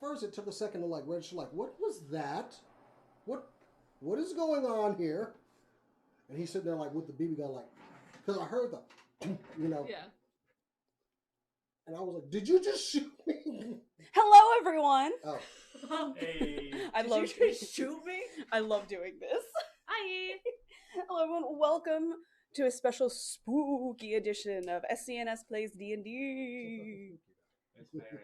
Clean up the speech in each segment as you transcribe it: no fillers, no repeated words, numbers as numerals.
first it took a second to like register, like, what was that? What is going on here? And he's sitting there like with the BB gun, like, because I heard the, Yeah. And I was like, did you just shoot me? Hello, everyone. Oh, Hey. Did you just shoot me? I love doing this. Hi. Hello, everyone. Welcome to a special spooky edition of SCNS Plays D&D. It's very spooky.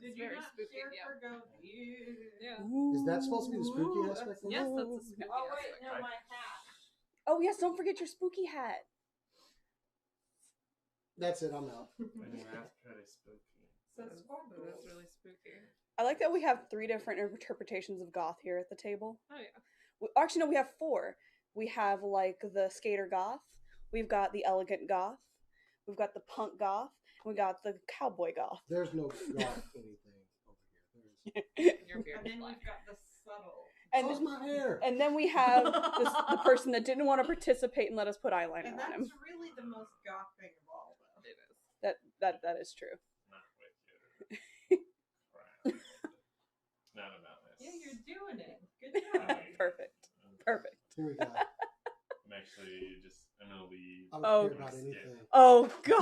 Did you very not spooky, hear yeah. her go, ew? Yeah. is that supposed to be the spooky aspect? of Yes, it? that's the spooky Oh wait, aspect. no, my hat. Oh, yes, don't forget your spooky hat. That's it. I'm out. And that's pretty spooky. So That is really spooky. I like that we have 3 different interpretations of goth here at the table. Oh yeah. Actually, no, we have 4. We have, like, the skater goth. We've got the elegant goth. We've got the punk goth. And we got the cowboy goth. There's no goth anything over here. Your beard And is then black. we've got the subtle. And, How's my hair? and then we have the person that didn't want to participate and let us put eyeliner And on him. that's really the most goth thing of all, though. It is. That is true. Not with you. Right. Not about this. Yeah, you're doing it. Good job. Perfect. Perfect. Here we go. I'm gonna leave. I don't Oh. care about anything. Oh, God.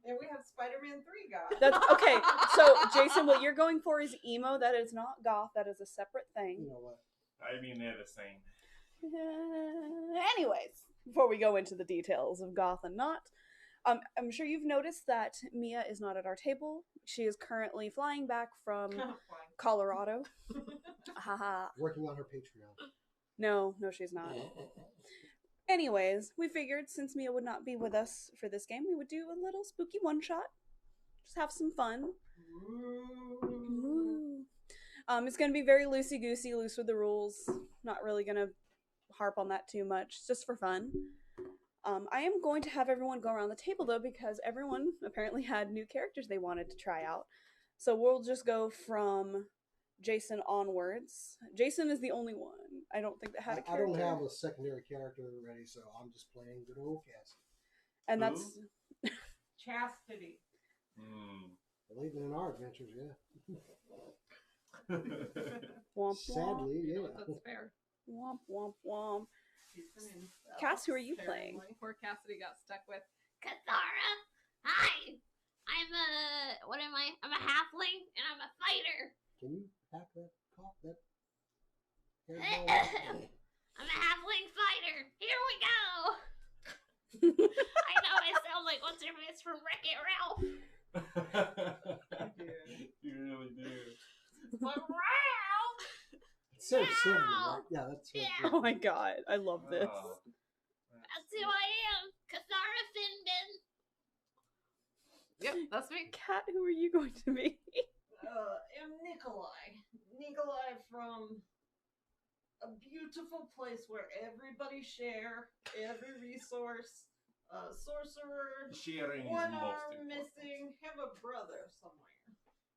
And we have Spider-Man 3 goth. That's okay. So, Jason, what you're going for is emo. That is not goth. That is a separate You thing. know what? I mean, they're the same. Anyways, before we go into the details of goth and not, I'm sure you've noticed that Mia is not at our table. She is currently flying back from Colorado. Haha. Working on her Patreon. No, she's not. Anyways, we figured since Mia would not be with us for this game, we would do a little spooky one-shot. Just have some fun. Ooh. It's going to be very loosey-goosey, loose with the rules. Not really going to harp on that too much, just for fun. I am going to have everyone go around the table, though, because everyone apparently had new characters they wanted to try out. So we'll just go from Jason onwards. Jason is the only one. I don't think that had a I character. don't have a secondary character ready, so I'm just playing good old Cassidy. And that's... Chastity. Believing in our adventures, yeah. Womp, womp. Sadly, You know yeah. what, that's fair. Womp, womp, womp. She's an incel, Cass, who are you playing? apparently. Poor Cassidy got stuck with. Cathara, hi. What am I? I'm a halfling and I'm a fighter. Can you pack that cough? That I'm hairball? a halfling fighter. Here we go. I know I sound like what's her face from Wreck-It Ralph. You really do. But Ralph. It's so silly, right? Yeah, that's right. Yeah. Oh my god, I love this. Oh, That's who I am. Cathara Finbin. Yep, that's me. Kat, who are you going to be? Am Nikolai. Nikolai from a beautiful place where everybody share every resource. Sorcerer, Sharing is one most arm important. missing, have a brother somewhere.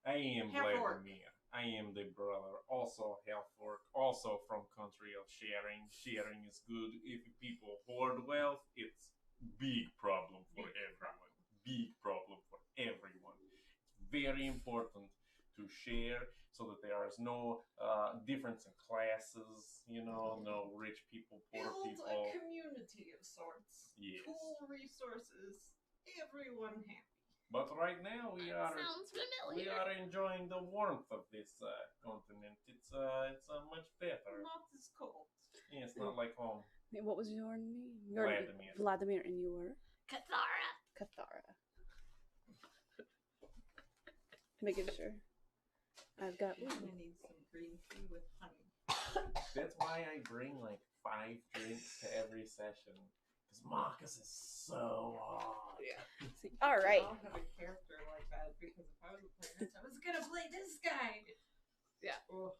I am Half-orc. Vladimir. I am the brother, also half-orc, also from country of sharing. Sharing is good. If people hoard wealth, it's big problem for everyone. Big problem for everyone. It's very important to share so that there is no difference in classes, no rich people, poor Build people. a community of sorts. Yes. Cool resources. Everyone happy. But right now we are Sounds we familiar. are enjoying the warmth of this continent. It's much better. Not as cold. Yeah, it's not like home. What was your name? Vladimir. Vladimir, and you were? Cathara. Cathara. Making sure. I've got... I need some green tea with honey. That's why I bring like 5 drinks to every session. Because Marcus is so hard. Yeah. Alright. I'll have a character like that because if I was a player, I was gonna play this guy. Yeah. Oh.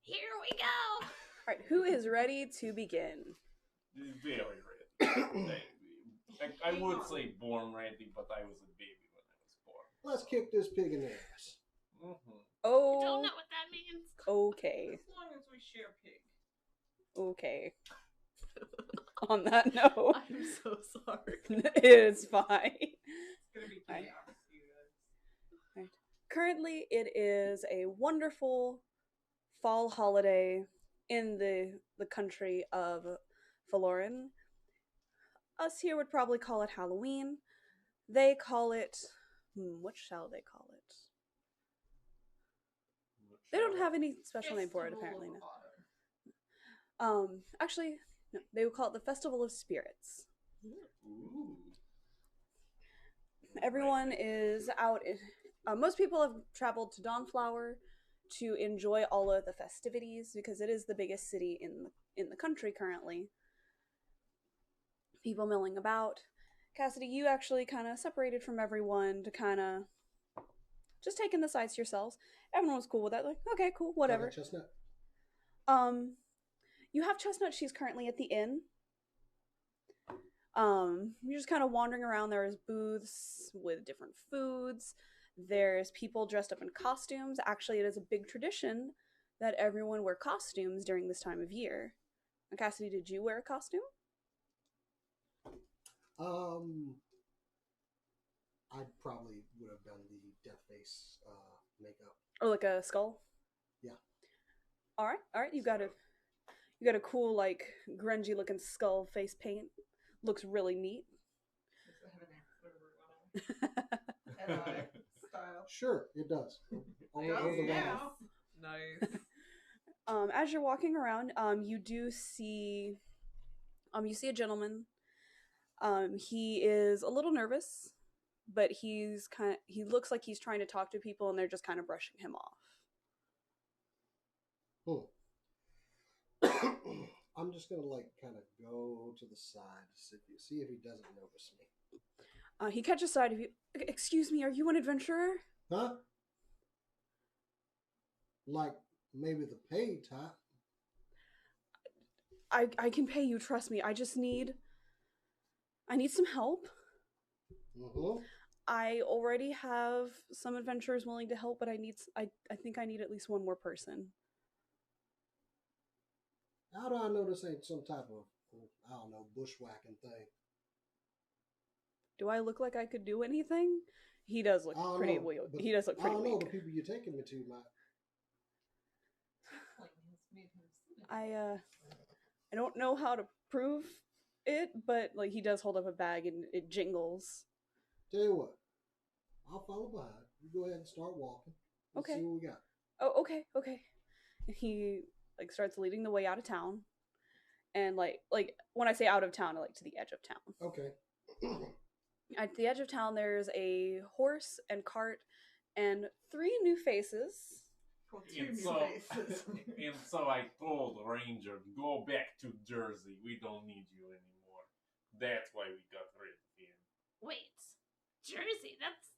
Here we go. Alright, who is ready to begin? Very ready. I would say born ready, but I was a baby when I was born. Let's kick this pig in the ass. Mm-hmm. Don't Oh, know what that means. okay. As long as we share pig. Okay. On that note, I'm so sorry. it's fine. It's gonna be chaos, you guys. currently, it is a wonderful fall holiday in the country of Valoran. Us here would probably call it Halloween. They call it. What shall they call it? They don't have any special name for it, apparently. No. Actually, no. They would call it the Festival of Spirits. Ooh. Everyone is out. Most people have traveled to Dawnflower to enjoy all of the festivities because it is the biggest city in the country currently. People milling about. Cassidy, you actually kind of separated from everyone to kind of just taking the sights yourselves. Everyone was cool with that. Like, okay, cool, whatever. Chestnut. You have Chestnut. She's currently at the inn. You're just kind of wandering around. There's booths with different foods. There's people dressed up in costumes. Actually, it is a big tradition that everyone wear costumes during this time of year. And Cassidy, did you wear a costume? I probably would have done the death face makeup. Or like a skull? Yeah. All right. You got a cool, like, grungy looking skull face paint. Looks really neat. Style. Sure, it does. Only Does over the now. Nice. As you're walking around, you do see, you see a gentleman. He is a little nervous, but he looks like he's trying to talk to people, and they're just kind of brushing him off. I'm just gonna like kind of go to the side, see if he doesn't notice me. He catches sight of you. Excuse me, are you an adventurer? Huh? Like maybe the pay type. I can pay you, trust me. I need some help. Mm-hmm. I already have some adventurers willing to help, but I think I need at least one more person. How do I know this ain't some type of, I don't know, bushwhacking thing? Do I look like I could do anything? He does look pretty weak. He does look pretty I don't know. weak. The people you're taking me to might. I don't know how to prove it, but like he does hold up a bag and it jingles. Tell you what, I'll follow behind. You go ahead and start walking. Let's Okay. see what we got. Oh, okay. And he like starts leading the way out of town, and like when I say out of town, I like to the edge of town. Okay. At the edge of town, there's a horse and cart and 3 new faces. Well, And so I told the ranger, go back to Jersey. We don't need you anymore. That's why we got rid of him. Wait, Jersey? That's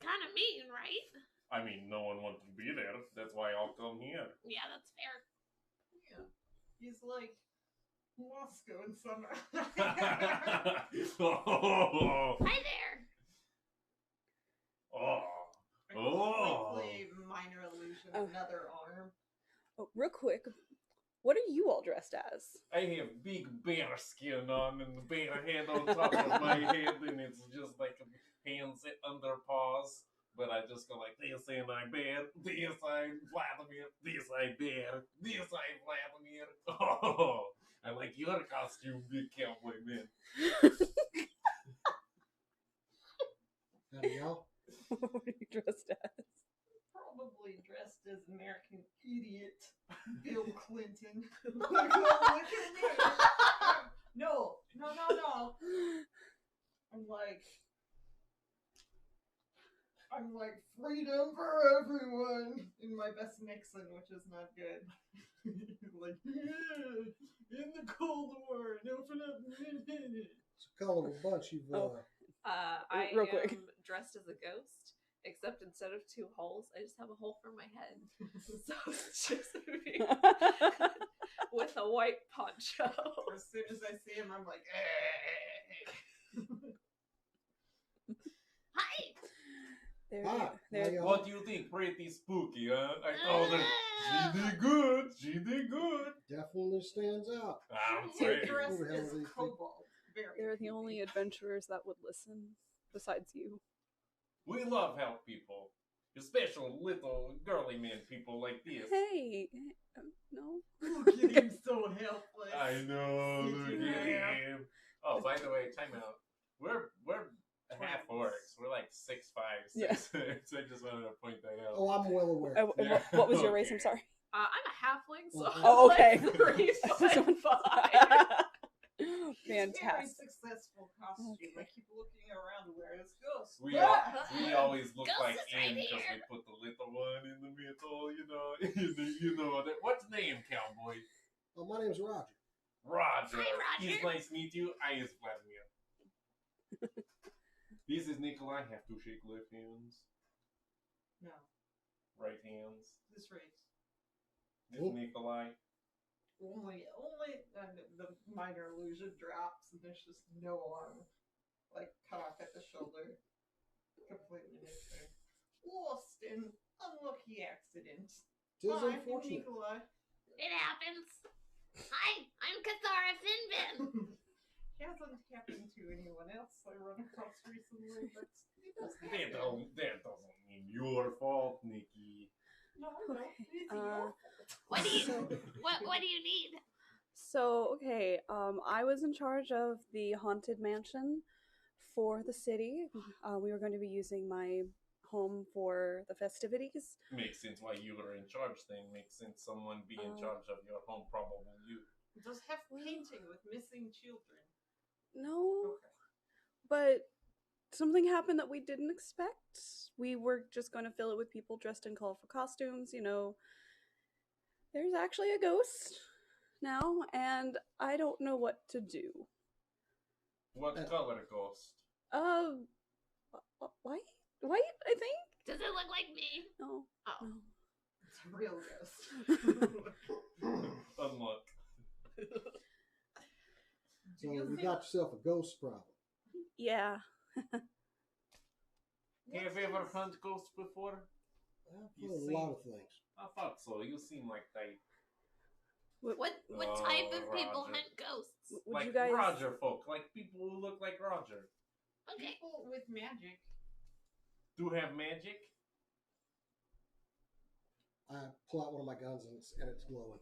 kind of mean, right? I mean, no one wanted to be there. That's why I'll come here. Yeah, that's fair. Yeah. He's like Moscow in summer. Oh. Hi there. Quickly, minor illusion, Oh. another arm. Oh, real quick, what are you all dressed as? I have big bear skin on and the bear head on top of my head, and it's just like hands under paws. But I just go like this, and I bear, this I Vladimir, this I bear, this I Vladimir. Oh, I like your costume, big cowboy man. Howdy, y'all. What are you dressed as? Probably dressed as American Idiot Bill Clinton. Look at me. No. I'm like freedom for everyone in my best Nixon, which is not good. Like, yeah, in the Cold War, no for nothing. It's a colorful bunch. You've I Real am quick. dressed as a ghost, except instead of 2 holes, I just have a hole for my head. So it's just me with a white poncho. As soon as I see him, I'm like, Hi. There, Hi. there. How y'all? What do you think? Pretty spooky, huh? I told her, she did good. She did good. Definitely stands out. I'm His saying. dress Who the hell is do you think? cobalt. Very They're the creepy. only adventurers that would listen, besides you. We love help people. You special little girly man people like this. Hey, no. Look at him so helpless. I know. Look Sitting at there. him. Oh, by the way, time out. We're half orcs. We're like 6'5", 6'6". Yeah. I just wanted to point that out. Oh, I'm well aware. And what was your race? I'm sorry. I'm a halfling, so Oh, I'm okay. like 3'5". He's very Fantastic. successful costume. Okay. I keep looking around where it's ghost. We Ah! always look Ghost like is right in because we here. put the little one in the middle, you know. you know that. What's the name, cowboy? Oh, my name's Roger. Roger. Hi, Roger. It's nice to meet you. I is Vladimir. This is Nikolai. Have to shake left hands, No, right hands. this race. This Oh. Nikolai. Only the minor illusion drops and there's just no arm, like cut off at the shoulder, completely missing. Lost in unlucky accident. Tis Hi, unfortunate. Nikolai. It happens. Hi, I'm Kathara Finbin. Hasn't happened to anyone else I run across recently, but it does That happen. doesn't mean your fault, Nikki. No, it's Okay, your What do you So- what do you need? So, okay, I was in charge of the haunted mansion for the city. We were going to be using my home for the festivities. Makes sense why you were in charge then. Makes sense someone be in charge of your home, probably you. Does have painting with missing children. No, Okay. but something happened that we didn't expect. We were just going to fill it with people dressed in colorful costumes, you know. There's actually a ghost now, and I don't know what to do. What color ghost? White? White, I think? Does it look like me? No. Oh. No. It's a real ghost. Unlock. So you got yourself a ghost problem. Yeah. Have you ever hunted ghosts before? I've You heard a see- lot of things. I thought so. You seem like they What Oh, type of people Roger. hunt ghosts? Would like you guys Roger folk, like people who look like Roger. Okay. People with magic. Do have magic? I pull out one of my guns and it's glowing.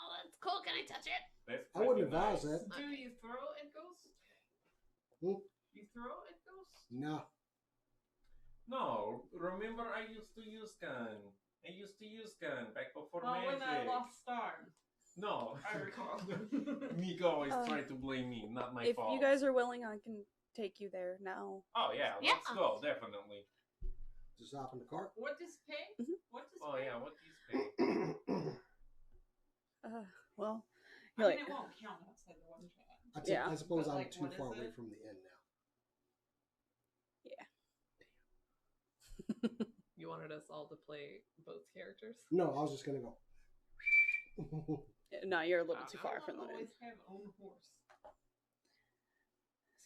Oh, that's cool. Can I touch it? That's I wouldn't pretty advise nice. that. Do you throw at ghosts? Hmm? You throw at ghosts? Nah. No, remember I used to use gun. I used to use gun back before Well, magic. when I lost arm, No. I recall. Nico always tried to blame me, not my if fault. you guys are willing, I can take you there now. Oh yeah, Yeah. let's go, definitely. Just hop in the cart. What does pay? Mhm. What does Oh pay? yeah, what do you pay? Well, I you're mean, like, it won't count outside the one shot. Yeah. I suppose But, I'm like, too what far is away it? from the end now. You wanted us all to play both characters? No, I was just gonna go. no, you're a little too I far don't from the always end. have own horse.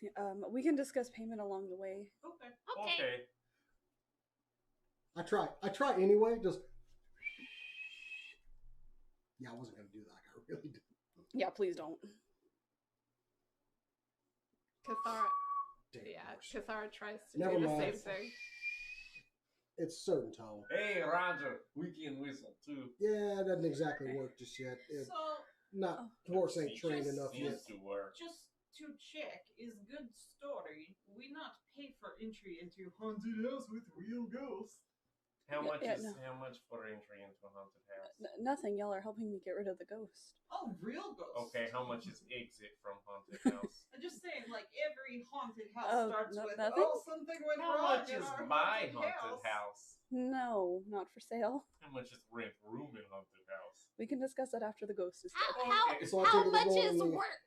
See, we can discuss payment along the way. Okay. Okay. I try anyway. Just yeah, I wasn't gonna do that. I really did. Yeah, please don't. Cathara, Damn yeah, horse. Cathara tries to Never do the mind. same thing. It's certain tone. Hey Roger, we can whistle too. Yeah, it doesn't exactly work just yet. So, Not horse ain't Seems- trained enough seems yet. to work. just to check, is good story, we not pay for entry into haunted house with real ghosts? How much yeah, is no. how much for entry into a haunted house? Nothing. Y'all are helping me get rid of the ghost. Oh, real ghosts. Okay, how much is exit from haunted house? I'm just saying, like, every haunted house Oh, starts with, nothing? oh, something went How wrong much in is our my haunted haunted house? No, not for sale. How much is rent room in haunted house? We can discuss that after the ghost is How dead. how, Okay. So I how take it much the is rolling- work?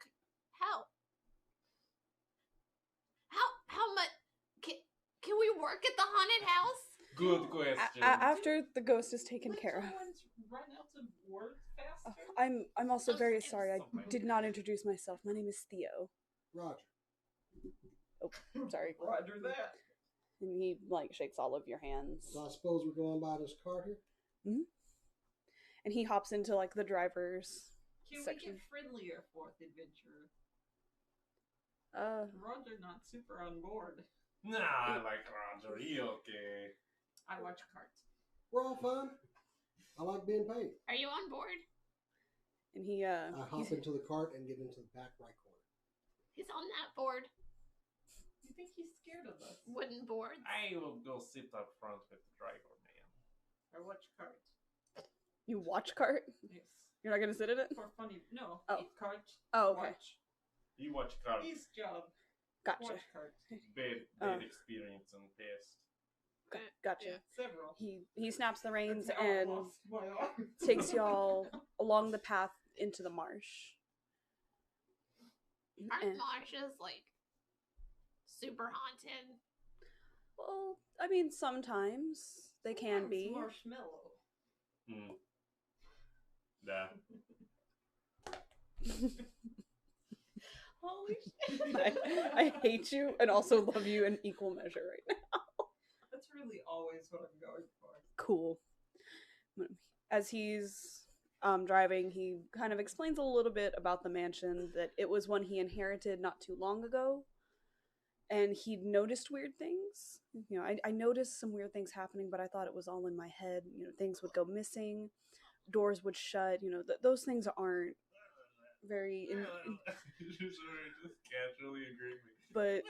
How much can we work at the haunted house? Good question. After the ghost is taken Would care of. someone's run out of words faster? I'm also very It's sorry. I something. did not introduce myself. My name is Theo. Roger. Sorry. Roger that. And he like shakes all of your hands. So I suppose we're going by this cart here. And he hops into like the driver's Can section. we get friendlier fourth adventure? Uh Roger not super on board. Nah, I like Roger. He okay. I watch carts. We're all fine. I like being paid. Are you on board? And he I hop into the cart and get into the back right corner. He's on that board. You think he's scared of us? Wooden board. I will go sit up front with the driver man. I watch carts. You watch cart? Yes. You're not gonna sit in it? For funny. No. Oh. Eat cart. Oh, okay. Watch. You watch car. His job. Gotcha. Watch cart. Bad experience and test. Gotcha. Several. He snaps the reins That's how I and lost my arm. takes y'all along the path into the marsh. Aren't And- marshes like super haunted? well, I mean, sometimes they can Sometimes be. Marshmallow. Hmm. Nah. Holy shit. I hate you and also love you in equal measure right now. That's really always what I'm going for. Cool. As he's driving, he kind of explains a little bit about the mansion, that it was one he inherited not too long ago. And he'd noticed weird things. You know, I noticed some weird things happening, but I thought it was all in my head. You know, things would go missing, doors would shut. You know, those things aren't very. Sorry, just casually agreeing with you. But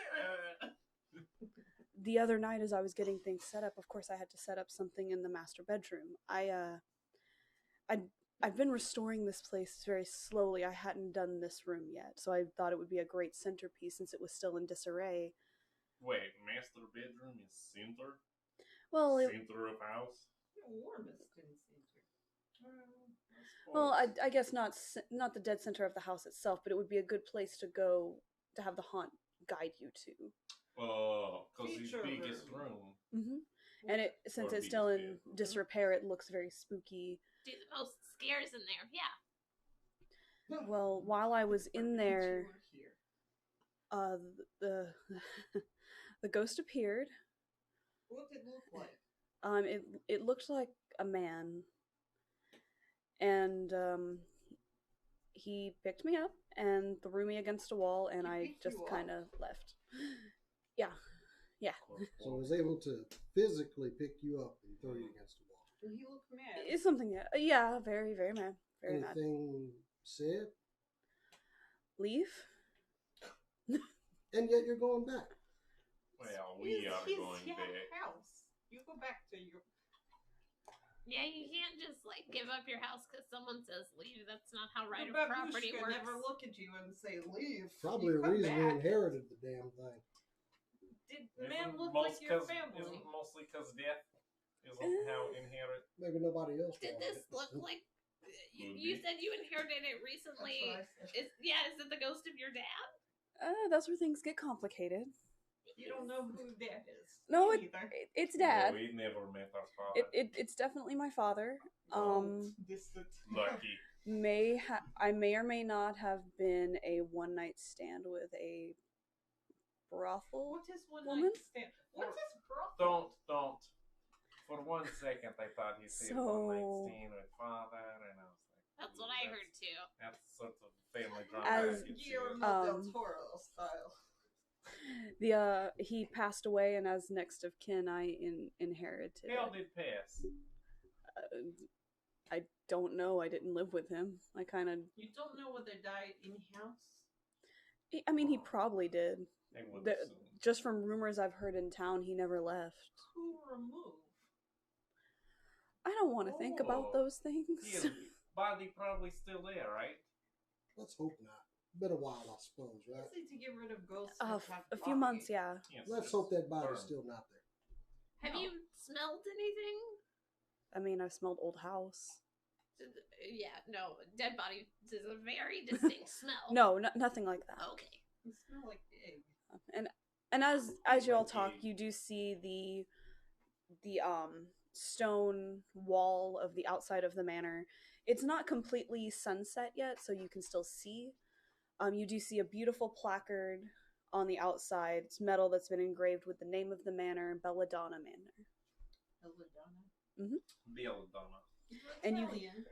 the other night, as I was getting things set up, of course, I had to set up something in the master bedroom. I've been restoring this place very slowly. I hadn't done this room yet, so I thought it would be a great centerpiece since it was still in disarray. Wait, master bedroom is center? Well, Center of house? Warmest in center. well, I guess not the dead center of the house itself, but it would be a good place to go to have the haunt guide you to. Oh, because the Feature biggest room. room. Mm-hmm. And since Or it's still in biggest disrepair, it looks very spooky. Do the most scares in there. Yeah. Well, while I was in there, Here. the the ghost appeared. What did it look like? It looked like a man, and he picked me up and threw me against a wall, and He I picked just you up? kind of left. Yeah, So I was able to physically pick you up and throw you against the wall. Did he look mad? it's something. Yeah, very, very mad, very mad. Anything said? Leave. And yet you're going back. Well, we are His going back. house. You go back to your. Yeah, you can't just like give up your house because someone says leave. That's not how right Your of property babushka works. never look at you and say leave. Probably You a come reason you back. inherited the damn thing. Did the man look like your family? Isn't mostly because death isn't how inherit. Maybe nobody else Did wanted this it. look like? Could You be. said you inherited it That's recently. what I said. Is it the ghost of your dad? That's where things get complicated. You don't know who that is. No, Me neither. It's Dad. No, we never met our father. It's definitely my father. Distant. Lucky. I may or may not have been a one night stand with a brothel. What is one Woman? night stand? What is brothel? Don't. For 1 second, I thought he said one night stand with father, and I was like, That's "Ooh, what I heard too. That's sort of family drama. As- I could see. Guillermo del Toro style. He passed away, and as next of kin, I inherited. Hell it. did pass. I don't know. I didn't live with him. I kind of. You don't know whether died in house. I mean, he probably did. I would The- assume. Just from rumors I've heard in town, he never left. Who removed? I don't want to think about Oh. those things. His body probably still there, right? Let's hope not. Been a while, I suppose, right? Easy to get rid of ghosts. A few months, yeah. Yes, Let's just hope that body's burn. still not there. Have you smelled anything? I mean, I've smelled old house. Yeah, no. Dead body is a very distinct smell. No, nothing like that. Okay. You smell like egg. And as you all talk, you do see the stone wall of the outside of the manor. It's not completely sunset yet, so you can still see. You do see a beautiful placard on the outside. It's metal that's been engraved with the name of the manor, Belladonna Manor. Belladonna. Belladonna. And you- Italian.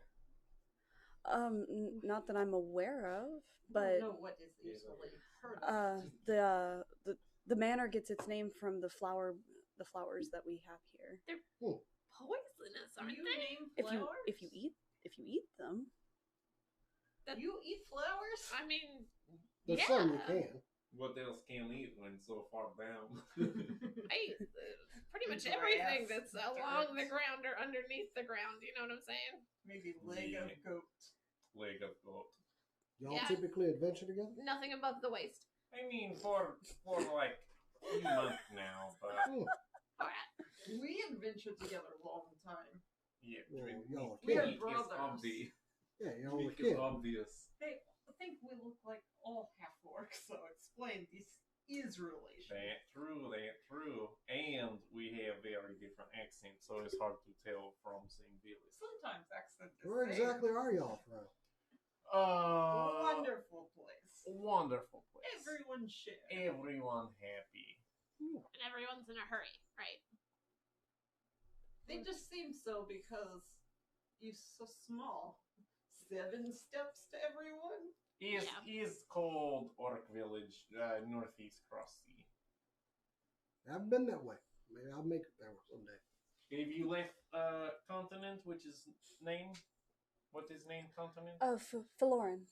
Not that I'm aware of, I but don't know what is usually heard of. the manor gets its name from the the flowers that we have here. Poisonous, aren't You they? name If flowers? you eat them. You eat flowers? I mean, There's yeah. some you can. What else can eat when so far down? I eat pretty much Grass, everything that's along the dirt. ground or underneath the ground. You know what I'm saying? Maybe leg of Yeah. goat. Leg of goat. Y'all Yeah. typically adventure together? Nothing above the waist. I mean, for like a few months now, but Hmm. Alright. We adventured together a long time. yeah, Well, y'all We are drink is brothers. obvious. Yeah, y'all were Drink is kids. obvious. They think we look like all half orcs, so explain this is relation. That true. And we have very different accents, so it's hard to tell from same village. Sometimes accent is Where same. exactly are y'all from? Wonderful place. Wonderful place. Everyone share. Everyone happy. And everyone's in a hurry, right? They just seem so because you're so small. 7 steps to everyone. Is called Orc Village, northeast cross sea. I've been that way. Maybe I'll make it there someday. Have you left continent, which is name? What is name continent? Florin.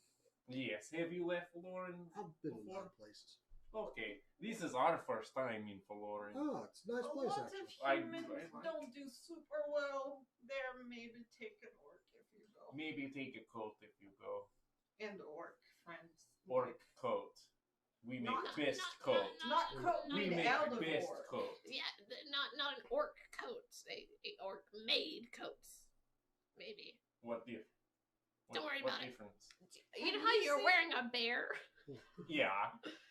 Yes. Have you left Florin? I've been in a before? lot of places. Okay, this is our first time in Florin. Oh, it's a nice A place, lot actually. of I humans like- don't do super well there. Maybe take an orc if you go. Maybe take a coat if you go. And orc friends. Orc coat. We make Not- best not- coat. Not coat We made make out of best orc. coat. Yeah, not an orc coat. A orc made coat. Maybe. What if? Don't worry about it. Difference? You know Have how you you're seen- wearing a bear? Yeah.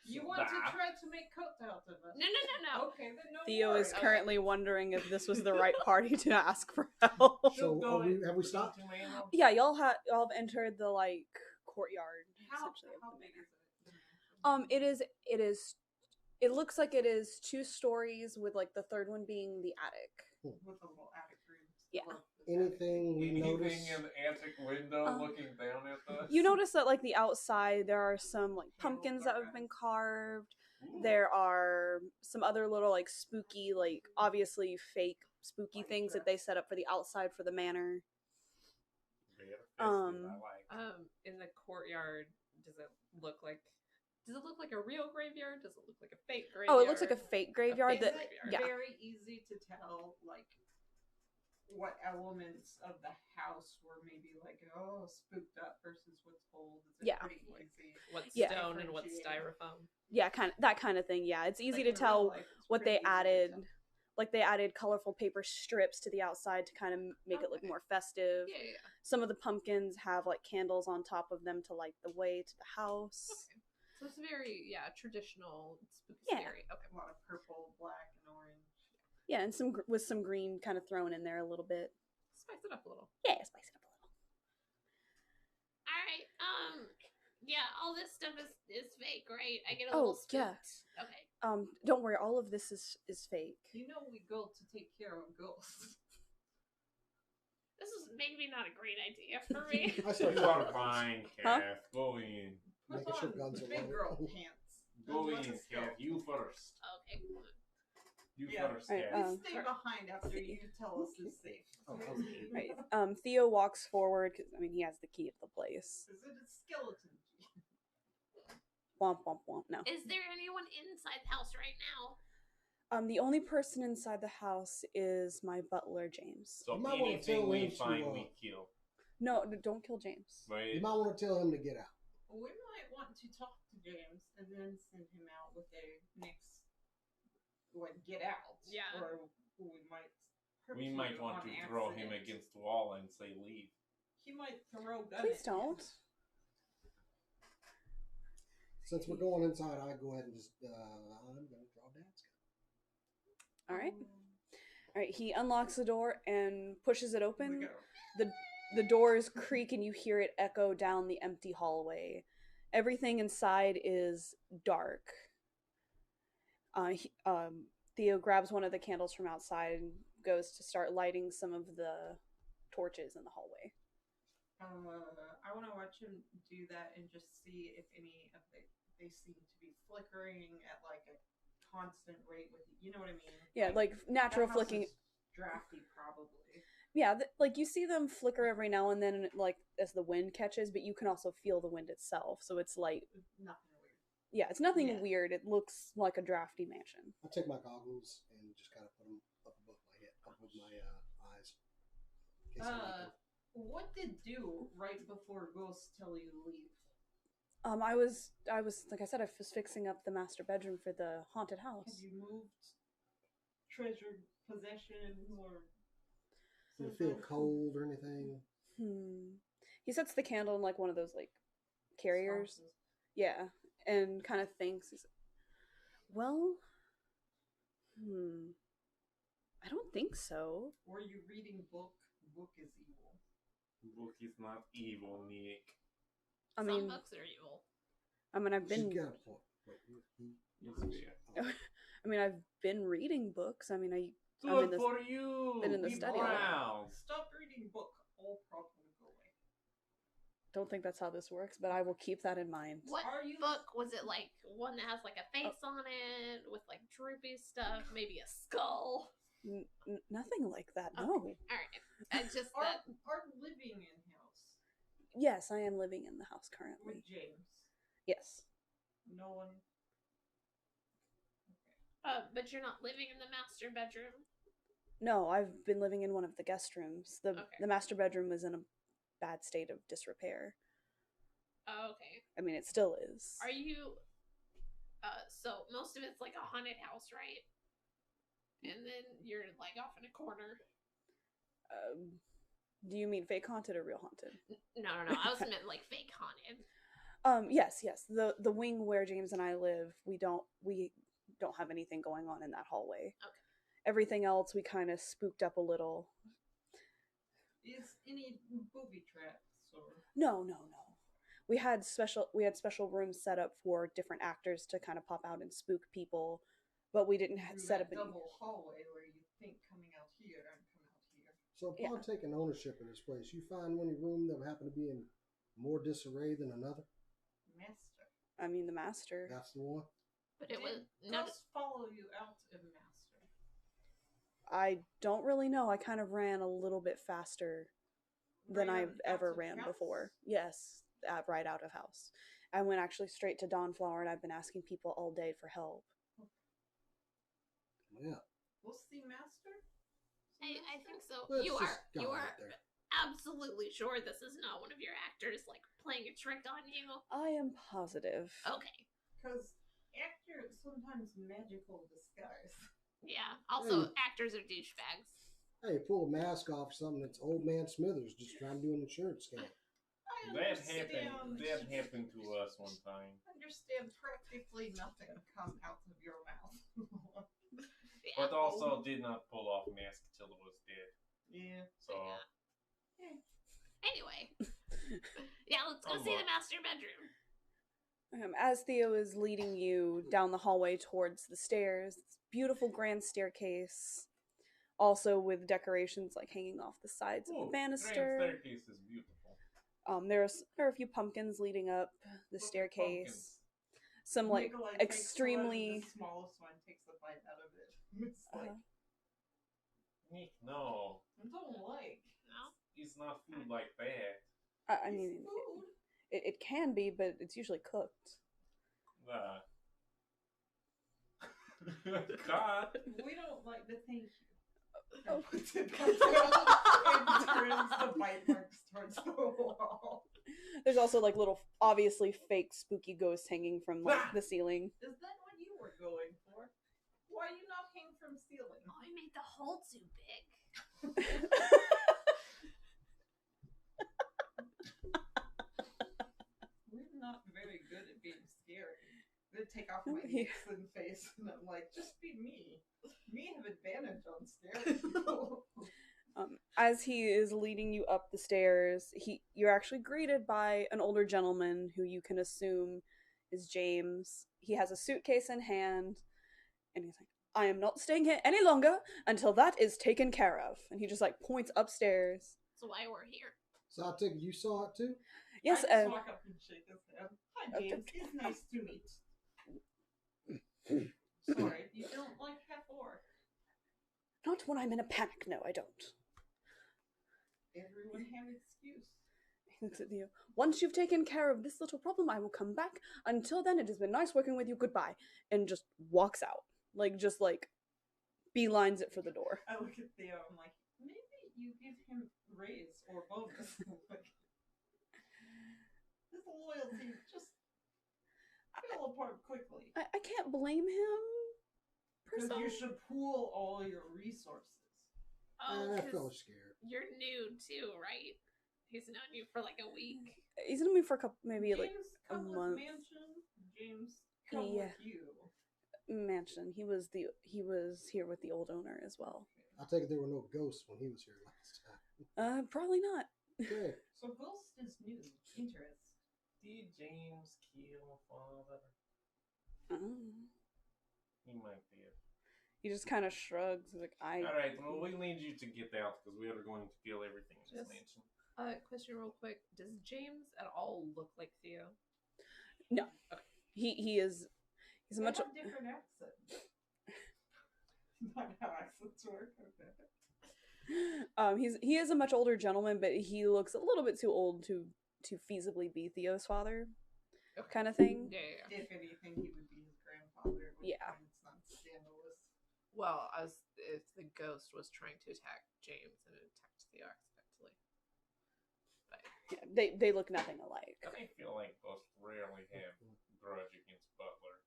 You so want that. to try to make coat out of it? No. Okay, then no Theo is worries. currently wondering if this was the right party to ask for help. So, She'll go have we stopped? into Mano. Yeah, y'all have entered the like courtyard. How essentially, of the big manor. is it? It looks like it is 2 stories with like the third one being the attic. With a little attic rooms. Yeah. Love this Anything we Anything notice? in the attic window looking down at us? You notice that like the outside there are some like pumpkins that have been carved. Ooh. There are some other little like spooky, like obviously fake spooky things that they set up for the outside for the manor. Very festive, Um, I like. In the courtyard, does it look like a real graveyard? Does it look like a fake graveyard? Oh, it looks like a fake graveyard fake that graveyard. yeah. Very easy to tell, like, what elements of the house were maybe like, oh, spooked up versus what's old. Is it Yeah. pretty easy? What's Yeah. stone and what's Differentiate. styrofoam? Yeah, that kind of thing. Yeah, it's easy Like, to in real tell life, it's what pretty they easy to added. tell. Like they added colorful paper strips to the outside to kind of make it look Okay. more festive. Yeah. Some of the pumpkins have like candles on top of them to light the way to the house. Okay. So it's very traditional, spooky, Yeah. scary. Okay. A lot of purple, black, and orange. Yeah, and with some green kind of thrown in there a little bit. Spice it up a little. Yeah, spice it up a little. All right. Yeah, all this stuff is fake, right? I get a Oh, little spooked. yeah. Okay. Don't worry, all of this is fake. You know we go to take care of ghosts. This is maybe not a great idea for me. I start You are fine, Huh? Kath. Go in. Put Making sure on guns are big loaded. girl pants. Go Good in, luck Kath. with stealth. You first. Okay. You Yeah. first, Alright, Kath. We stay behind after you tell us it's safe. Oh, okay. Right. Theo walks forward because I mean he has the key of the place. Is it a skeleton key? Womp womp womp. No. Is there anyone inside the house right now? The only person inside the house is my butler James. So You might wanna anything tell we him to, find, we kill. No, don't kill James. Right? You might want to tell him to get out. We might want to talk to James and then send him out with a next, get out. Yeah. Or we might. hurt We you might want on to throw him accident. against the wall and say leave. He might throw gun. Please at you. don't. Since we're going inside, I go ahead and just I'm gonna draw Dad's gun. All right. All right. He unlocks the door and pushes it We open. go. The doors creak and you hear it echo down the empty hallway. Everything inside is dark. Theo grabs one of the candles from outside and goes to start lighting some of the torches in the hallway. I want to watch him do that and just see if any of they seem to be flickering at like a constant rate with you know what I mean? Yeah, like natural that house flicking. is drafty, probably. Yeah, like you see them flicker every now and then, like as the wind catches, but you can also feel the wind itself. So it's like, Nothing weird. yeah, it's nothing Yeah. weird. It looks like a drafty mansion. I take my goggles and just kind of put them up above my head, up above my eyes. In case I need them. What did do right before ghosts tell you to leave? I was like I said, I was fixing up the master bedroom for the haunted Have house. you moved treasured possessions or? Does it feel cold or anything? He sets the candle in like one of those like carriers. Sconces? Yeah, and kind of thinks. He's, well, I don't think so. Were you reading book? Book is evil. Book is not evil, Nick. I Some mean, books are evil. I mean, I've been. She's got a point. Wait, It's fair. I mean, I've been reading books. I mean, I'm Good in this. for you. been in the Be study a lot. proud. Stop reading book. All problem will go away. Don't think that's how this works, but I will keep that in mind. What Are you- book was it? Like one that has like a face on it with like droopy stuff, maybe a skull. Nothing like that. No. All right, I just that. Are living in house Yes, I am living in the house currently. with James. Yes. No one. But you're not living in the master bedroom. No, I've been living in one of the guest rooms. Okay. The master bedroom was in a bad state of disrepair. Oh, okay. I mean, it still is. Are you? So most of it's like a haunted house, right? And then you're like off in a corner. Do you mean fake haunted or real haunted? No. I was meant like fake haunted. Yes. The wing where James and I live, we don't have anything going on in that hallway. Okay. Everything else we kind of spooked up a little. Is any booby traps or? No. We had special rooms set up for different actors to kind of pop out and spook people, but we didn't Through set that up any. double hallway where you think coming out here and come out here. So upon taking ownership of this place, you find one room that happened to be in more disarray than another? Master. I mean, the master. That's the one? But it was Did no. ghosts follow you out of Master? I don't really know. I kind of ran a little bit faster than Ran I've out ever of ran house? before. Yes, right out of house. I went actually straight to Dawnflower, and I've been asking people all day for help. Yeah. We'll see Master? I think so. Let's You just go are right there. absolutely sure this is not one of your actors like playing a trick on you. I am positive. Okay. Because actors sometimes magical disguise. Yeah. Also, Hey. actors are douchebags. Hey, pull a mask off something that's Old Man Smithers just trying to do an insurance scam. I That understand. happened to us one time. Understand practically nothing come out of your mouth. Yeah. But also did not pull off mask till it was dead. Yeah. So Yeah. Anyway. Yeah, let's go see the master bedroom. As Theo is leading you down the hallway towards the stairs, it's a beautiful grand staircase, also with decorations like hanging off the sides of the Grand banister. staircase is beautiful. There are a few pumpkins leading up the staircase. Some like Nikolai takes extremely. one, the smallest one takes a bite out of it. It's like, Nick, no. I don't like. No? It's not food like that. I mean, It's food. it can be, but it's usually cooked. God. We don't like the thank you. Oh. Puts it back down and turns the bite marks towards the wall. There's also like little, obviously fake spooky ghosts hanging from like the ceiling. Is that what you were going for? Why you not hang from ceiling? Oh, I made the hole too big. We're not very good at being scary. They take off my Yeah. Nixon face and I'm like, just be me. Me have advantage on scaring people. As he is leading you up the stairs, you're actually greeted by an older gentleman who you can assume is James. He has a suitcase in hand, and he's like, "I am not staying here any longer until that is taken care of." And he just like points upstairs. That's why we're here. So I take it you saw it too? Yes, I just walk up and shake his hand. Hi, James. It's nice to meet. Sorry, when I'm in a panic. No, I don't. Everyone have excuse. He looks at Theo. Once you've taken care of this little problem, I will come back. Until then, it has been nice working with you. Goodbye. And just walks out. Just beelines it for the door. I look at Theo, I'm like, maybe you give him raise or bonus. Like, his loyalty just fell apart quickly. I can't blame him. Because you should pool all your resources. Oh, That 'cause fella's scared. you're new too, right? He's known you for like a week. He's gonna be for a couple, maybe James, a come with month. Mansion. James, come Yeah. with you. Mansion. He was here with the old owner as well. I take it there were no ghosts when he was here last time. Probably not. Okay. So Ghost is new. Interest. Did James kill father? Mm. He might be. He just kind of shrugs. Like Alright, well, we need you to get out because we are going to kill everything in this Just- mansion. Question real quick. Does James at all look like Theo? he's They a much have different accents. Not how accents work. Okay. he is a much older gentleman, but he looks a little bit too old to feasibly be Theo's father, Okay. kind of thing. Yeah. If anything, he would be his grandfather. Which Yeah. It's not scandalous. Well, if the ghost was trying to attack James and it attacked Theo accidentally. But Yeah, they look nothing alike. I feel like ghosts rarely have grudge against Butler.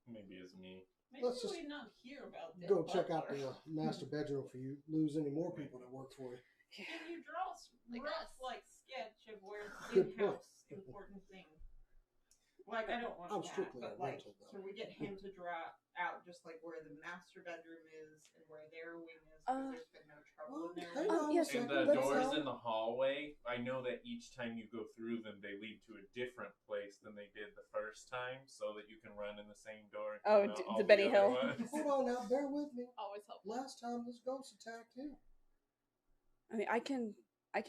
Maybe it's me. Maybe Let's just we not hear about that. Go check out butler. the master bedroom for you lose any more people that work for you. Can you draw a Like rough us. sketch of where Good point. in-house important thing? Like, I don't want I'm that, strictly but a like, rental, though. so we get him to draw out just like where the master bedroom is and where their wing is, because there's been no trouble in there. hang on yes, a And second, the that's doors all. in the hallway, I know that each time you go through them, they lead to a different place than they did the first time, so that you can run in the same door. And Oh, come out all the Benny other Hill. ones. Hold on now, bear with me. always helpful. Last time this ghost attacked him. I mean, I can. If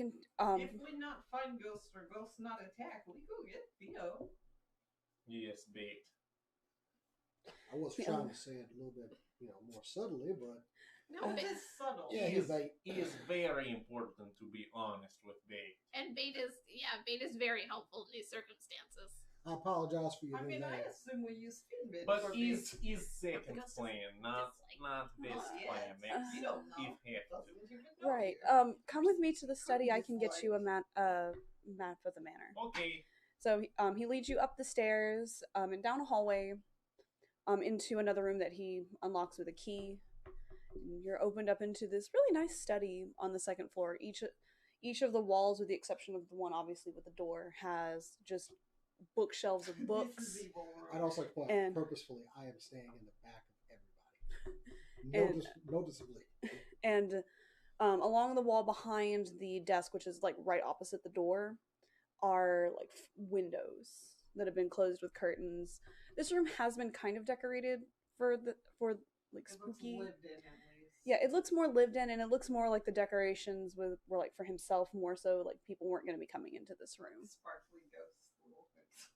we not find ghosts or ghosts not attack, we go get Theo. Yes, bait. I was Yeah. trying to say it a little bit, more subtly, but No, It but, is subtle. Yeah, It he's is, bait. it is very important to be honest with bait. and bait is very helpful in these circumstances. I apologize for you. I mean, I that. assume we use Fitbit. But for is bait. second Because plan, not best Oh, yeah. plan. That's You don't know. if have to. Doesn't even know Right. you. Come with me to the study. I can get Like- you a map of the manor. Okay. So he leads you up the stairs, and down a hallway, into another room that he unlocks with a key. And you're opened up into this really nice study on the second floor. Each of the walls, with the exception of the one obviously with the door, has just bookshelves of books. This is evil world. I'd also like to point out And- purposefully, I am staying in the back of everybody. And- Noticeably. And along the wall behind the desk, which is like right opposite the door, are like windows that have been closed with curtains. This room has been kind of decorated for like It looks spooky. lived in, at least. Yeah, it looks more lived in, and it looks more like the decorations were like for himself more so. Like people weren't going to be coming into this room. Sparkly ghosts, little things.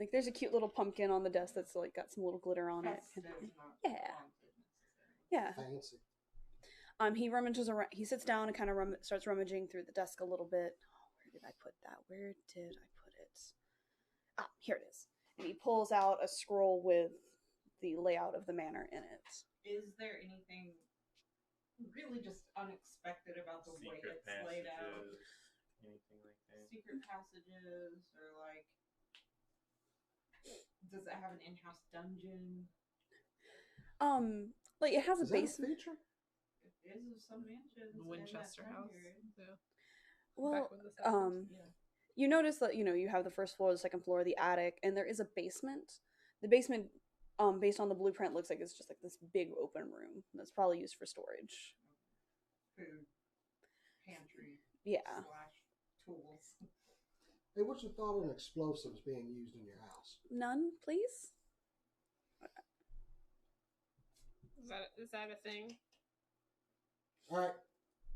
Like there's a cute little pumpkin on the desk that's like got some little glitter on it. Festive, not Yeah. haunted necessarily. Yeah. Fancy. He rummages around. He sits down and kind of starts rummaging through the desk a little bit. Oh, where did I put that? Where did I put it? Ah, here it is. And he pulls out a scroll with the layout of the manor in it. Is there anything really just unexpected about the way Secret it's laid out? passages, anything like that. Secret passages, or like, does it have an in-house dungeon? Like it has a Is that a basement. feature? It is of some mansions. The in that Winchester time house. period. Yeah. Well, Back when this happened. Yeah. you notice that you have the first floor, the second floor, the attic, and there is a basement. The basement, based on the blueprint, looks like it's just like this big open room that's probably used for storage. Food pantry. Yeah. / tools. Hey, what's your thought on explosives being used in your house? None, please. Is that a thing? All right,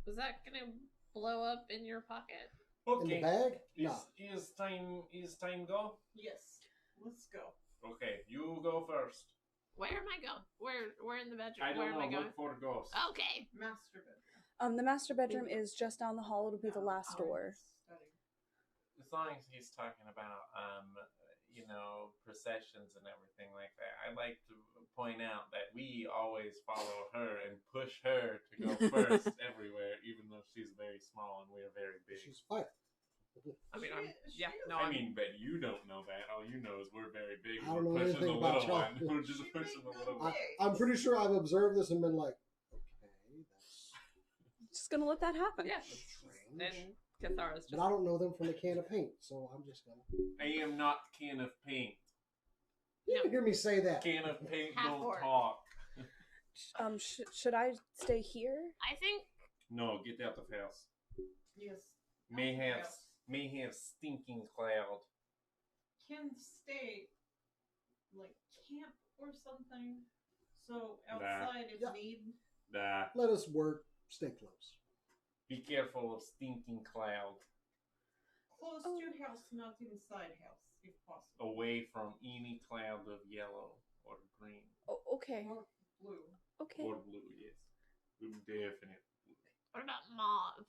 Was that gonna blow up in your pocket? in the Okay. bag? Is, No. is time go? Yes. Let's go. Okay, you go first. Where am I going? Where in the bedroom? I Where don't am I know. going? Look for the ghost. Okay. Master bedroom. The master bedroom is just down the hall. It'll be the last door. Study. As long as he's talking about, processions and everything like that, I'd like to point out that we always follow her and push her to go first everywhere, even though she's very small and we're very big. She's fine. I mean, I mean, but you don't know that. All you know is we're very big. I And don't know we're pushing the anything about little y'all. one. We're just pushing the little one. I'm pretty sure I've observed this and been like, okay, that's Just gonna let that happen. Yeah. strange. And Cathara's just. But I don't know them from a can of paint, so I'm just gonna. I am not can of paint. You didn't hear me say that. Can of paint Half don't orc. talk. Should I stay here? I think No, get out of the house. Yes. May have Yes. stinking cloud. Can stay like camp or something. So Nah. outside if Yeah. need. Nah. Let us work. Stay close. Be careful of stinking cloud. Close to house, not inside house, if possible. Away from any cloud of yellow or green Oh, okay. Or blue. Okay. or blue. Yes, definite blue. what about mauve?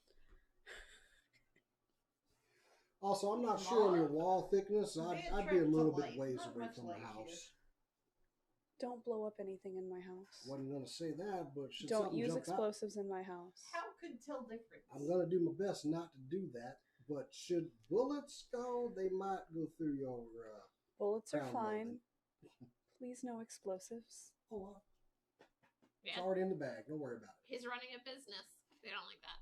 Also, I'm not sure on your wall thickness. I'd be a little bit ways Not away much from the light house. Don't blow up anything in my house. Wasn't gonna say that, but should Don't something use jump explosives in my house. How could tell difference? out, I'm gonna do my best not to do that. But should bullets go, they might go through your. Bullets are Crown fine. molding. Please, no explosives. Oh, well, it's Yeah, already in the bag. Don't worry about it. he's running a business. They don't like that.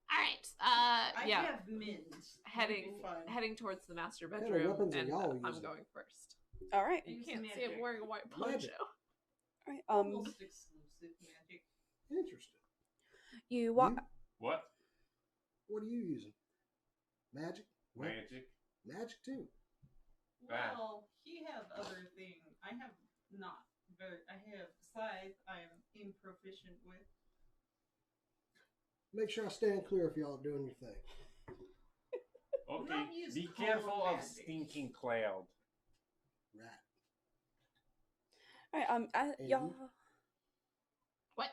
All right. I yeah. have mint. heading towards the master kind of bedroom, weapons are and y'all I'm using? going first. All right. You Use can't see magic. him wearing a white poncho. Magic. All right. Almost exclusive magic. Interesting. You walk. You? What? What are you using? Magic. What? Magic? Magic too. Ah. Well, he have other thing. I have not very. I have scythe. I am improficient with. Make sure I stand clear if y'all are doing your thing. Okay. Not use Be cold careful of magic. stinking cloud. Right. All right. And Y'all. you? What?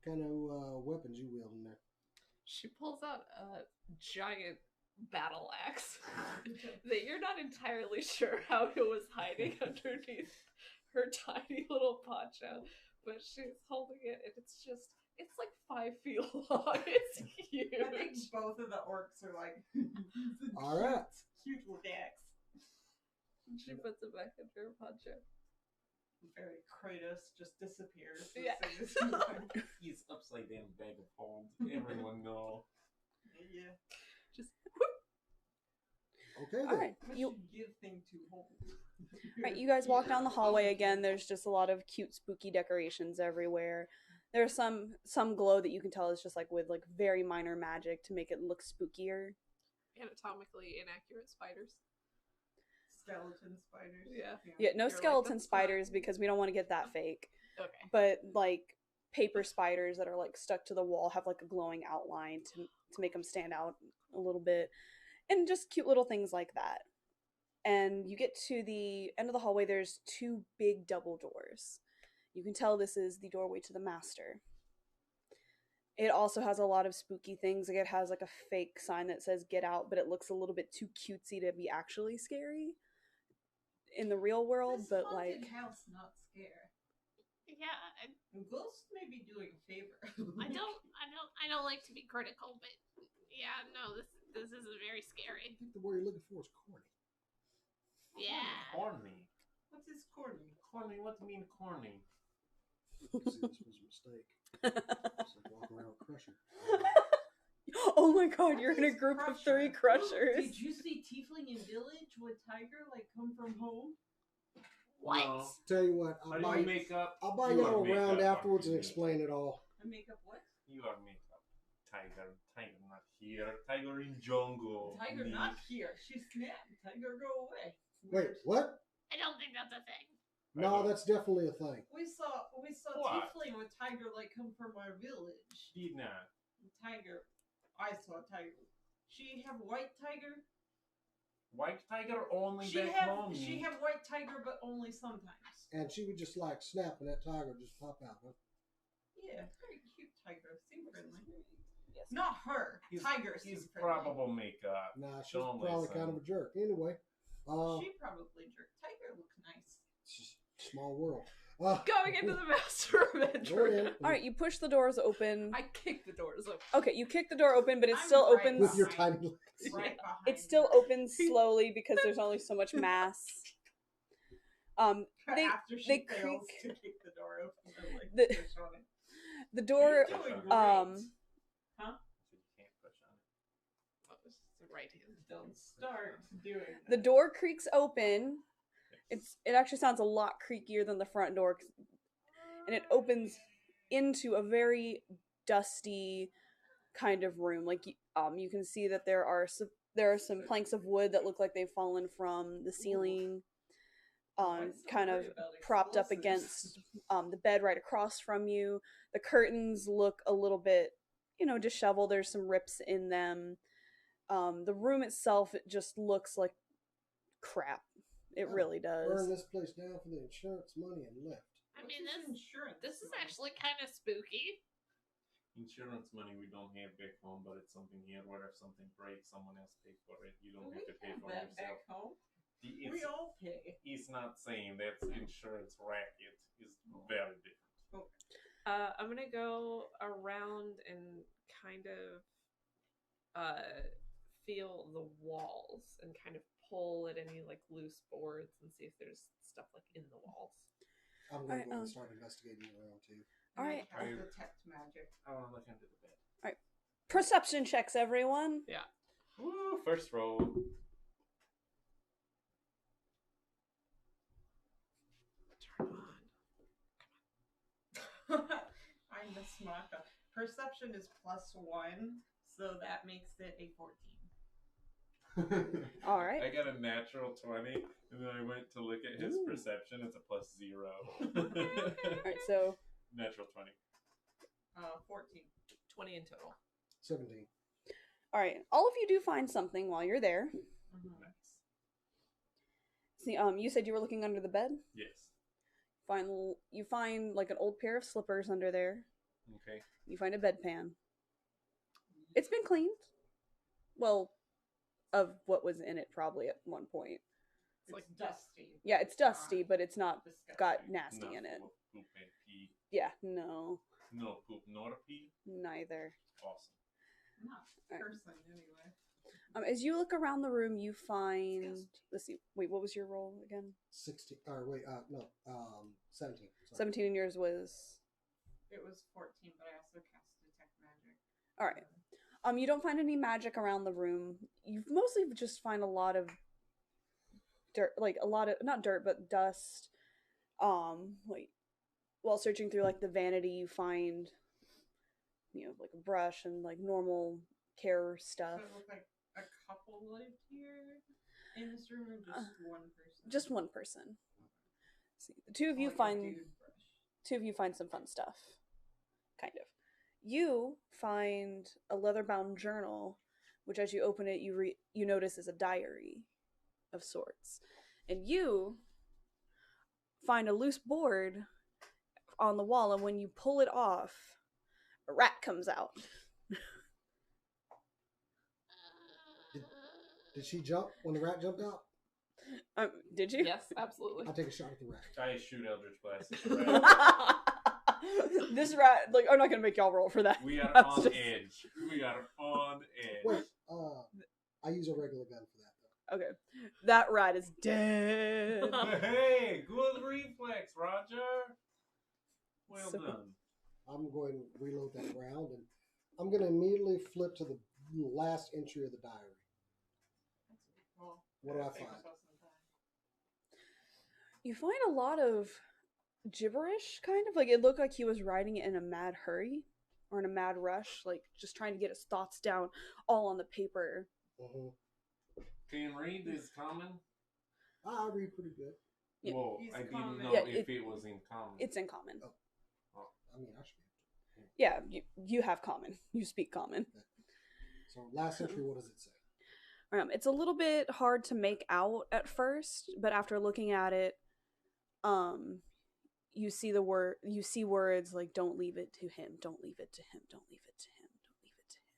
Kind of weapons you wielding there? She pulls out a giant battle axe that you're not entirely sure how it was hiding underneath her tiny little poncho, but she's holding it, and it's like 5 feet long. It's huge. I think both of the orcs are like. All right. Cute little axe. She puts it back into her poncho. Very Kratos just disappears. as Yeah. soon as he like- He's upside down bag of holes. Everyone know. yeah. Just Okay All then. right. What You. should give thing to hold? Right, you guys walk down the hallway again. There's just a lot of cute, spooky decorations everywhere. There's some glow that you can tell is just like with like very minor magic to make it look spookier. anatomically inaccurate spiders. Skeleton spiders. Yeah. Yeah, no You're like, skeleton "That's spiders fine." because we don't want to get that fake. Okay. But like paper spiders that are like stuck to the wall have like a glowing outline to make them stand out a little bit, and just cute little things like that. And you get to the end of the hallway. There's 2 big double doors. You can tell this is the doorway to the master. It also has a lot of spooky things. Like it has like a fake sign that says "Get out," but it looks a little bit too cutesy to be actually scary in the real world. This But haunted like, house not scare. Yeah, Ghosts may be doing a favor. I don't like to be critical, but yeah, no, this is very scary. I think the word you're looking for is corny. Yeah. Corny. What's his corny? Corny? What do you mean corny? See, this was a mistake. It's like walking around with Crusher. oh my god, What you're in a is group of Crusher? 3 crushers. Did you see Tiefling in Village with Tiger like come from home? What? No. Tell you what, How do you make up? I'll buy You y'all are a round makeup afterwards and artist. explain it all. I make up what? You are makeup. Tiger not here. Tiger in jungle. Tiger Me. not here. She snapped. Tiger go away. Wait, what? I don't think that's a thing. I No, know. that's definitely a thing. We saw What? Tiefling with Tiger like come from our village. Did not. Tiger, I saw Tiger. She have white tiger. White tiger only She back have home. white tiger, but only sometimes. And she would just like snap and that tiger would just pop out. Huh? Yeah, very cute tiger. Seem friendly. Yes. Not her. Tiger He's seem friendly. probable makeup. Nah, she's Don't probably listen. kind of a jerk. Anyway, She probably jerk. Tiger looks nice. it's just a small world. Going into the master Go in. bedroom. All right, you push the doors open. I kick the doors open. Okay, you kick the door open, but it I'm still right opens. With your tiny legs. Right behind. It still her. opens slowly because there's only so much mass. They After she they fails creak. to kick the door open, they're like, The- push on it. The door, You're doing great. um, Huh? You can't push on it. Oh, this is the right hand. Don't start doing that. the door creaks open. It actually sounds a lot creakier than the front door, and it opens into a very dusty kind of room. Like you can see that there are some planks of wood that look like they've fallen from the ceiling, What's so kind of great about propped up explosives? against the bed right across from you. The curtains look a little bit, disheveled. There's some rips in them. The room itself, it just looks like crap. It really Burn does. this place down for the insurance money and left. I What's mean, this this insurance is money? actually kind of spooky. Insurance money we don't have back home, but it's something here where if something breaks, someone else pays for it. You don't We have to pay have for that it back yourself. home. It's, We all pay. he's not saying that's insurance racket is very different. I'm gonna go around and kind of feel the walls and kind of pull at any like loose boards and see if there's stuff like in the walls. I'm going to Alright, go and start investigating around too. All right. I detect magic. I want to look under the bed. Perception checks, everyone. Woo! First roll. Turn on. I'm a smarter. Perception is +1, so that makes it a 14. All right. I got a natural 20, and then I went to look at his Ooh. perception. It's a +0. All right. So Natural 20. 14. 20 in total. 17. all right. All of you do find something while you're there. Mm-hmm. Nice. See, you said you were looking under the bed. Yes. You find like an old pair of slippers under there. Okay. You find a bedpan. It's been cleaned. Well, of what was in it probably at one point. It's like dusty. Yeah, it's dusty, but it's not Disgusting. got nasty Not in it. full of poop and pee. Yeah, no, No poop nor pee. neither. Awesome. Not Alright. person, anyway. As you look around the room, you find. Disgusting. Let's see. Wait, what was your roll again? 16. Or wait, no. 17. Sorry. 17 and yours was. It was 14, but I also cast detect magic. All right. You don't find any magic around the room. You mostly just find a lot of dirt, like a lot of not dirt, but dust. Like while searching through like the vanity, you find, like a brush and like normal care stuff. So it looked like a couple lived here in this room, or just one person? Just one person. See, the two of you Like a find dude brush. two of you find some fun stuff. Kind of. You find a leather-bound journal, which as you open it, you notice is a diary of sorts. And you find a loose board on the wall, and when you pull it off, a rat comes out. Did she jump when the rat jumped out? Did you? Yes, absolutely. I'll take a shot at the rat. I shoot Eldritch Blast at the rat. This rat, like, I'm not gonna make y'all roll for that. We are That's on just- edge. We are on edge. Wait, I use a regular gun for that though. Okay, that rat is dead. Hey, good reflex, Roger. Well So- done. I'm going to reload that round, and I'm going to immediately flip to the last entry of the diary. Well, What do I save find? yourself some time. You find a lot of gibberish, kind of like it looked like he was writing it in a mad hurry or in a mad rush, like just trying to get his thoughts down all on the paper. Mm-hmm. Can read is common? I read pretty good. Yeah. Whoa, He's I didn't common. know Yeah, if it was in common. It's in common. I mean, I should be. Yeah, you have common. You speak common. So last entry, what does it say? It's a little bit hard to make out at first, but after looking at it, you see words like "Don't leave it to him. Don't leave it to him. Don't leave it to him. Don't leave it to him.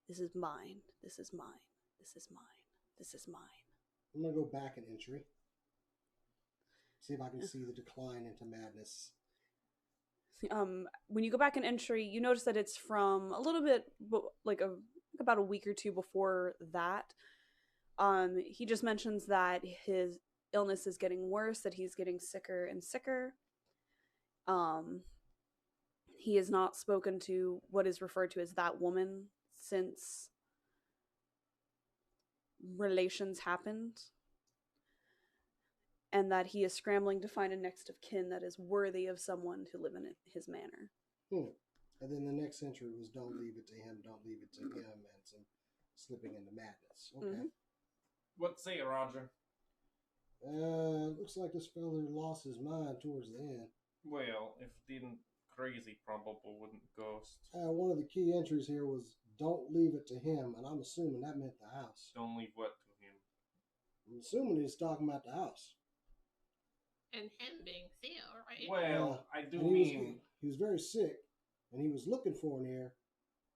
This is mine. This is mine. This is mine. This is mine." I'm gonna go back an entry. See if I can see the decline into madness. When you go back an entry, you notice that it's from a little bit like about a week or two before that. He just mentions that his illness is getting worse, that he's getting sicker and sicker. He has not spoken to what is referred to as that woman since relations happened, and that he is scrambling to find a next of kin that is worthy of someone to live in his manor. And then the next entry was "Don't leave it to him, don't leave it to him," and some slipping into madness. Okay. Mm-hmm. What say, Roger? Looks like this fella lost his mind towards the end. Well, if didn't crazy probable wouldn't ghost. One of the key entries here was "Don't leave it to him," and I'm assuming that meant the house. Don't leave what to him? I'm assuming he's talking about the house. And him being Theo, right? Well, I do And mean... he was very sick, and he was looking for an heir,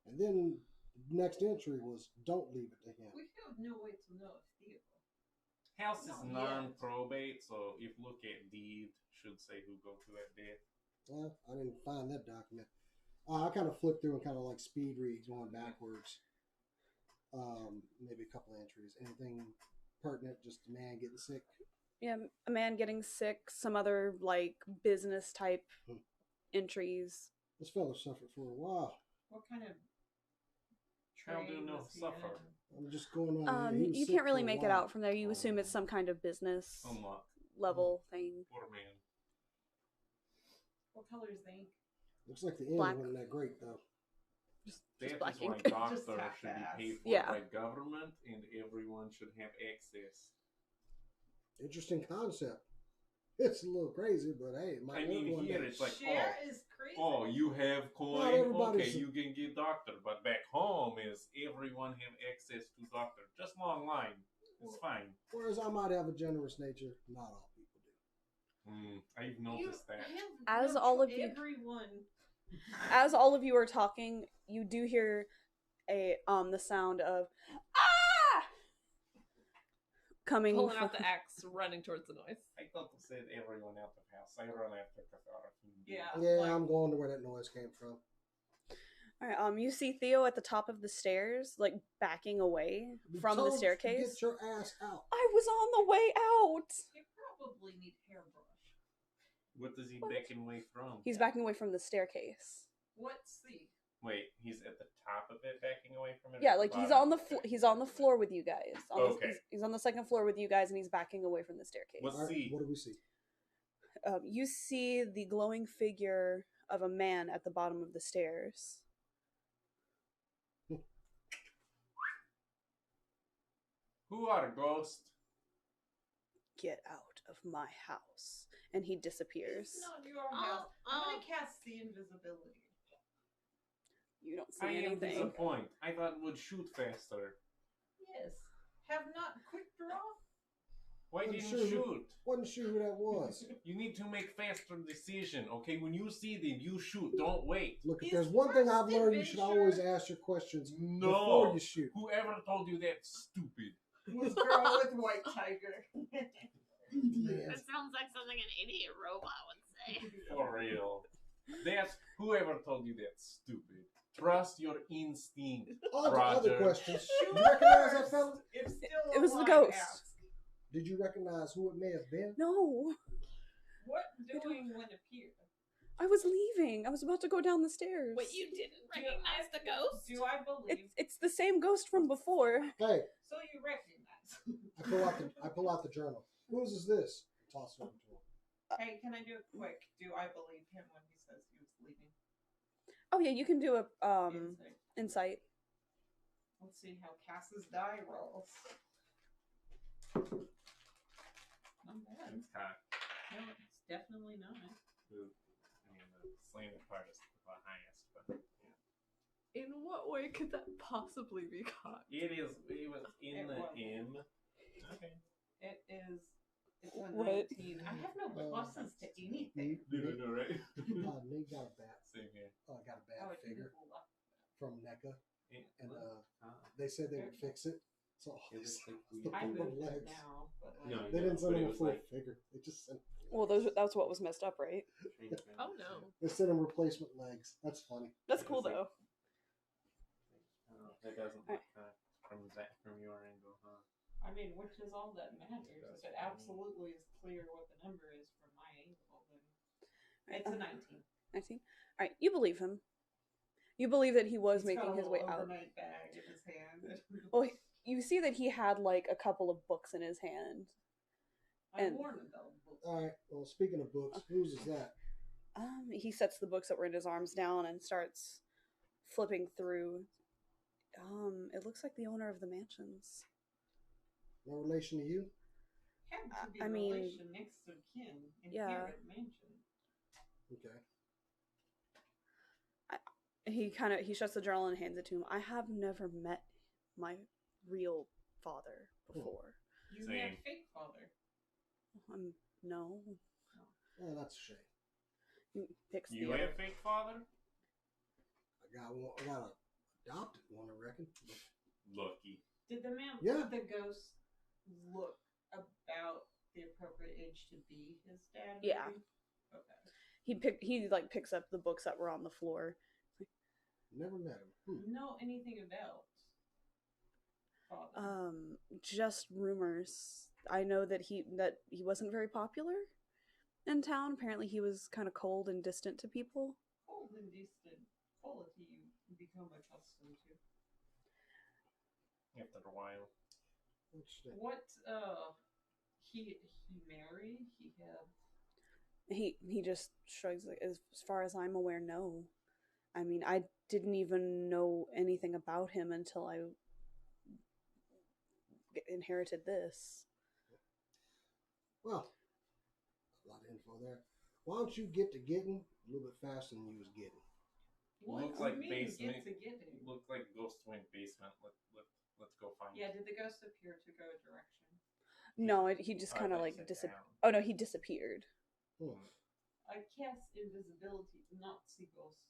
and then the next entry was "Don't leave it to him." We have no way to know if Theo. House is Not yet. non-probate, so if look at deed, should say who go to that death. Well, I didn't find that document. I kind of flipped through and kind of like speed read going backwards. Maybe a couple entries. Anything pertinent? Just a man getting sick. Yeah, a man getting sick, some other like business type entries. This fella suffered for a while. What kind of How do trade you know was he suffer? I'm just going on. He was You sick can't really for a make it while. out from there. You assume it's some kind of business I'm not. level thing. Poor man. What color is the ink? Looks like the end Black. wasn't that great though. Just That black is why ink. doctors Just should be half-ass. paid for Yeah. by government, and everyone should have access. Interesting concept. It's a little crazy, but hey, it might I mean, work one here day. it's like, Share is crazy. oh, you have coin, everybody's- okay, you can get doctor. But back home is everyone have access to doctor. Just long line. It's fine. Whereas I might have a generous nature, not all people do. I've noticed that. As all of you- everyone. As all of you are talking, you do hear the sound of "ah" coming Pulling from out the axe, running towards the noise. I thought it said everyone out the house. I run after Cathara. Yeah. Yeah, like- I'm going to where that noise came from. All right, you see Theo at the top of the stairs, like backing away from the Told you to staircase. Get your ass out. I was on the way out. You probably need hairbrush. What does he What? backing away from? He's backing away from the staircase. What's the? Wait, he's at the top of it, backing away from it. Yeah, or like he's bottom on the of it? he's on the floor with you guys. Okay. He's on the second floor with you guys, and he's backing away from the staircase. What's- All right, see. what do we see? You see the glowing figure of a man at the bottom of the stairs. Who are ghost? Get out of my house, and he disappears. It's not your house. I'm oh. gonna cast the invisibility. You don't see I am anything. disappointed. I thought it would shoot faster. Yes. Have not quick draw. Why I'm didn't sure you we- shoot? Wasn't sure who that was. You need to make faster decision, okay? When you see them, you shoot. Don't wait. Look, if Is there's one thing first I've learned, you should always adventure- ask your questions No. before you shoot. Whoever told you that's stupid? Was girl with white tiger. That sounds like something an idiot robot would say. For real. That's whoever told you that's stupid. Trust your instinct. On to other Roger. questions. Shoot Did you recognize that first. fella? If still It was the alive, ghost. ask. Did you recognize who it may have been? No, What doing when appeared? I was leaving. I was about to go down the stairs. Wait, you didn't recognize the ghost? Do I believe? It's the same ghost from before. Hey, So you recognize? I pull out the journal. Whose is this? Toss it over to him. Hey, can I do it quick? Do I believe him when he says he was leaving? Oh yeah, you can do a Insight. insight. Let's see how Cass's die rolls. Not bad. It's kind No, it's definitely not. of, I mean, the slain part is the highest, but yeah. In what way could that possibly be caught? It was in It the was. M. Okay. It is. It's a What? 19. I have no pluses to anything. Did I know right? Nate got a bad. Same here. Oh, I got a Oh, bad it figure didn't luck. from NECA, Yeah. and Ah. they said they would fix it. So It looks like we- the I little moved it legs. now, but like, No, They didn't send but it him a was full like- figure. They just sent. Well, that's what was messed up, right? Oh no. They sent him replacement legs. That's funny. That's It cool was like- though. That doesn't look from your angle, huh? I mean, which is all that matters. If it absolutely is clear what the number is from my angle, then it's a 19. 19. All right, you believe him. You believe that he was He's got making a his way little out. overnight bag in his hand. Well, you see that he had like a couple of books in his hand. I and- warned him about books. All right. Well, speaking of books, whose is that? He sets the books that were in his arms down and starts flipping through. It looks like the owner of the mansions. No relation to you? Had to be I mean, relation next of kin. yeah. Inherit mansion. Okay. He shuts the journal and hands it to him. I have never met my real father before. You Same. have fake father. No. Oh, that's a shame. He picks You the have fake father? I got a adopted one, I reckon. Lucky. Did the man, Yeah. did the ghost look about the appropriate age to be his dad? Yeah. maybe? Okay. He picks up the books that were on the floor. Never met him. Know anything about father? Just rumors. I know that he wasn't very popular in town. Apparently he was kind of cold and distant to people. Cold and distant quality you become accustomed to. After a while. Interesting. What he married? He had He just shrugs like, as far as I'm aware, no. I mean, I didn't even know anything about him until I inherited this. Well, a lot of info there. Why don't you get to getting a little bit faster than you was getting? what Looks do like you mean basement. get to getting? Looks like ghost went basement. Let's go find Yeah, it. did the ghost appear to go a direction? No, he just kind of thought like they said disappeared. down. Oh no, he disappeared. I cast invisibility to not see ghosts.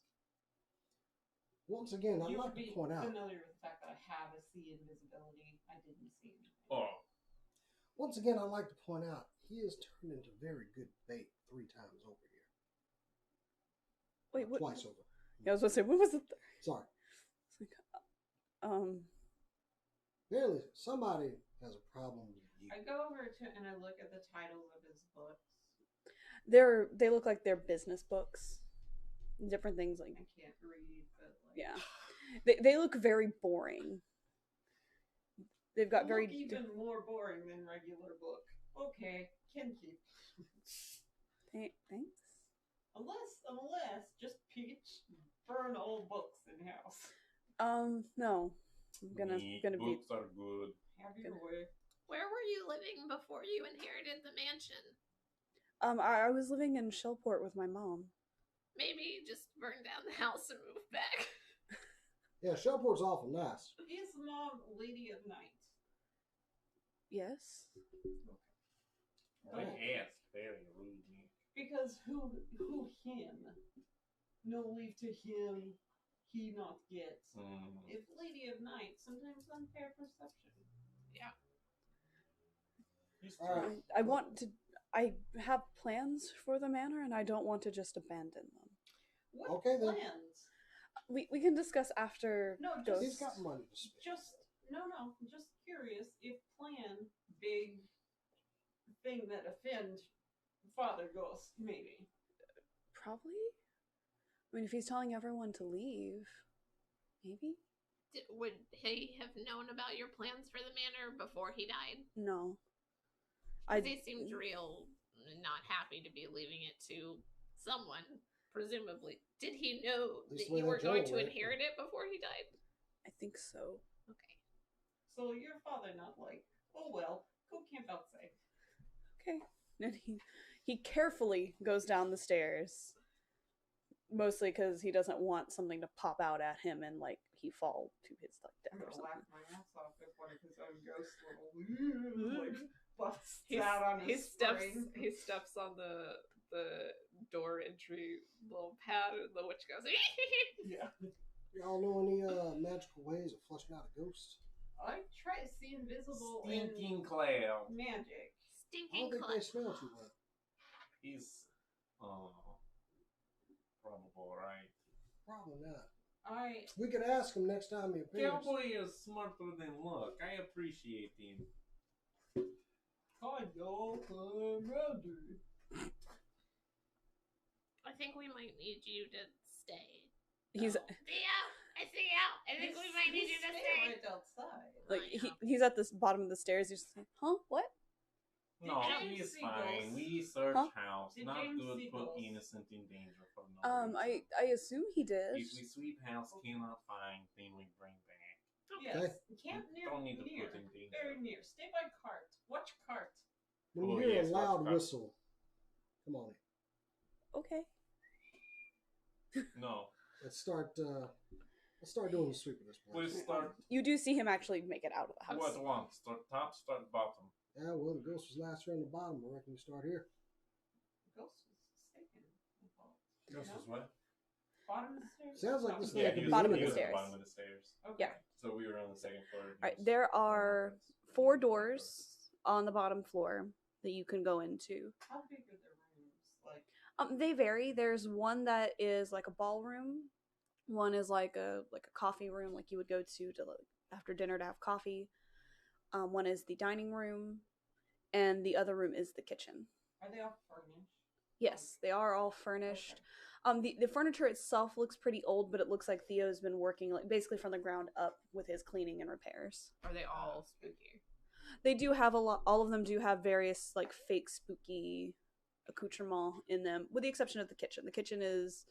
Once again, I'd You'd like to be point out. familiar with the fact that I have a see invisibility. I didn't see anything. Oh, Once again, I'd like to point out he is turned into very good bait 3 times over here. Wait, what? Twice over. Yeah, I was gonna say, what was it? Sorry. It's like, Apparently, somebody has a problem with you. I go over to and I look at the titles of his books. they look like they're business books, different things like I can't read, but like yeah. They look very boring. They've got very look even more boring than regular book. Okay, can keep. thanks. Unless just Peach burn old books in house. No, I'm gonna neat. be. Books are good. Have your way. Where were you living before you inherited the mansion? I was living in Shellport with my mom. Maybe just burn down the house and move back. Yeah, Shellport's awful nice. Is mom Lady of Night? Yes. I asked very rudely. Because who him? No leave to him, he not get. If Lady of Night, sometimes unfair perception. Yeah. All right. I want to. I have plans for the manor, and I don't want to just abandon them. What Okay, then. plans? We can discuss after. No, Ghost. He's got money to spend. Just curious if plan big thing that offend Father Ghost, maybe. Probably. I mean, if he's telling everyone to leave, maybe. Would he have known about your plans for the manor before he died? No. 'Cause he seemed real not happy to be leaving it to someone, presumably. Did he know At least that the way you were that going Joel to read. inherit it before he died? I think so. Okay. So your father not like, oh well, go camp outside. Okay. And he carefully goes down the stairs, Mostly because he doesn't want something to pop out at him and like he fall to his like I'm death or gonna laugh something. my ass off if one of his own ghosts little like busts He out on he his steps spring. he steps on the door entry little pad, and the witch goes. Yeah. Y'all know any magical ways of flushing out a ghost? I try to see invisible Stinking in cloud. magic. I don't Stinking think cloud. they smell too well. He's probable, right? Probably not. I We could ask him next time he appears. Cowboy is smarter than luck. I appreciate him. God, y'all, I'm ready. I think we might need you to stay. He's Theo, I see you. I think we might need you to stay. right outside. like I know. he's at this bottom of the stairs. He's just like, huh? What? No, James he's Seagulls- fine. We search Huh? house. Did Not James good put Seagulls- innocent in danger for no reason. I assume he did. If we sweep house, cannot find, then we bring back. Yes, camp near. Don't need to near. put in danger. Very near. Stay by cart. Watch cart. When Oh, you hear yes, a loud watch whistle, come on in. Okay. No, Let's start doing the sweep of this place. please start. You do see him actually make it out of the house. What one? Start top, start bottom. Yeah, well, the ghost was last here on the bottom. I reckon you start here. Ghost was mistaken. I thought. This No? is what? Bottom of the stairs. Sounds like Top this of thing the could he be was- bottom of he the was at stairs. bottom of the stairs. Okay. Yeah. So we were on the second floor. All right, there are 4 doors on the bottom floor that you can go into. How big are the rooms? Like, They vary. There's one that is like a ballroom. One is like a coffee room, like you would go to like, after dinner to have coffee. One is the dining room, and the other room is the kitchen. are they all furnished? Yes, they are all furnished. The furniture itself looks pretty old, but it looks like Theo's been working like basically from the ground up with his cleaning and repairs. Are they all spooky? They do have a lot. All of them do have various like fake spooky accoutrement in them, with the exception of the kitchen. The kitchen is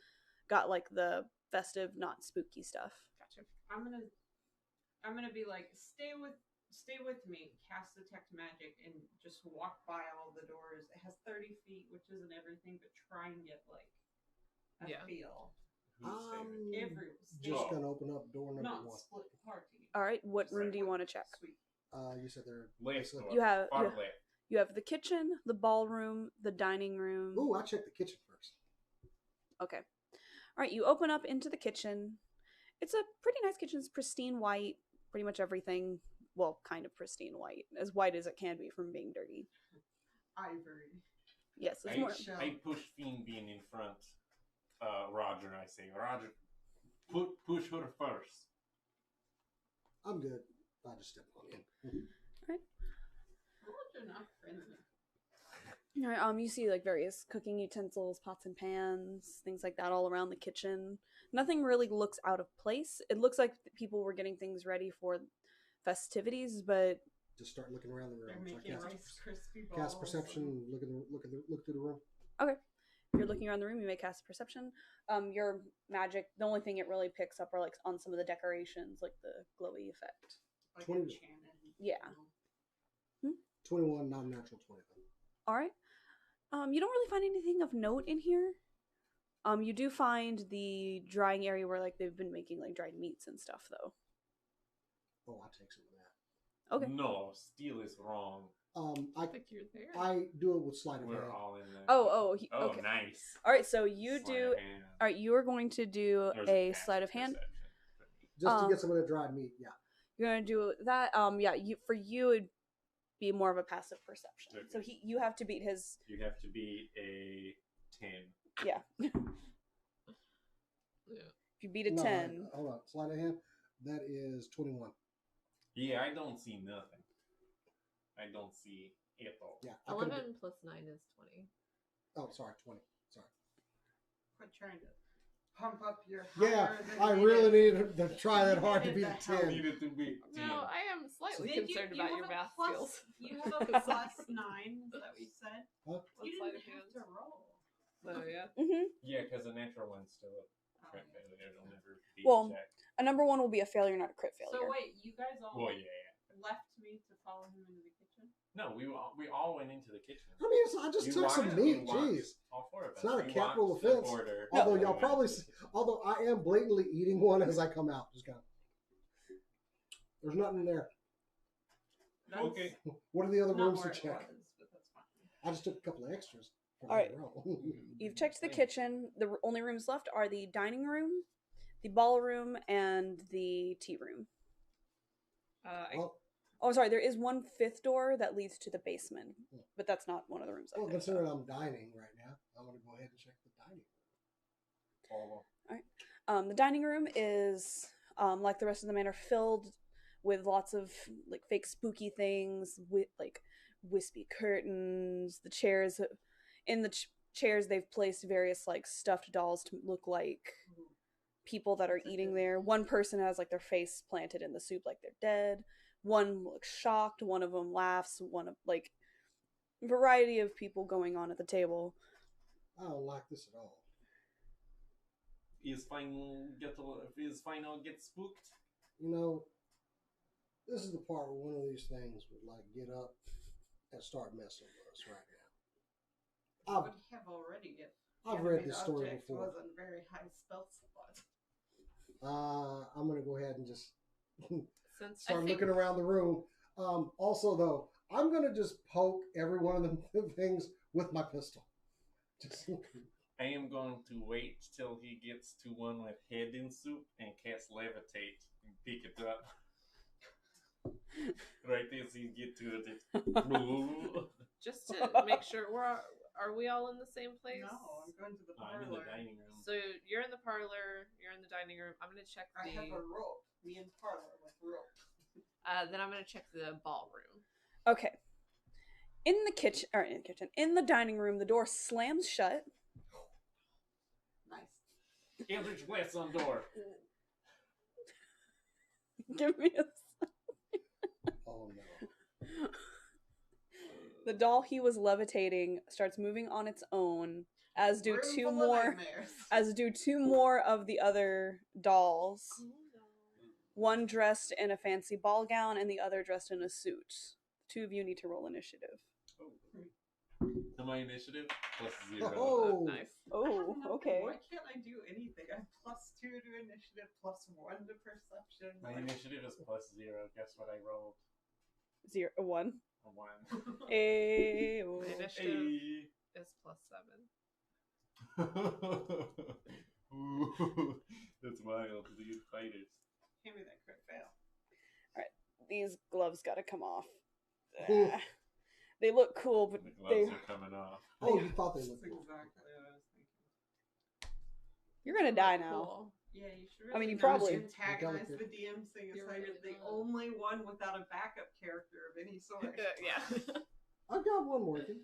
got like the festive, not spooky stuff. Gotcha. I'm gonna be like, stay with me, cast detect magic, and just walk by all the doors. It has 30 feet, which isn't everything, but try and get like a Yeah. feel. Who's favorite? Every Just Oh. gonna open up door number not 1. split party. All right, what room do you want to check? Sweet. You said they're Left door. You have Far you, left. you have the kitchen, the ballroom, the dining room. Ooh, I checked the kitchen first. Okay. All right, you open up into the kitchen. It's a pretty nice kitchen. It's pristine white. Pretty much everything, well, kind of pristine white. As white as it can be from being dirty. Ivory. Yes, it's more. I push Fiend Bean in front. Roger, I say, Roger, push her first. I'm good. I just stepped on in. Roger, not friendly. All right, you see like various cooking utensils, pots and pans, things like that all around the kitchen. Nothing really looks out of place. It looks like people were getting things ready for festivities, but Just start looking around the They're room. So I making cast, Rice Krispie balls. cast perception. Look through the room. if you're looking around the room, you may cast perception. Your magic, the only thing it really picks up are like on some of the decorations, like the glowy effect. Like 20. enchanted. Yeah. 21, not a natural 20. All right. You don't really find anything of note in here. You do find the drying area where like they've been making like dried meats and stuff, though. Oh, I'll take some of that. Okay. No, steal is wrong. I think you're there. I do it with sleight of hand. We're all in there. Oh, Oh, okay. nice. All right, so you Sleight do. of hand. All right, you are going to do There's a passive sleight of hand. perception for me. Just to Um, get some of that dried meat. Yeah. You're gonna do that. Yeah. For you, it'd be more of a passive perception. Okay. So you have to beat his. You have to be a 10. Yeah. Yeah. If you beat a No, 10, hold on. Sleight of hand. That is 21. Yeah, I don't see nothing. I don't see it all. Yeah. I could've 11 plus 9 is 20. Oh, sorry. 20. Sorry. Quit trying to pump up your. Yeah, higher than I needed. really needed to try that You hard to needed beat the a help. 10. Needed to be 10. No, I am slightly Did concerned you about have your a math plus- skills. You have a plus 9, is that what you said? Huh? You sleight didn't of have hand? to roll. So yeah. Yeah, because a natural one's still a Oh, crit yeah. failure. It'll never be Well, checked. a number 1 will be a failure, not a crit failure. So wait, you guys all Well, yeah. left me to follow him into the kitchen? No, we all went into the kitchen. I mean, I just You took some watched- meat. you watched- Jeez. All four of us. It's not a We capital watched the offense. order. Although We y'all went probably, into the kitchen. although I am blatantly eating one as I come out. Just kind of. There's nothing there. That's Okay. What are the other not rooms to where it check? was, but that's fine. I just took a couple of extras. From All right. later on. You've checked the kitchen. The only rooms left are the dining room, the ballroom, and the tea room. Well, Oh, sorry. There is one fifth door that leads to the basement, but that's not one of the rooms. well, Up there, so. considering I'm dining right now, I'm going to go ahead and check the dining room. The dining room is like the rest of the manor, filled with lots of like fake spooky things, with like wispy curtains. The chairs, in the chairs, they've placed various like stuffed dolls to look like people that are eating there. One person has like their face planted in the soup, like they're dead. One looks shocked. One of them laughs. One of like variety of people going on at the table. I don't like this at all. Is final get spooked? You know, this is the part where one of these things would like get up and start messing with us right now. I would have already get. I've read animate this story object before. Wasn't very high spell slot. I'm going to go ahead and just Since start I think looking around the room. Also, though, I'm going to just poke every one of the things with my pistol. Just I am going to wait till he gets to one with head in soup and cast levitate and pick it up. Right as you get to it, just to make sure are we all in the same place? No, I'm going to the I'm in parlor. the dining room. So you're in the parlor, you're in the dining room. I'm gonna check I have a rope. Me in parlor with rope. then I'm gonna check the ballroom. Okay. In the kitchen, in the dining room, the door slams shut. Nice. Eldritch Blast on door. Give me a. oh no. The doll he was levitating starts moving on its own, as do Room two full of more, nightmares. as do two more of the other dolls. One dressed in a fancy ball gown, and the other dressed in a suit. Two of you need to roll initiative. To my initiative, +0. Oh, Nice. Oh, Nothing. okay. Why can't I do anything? I'm +2 to initiative, +1 to perception. My initiative is +0. Guess what I rolled? 1. A 1. Hey. My initiative Hey. is +7. Ooh, that's wild, dude. Fighters. Give me that crit fail. These gloves gotta come off. Ooh. They look cool, but The they. gloves are coming off. oh, you thought they That's looked cool. exactly what I was thinking. You're gonna die now. Cool. Yeah, you should I mean, really you not probably- antagonize Delicate. the DM, seeing as You're how you're really the not. only one without a backup character of any sort. Yeah. I've got one working.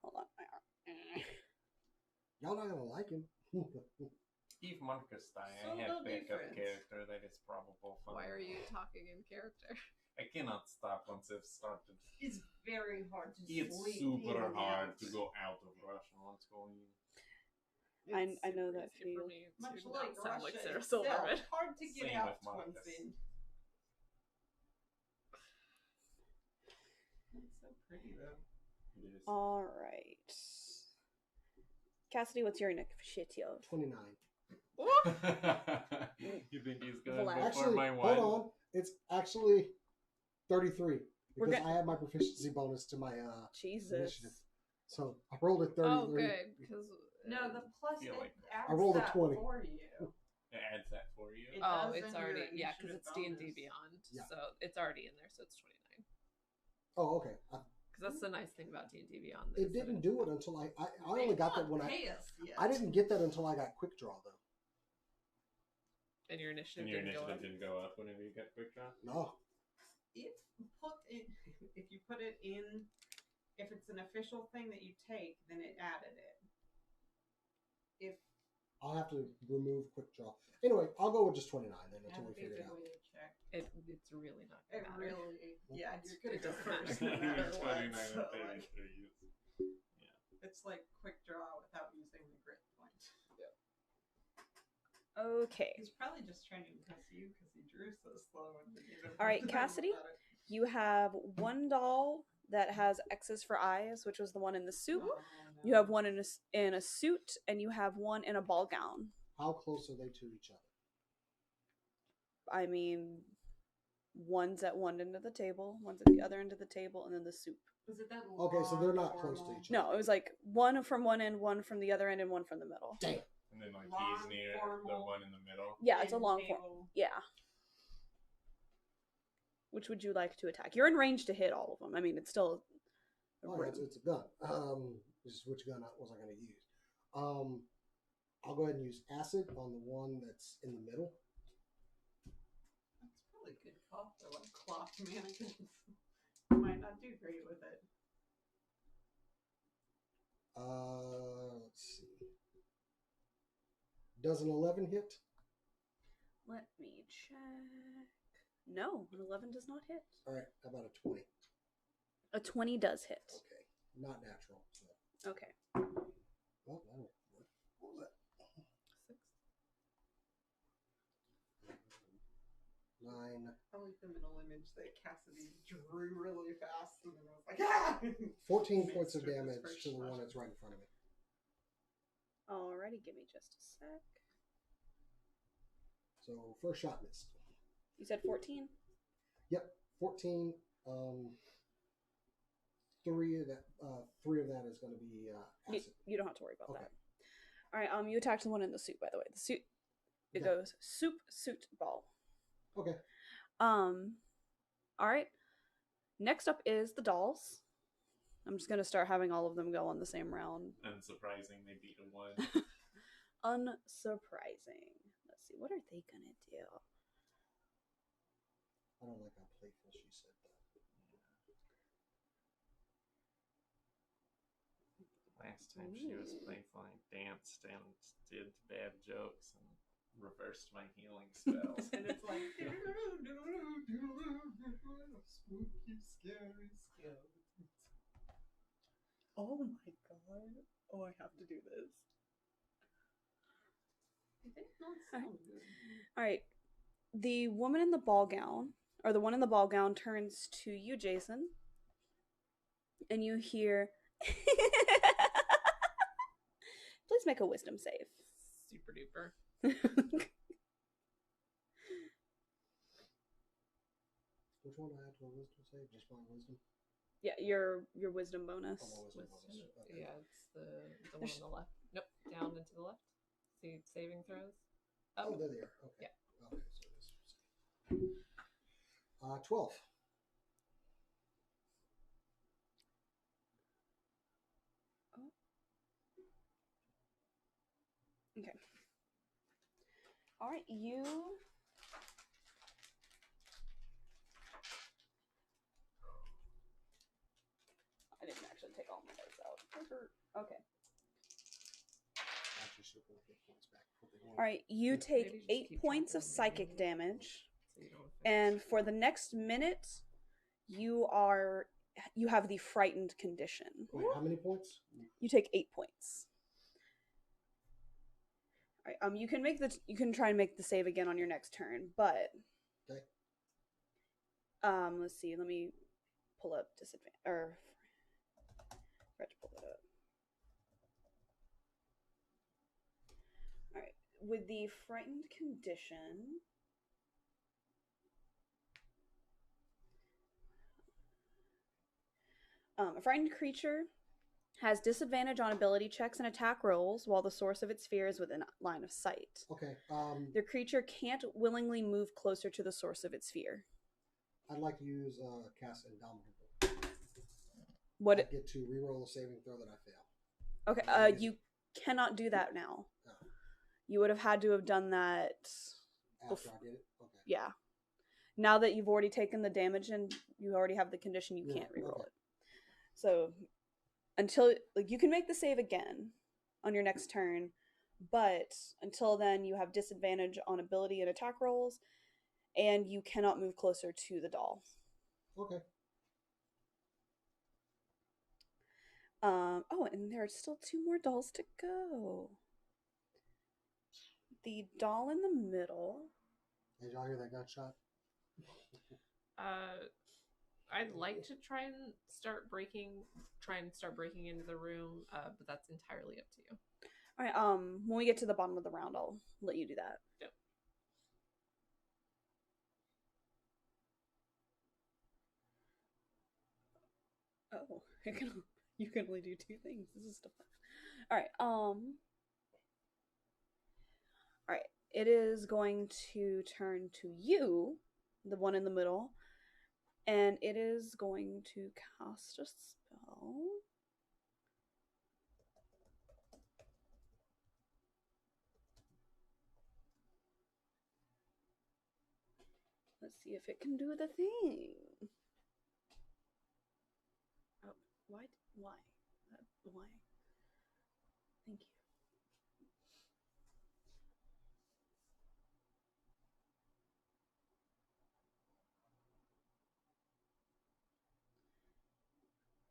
Hold on. Y'all not gonna like him. If Marcus die, So I have they'll be backup friends. character that is probable fun. Why are you talking in character? I cannot stop once I've started. It's very hard to It's sleep super in and hard out. to go out of Russian once going in. It's I know super that easy feel. for me Much to like not sound Russia like Sarah itself, Silverman. hard to get Same out with Marcus. once in. It's so pretty though. It is. All right. Cassidy, what's your initiative? 29. You think he's gonna Vlad. go for Actually, my hold one? on. It's actually 33 We're because gonna- I had my proficiency bonus to my Jesus. initiative. So I rolled a 33. Oh, good. Because No, the plus feel it like adds I rolled a that 20. for you. It adds that for you. It oh, does it's in your already because initiative it's D&D bonus. Beyond, Yeah. so it's already in there, so it's 29. Oh, okay. Because that's the nice thing about D&D Beyond. It didn't do it until I only got that when Pay us yet. I didn't get that until I got quick draw though. And your initiative And your didn't go initiative up. didn't go up whenever you got quick draw. No. It's put in, if you put it in, if it's an official thing that you take, then it added it. If I'll have to remove quick draw. Anyway, I'll go with just 29 then until we that'd be a figure it good out. way to check. It's really not It gonna matter. really, yeah, you're gonna It go doesn't first matter. no matter 29 what. and So, like, 33. it's like quick draw without using the grit point. Okay. He's probably just trying to impress you because he drew so slow and didn't even All right, think Cassidy? about it. You have one doll that has X's for eyes, which was the one in the soup. Oh, You have one in a suit, and you have one in a ball gown. How close are they to each other? I mean, one's at one end of the table, one's at the other end of the table, and then the soup. Was it that Okay, so they're not long, close to formal- each other. No, it was like one from one end, one from the other end, and one from the middle. Damn. And then like Long, he's near the formal one in the middle. Yeah, it's a end long form. table. Yeah. Which would you like to attack? You're in range to hit all of them. I mean, it's still a Oh, room. it's a gun. This is which gun was I going to use? I'll go ahead and use acid on the one that's in the middle. That's probably good cloth. They're like cloth mannequins. You might not do great with it. Let's see. Does an 11 hit? Let me check. No, an 11 does not hit. All right, how about a 20? A 20 does hit. Okay, not natural. So. Okay. Well, that'll work. What was that? 9. I like the middle image that Cassidy drew really fast and then I was like, ah! 14 points of Mixed with damage his to the first one slash. that's right in front of me. Alrighty, give me just a sec. So first shot missed. You said 14? Yep, 14. Three of that is going to be acid. You don't have to worry about Okay. that. Alright, you attacked the one in the suit, by the way. The suit, it Okay. goes soup, suit, ball. Okay. Alright. Next up is the dolls. I'm just gonna start having all of them go on the same round. Unsurprising, they beat a 1. Unsurprising. Let's see, what are they gonna do? I don't like how playful she said that. Last time she was playful, I danced and did bad jokes and reversed my healing spells. And it's like, spooky, scary skeletons. Oh my god. Oh, I have to do this. They don't sound good. Alright. The woman in the ball gown, or the one in the ball gown, turns to you, Jason. And you hear please make a wisdom save. Super duper. Which one do I have to a wisdom save? Just my wisdom? Yeah, your wisdom bonus. Oh, my wisdom bonus. Okay. Yeah, it's the one on the left. Nope, down and to the left. See saving throws. Oh, there they are. Okay. Yeah. Okay, so this is 12. Okay. All right, you. I didn't actually take all my dice out. Okay. Actually, should have hit points back. What they want. All right, you Maybe take just 8 keep points track of of psychic them. damage, So you don't and for the next minute, you have the frightened condition. Wait, how many points? You take 8 points. All right, you can try and make the save again on your next turn, but Okay. let's see. Let me pull up disadvantage or forgot to pull it up. All right, with the frightened condition. A frightened creature has disadvantage on ability checks and attack rolls while the source of its fear is within line of sight. Okay. The creature can't willingly move closer to the source of its fear. I'd like to use cast Indomitable. What? I get to reroll a saving throw that I fail. Okay. You cannot do that now. No. You would have had to have done that. After I did it? Okay. Yeah. Now that you've already taken the damage and you already have the condition, you can't reroll it. So until you can make the save again on your next turn, but until then you have disadvantage on ability and attack rolls, and you cannot move closer to the doll. Okay. Oh, and there are still 2 more dolls to go. The doll in the middle. Did y'all hear that gunshot? I'd like to try and start breaking into the room, but that's entirely up to you. All right. When we get to the bottom of the round, I'll let you do that. Yep. Oh, you can only do 2 things. This is still fun. All right. All right. It is going to turn to you, the one in the middle, and it is going to cast a spell. Let's see if it can do the thing. Oh, why? Why? Why? Thank you.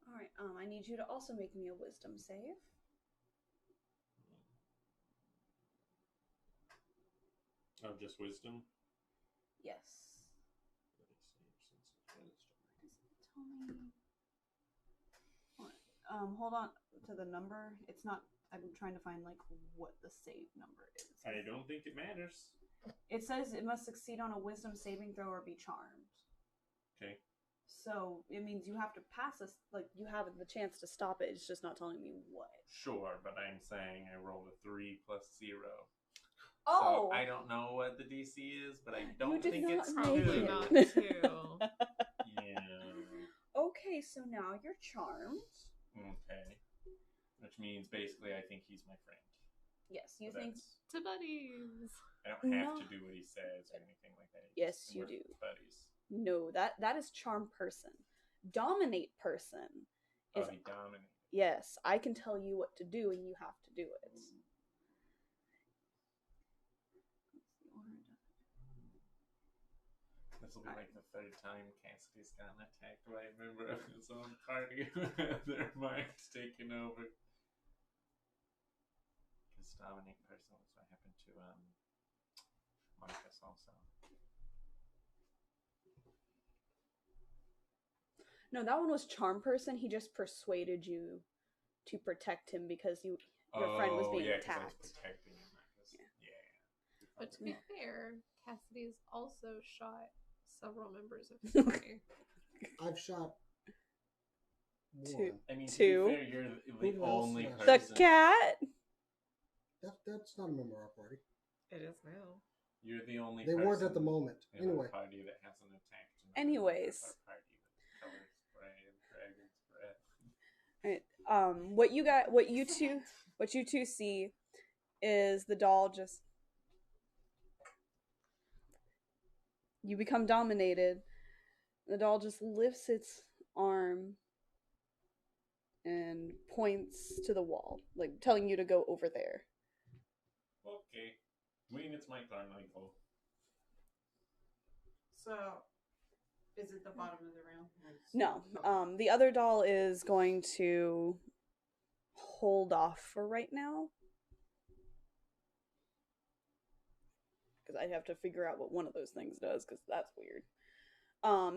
All right. I need you to also make me a wisdom save. Oh, just wisdom? Yes. Tell me. Hold on to the number. It's not. I'm trying to find like what the save number is. I don't think it matters. It says it must succeed on a wisdom saving throw or be charmed. Okay. So it means you have to pass us. Like you have the chance to stop it. It's just not telling me what. Sure, but I'm saying I rolled a 3 plus 0. Oh, So I don't know what the DC is, but I don't did think not it's make Probably it. not 2. Yeah. Okay, so now you're charmed. Okay. Which means basically I think he's my friend. Yes, you But think. To buddies. I don't have No. to do what he says or anything like that. Yes, you We're do. Buddies. No, that is charm person. Dominate person is Oh, he dominated. yes. I can tell you what to do, and you have to do it. This will be like the 3rd time Cassidy's gotten attacked by a member of his own party. Their mind's taken over. Because dominate person was what happened to Marcus also. No, that one was charm person. He just persuaded you to protect him because your friend was being yeah, 'cause I attacked. was protecting him. Yeah. But to be fair, Cassidy's also shot several members of his party. I've shot Two. one. I mean, to Two. be fair, you're the Who else only was? The person. cat. That's not a member of our party. It is now. You're the only They person weren't at the moment. in Anyway, our party that hasn't attacked another Anyways. member of our party with color spray and dragon's breath. Right. What you two see is the doll just. You become dominated. The doll just lifts its arm and points to the wall, like telling you to go over there. Okay. When it's my turn, I go. So, is it the bottom of the round? No. Okay. The other doll is going to hold off for right now. Because I'd have to figure out what one of those things does, because that's weird.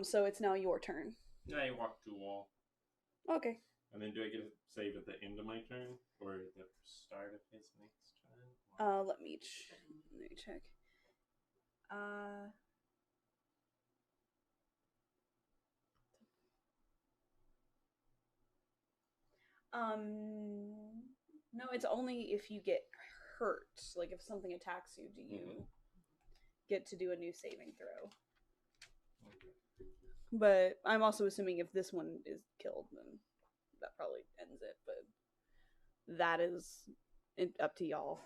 So it's now your turn. I walk to wall. Okay. And then do I get a save at the end of my turn? Or at the start of his next turn? Let me check. No, it's only if you get hurt. Like if something attacks you, do you get to do a new saving throw? Okay. But I'm also assuming if this one is killed, then that probably ends it. But that is up to y'all.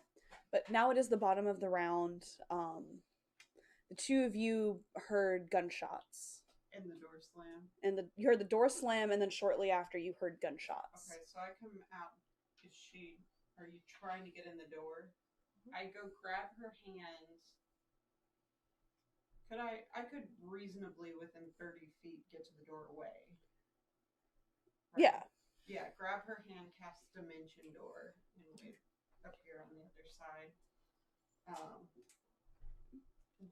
But now it is the bottom of the round. The two of you heard gunshots. And the door slam. And you heard the door slam, and then shortly after you heard gunshots. Okay, so I come out. Are you trying to get in the door? I go grab her hand. I could reasonably within 30 feet get to the doorway. Right? Yeah. Yeah, grab her hand, cast Dimension Door, and we appear on the other side.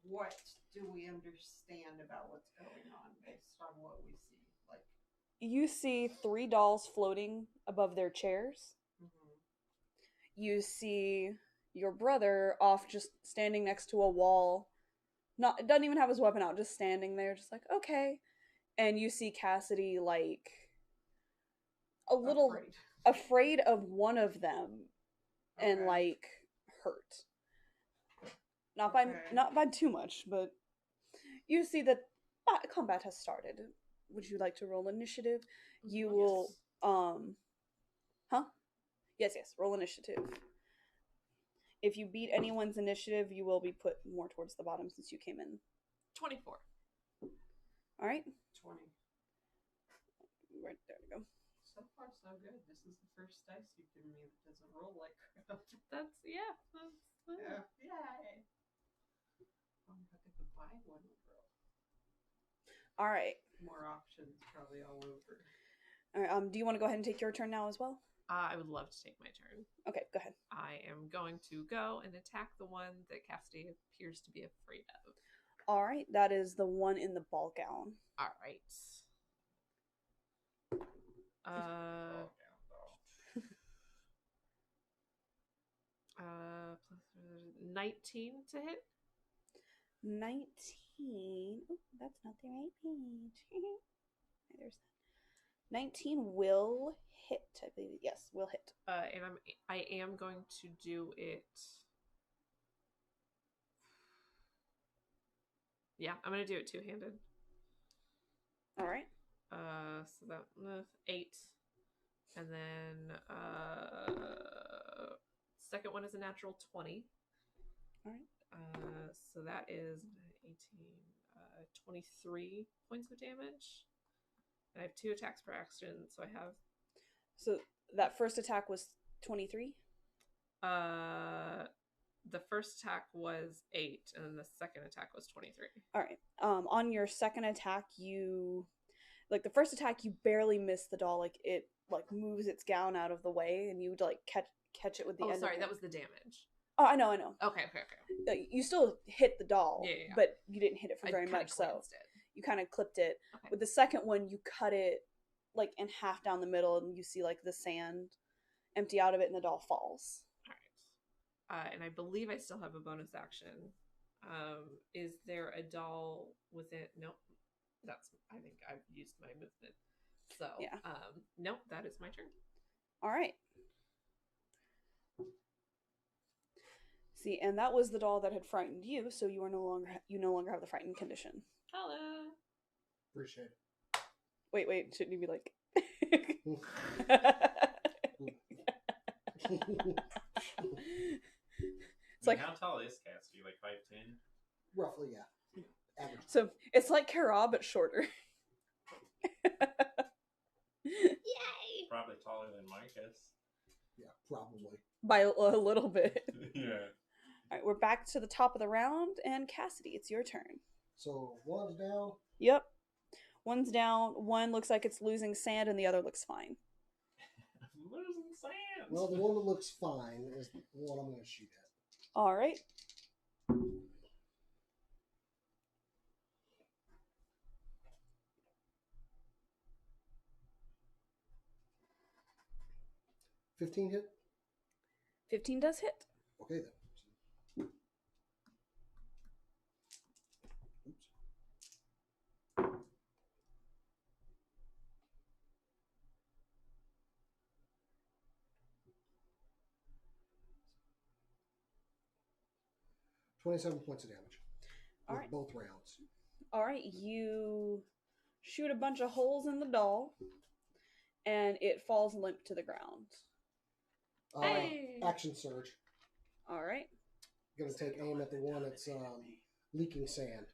What do we understand about what's going on based on what we see? you see 3 dolls floating above their chairs. Mm-hmm. You see your brother off just standing next to a wall. Not doesn't even have his weapon out, just standing there, just like, okay. And you see Cassidy like a little afraid of one of them and like hurt. Not by too much, but you see that combat has started. Would you like to roll initiative? You will huh? Yes, roll initiative. If you beat anyone's initiative, you will be put more towards the bottom since you came in. 24. All right. 20. Right there we go. So far, so good. This is the first dice you've given me that doesn't roll like crap. That's Yeah. Yay. I'm gonna have to buy one roll. All right. More options, probably all over. All right. Do you want to go ahead and take your turn now as well? I would love to take my turn. Okay, go ahead. I am going to go and attack the one that Cassidy appears to be afraid of. All right, that is the one in the ball gown. All right. Plus 19 to hit. 19. Oh, that's not the right page. There's that. 19 will hit, I believe. Yes, will hit. And I am going to do it. Yeah, I'm gonna do it two-handed. All right. So that 8, and then second one is a natural 20. All right. So that is 18, 23 points of damage. And I have 2 attacks per action, so I have. So that first attack was 23. The first attack was 8, and then the second attack was 23. All right. On your second attack, you like the first attack, you barely miss the doll. Like it like moves its gown out of the way, and you like catch it with the end. Oh, sorry, of that was the damage. Oh, I know. Okay. You still hit the doll, Yeah. but you didn't hit it for very much. So you kind of clipped it. Okay. With the second one, you cut it like in half down the middle, and you see like the sand empty out of it, and the doll falls. All right. And I believe I still have a bonus action. Is there a doll with it? Nope. I think I've used my movement. So yeah. Nope. That is my turn. All right. See, and that was the doll that had frightened you, so you no longer have the frightened condition. Hello. Appreciate it. Wait, shouldn't you be like? It's like, how tall is Cassidy? Like 5'10"? Roughly, yeah. Average. So it's like Kara, but shorter. Yay! Probably taller than Marcus. Yeah, probably. By a little bit. Yeah. All right, we're back to the top of the round, and Cassidy, it's your turn. So one's down. Yep. One's down. One looks like it's losing sand, and the other looks fine. Losing sand. Well, the one that looks fine is the one I'm going to shoot at. All right. $15 hit? 15 does hit. Okay, then. Oops. 27 points of damage. All with right. both rounds. All right, you shoot a bunch of holes in the doll, and it falls limp to the ground. Hey! Action surge. All right. Gonna take aim at the one that's leaking sand.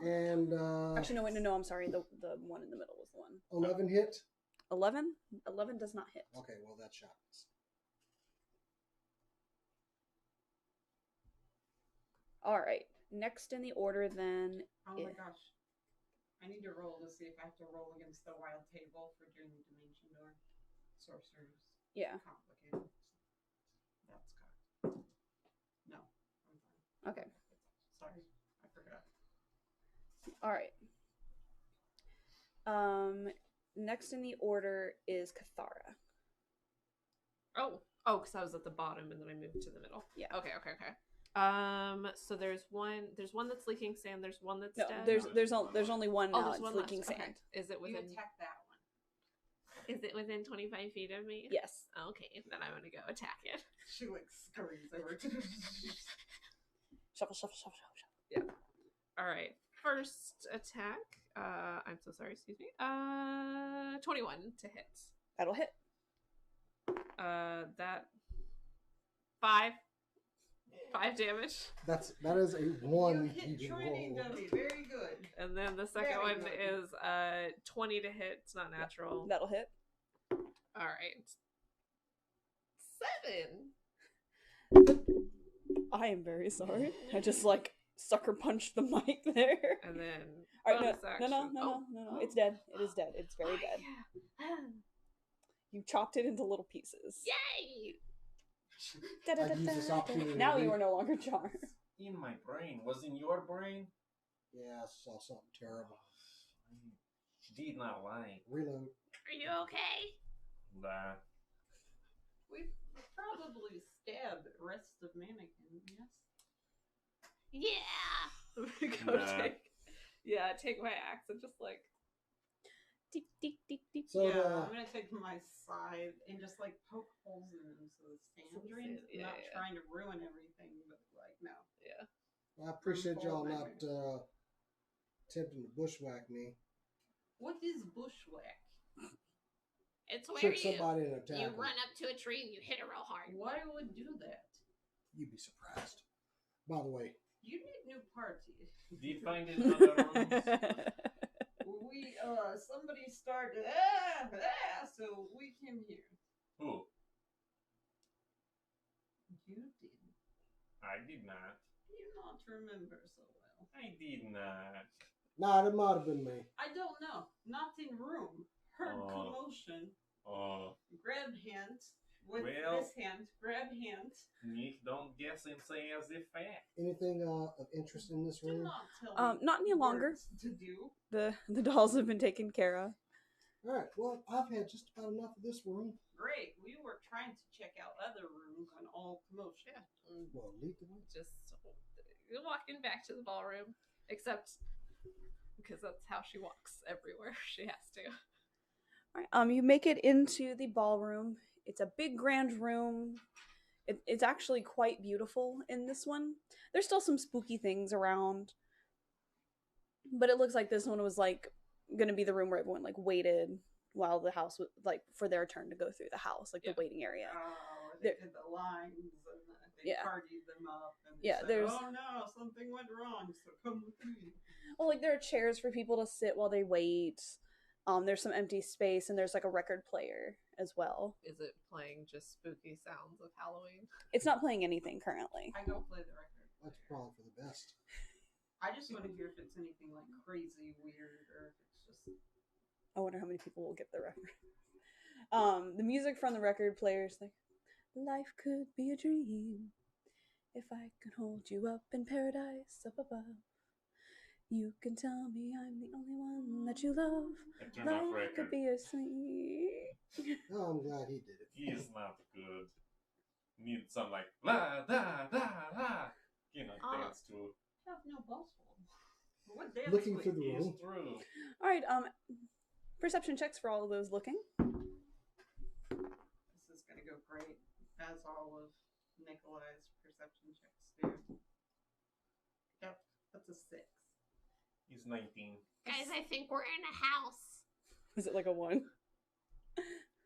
And actually, no. I'm sorry. The one in the middle was the one. 11 hit. 11? 11 does not hit. Okay, well that shot. All right. Next in the order, then. Oh my gosh. I need to roll to see if I have to roll against the wild table for doing the dimension door. Sorcerers. Yeah. Complicated. That's cocked. No, I'm fine. Okay. Sorry, I forgot. All right. Next in the order is Cathara. Oh, because I was at the bottom and then I moved to the middle. Yeah. Okay. So there's one that's leaking sand. There's one that's No, dead. there's only one now. there's It's one leaking left. sand. Okay. Is it You within? attack that one. Is it within 25 feet of me? Yes. Okay, then I'm gonna go attack it. She like scurries over. Shuffle, shuffle, shuffle, shuffle, shuffle. Yeah. All right. First attack. I'm so sorry. Excuse me. 21 to hit. That'll hit. That 5 damage. That is a one. You hit you can training roll. dummy. Very good. And then the second Very one good. is 20 to hit. It's not natural. That'll hit. All right. 7. I am very sorry. I just like sucker punched the mic there. And then All right, bonus no, action. no. It's dead. It is dead. It's very dead. You chopped it into little pieces. Yay! I'd use this opportunity Now to you are no longer charmed. In my brain. Was in your brain? Yeah, I saw something terrible. I did not like Reload. Are you okay? that. We probably stabbed the rest of mannequin. Yes. Yeah. Go Nah. take my axe and just like Deep, deep, deep, deep. So I'm gonna take my side and just like poke holes in them so the sand drains. I'm not trying to ruin everything, but like no. I appreciate y'all not attempting to bushwhack me. What is bushwhack? It's where Trick you somebody and attack them. run up to a tree and you hit it real hard. Why would do that? You'd be surprised. By the way, You need new party. Do you find it in other rooms? We somebody started so we came here. Who? You did. I did not. You not remember so well. I did not. nah, that might have been me. I don't know. Not in room. Heard commotion. Grab hand with Well- this hand. Grab hand. Nick, don't guess and say as if fact. Anything of interest in this Do room? not tell me Not any longer. words to do. The dolls have been taken care of. All right. Well, I've had just about enough of this room. Great. We were trying to check out other rooms when all commotion. Well, lead the way. just you're walking back to the ballroom, except because that's how she walks everywhere. She has to. All right, you make it into the ballroom. It's a big, grand room. It's actually quite beautiful in this one. There's still some spooky things around, but it looks like this one was like going to be the room where everyone like waited while the house was like for their turn to go through the house, like the waiting area. Oh, they There- did the lines and they Yeah. partied them up. And Yeah, said, there's- oh no, something went wrong, so come with me. Well, like there are chairs for people to sit while they wait. There's some empty space, and there's like a record player as well. Is it playing just spooky sounds of Halloween? It's not playing anything currently. I go play the record. That's probably for the best. I just want to hear if it's anything like crazy weird or if it's just. I wonder how many people will get the record. The music from the record player is like, life could be a dream if I could hold you up in paradise up above. You can tell me I'm the only one that you love. I turned off Life record. could be a sweet. Oh, I'm glad he did it. He is not good. Need some like la da da la. You know, dance to. I have no balls full. What dance Looking we- through the It's room. true. All right. Perception checks for all of those looking. This is gonna go great, as all of Nikolai's perception checks do. Yep, that's a 6. He's 19. Guys, I think we're in a house. Is it like a 1?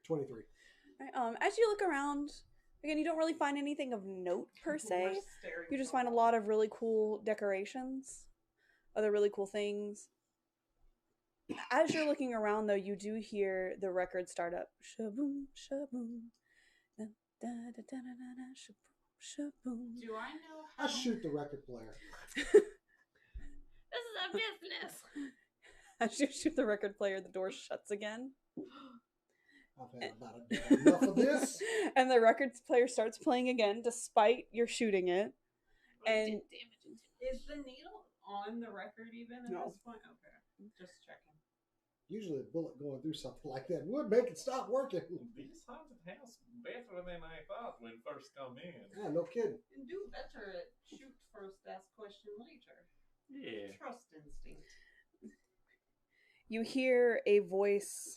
23. All right, as you look around, again, you don't really find anything of note per We're se. staring You just at the find a wall. lot of really cool decorations, other really cool things. As you're looking around, though, you do hear the record start up. Shaboom, shaboom. Da, da, da, da, da, da, shaboom, shaboom. Do I know I how? shoot the record player. This is a business. As you shoot the record player, the door shuts again. I've had about enough of this. And the record player starts playing again, despite your shooting it. We And- did damage into it. Is the needle on the record even at No. this point? Okay, just checking. Usually a bullet going through something like that would make it stop working. This haunted house better than I thought when first come in. Yeah, no kidding. And do better at shoot first, ask question later. Yeah. Trust instinct. You hear a voice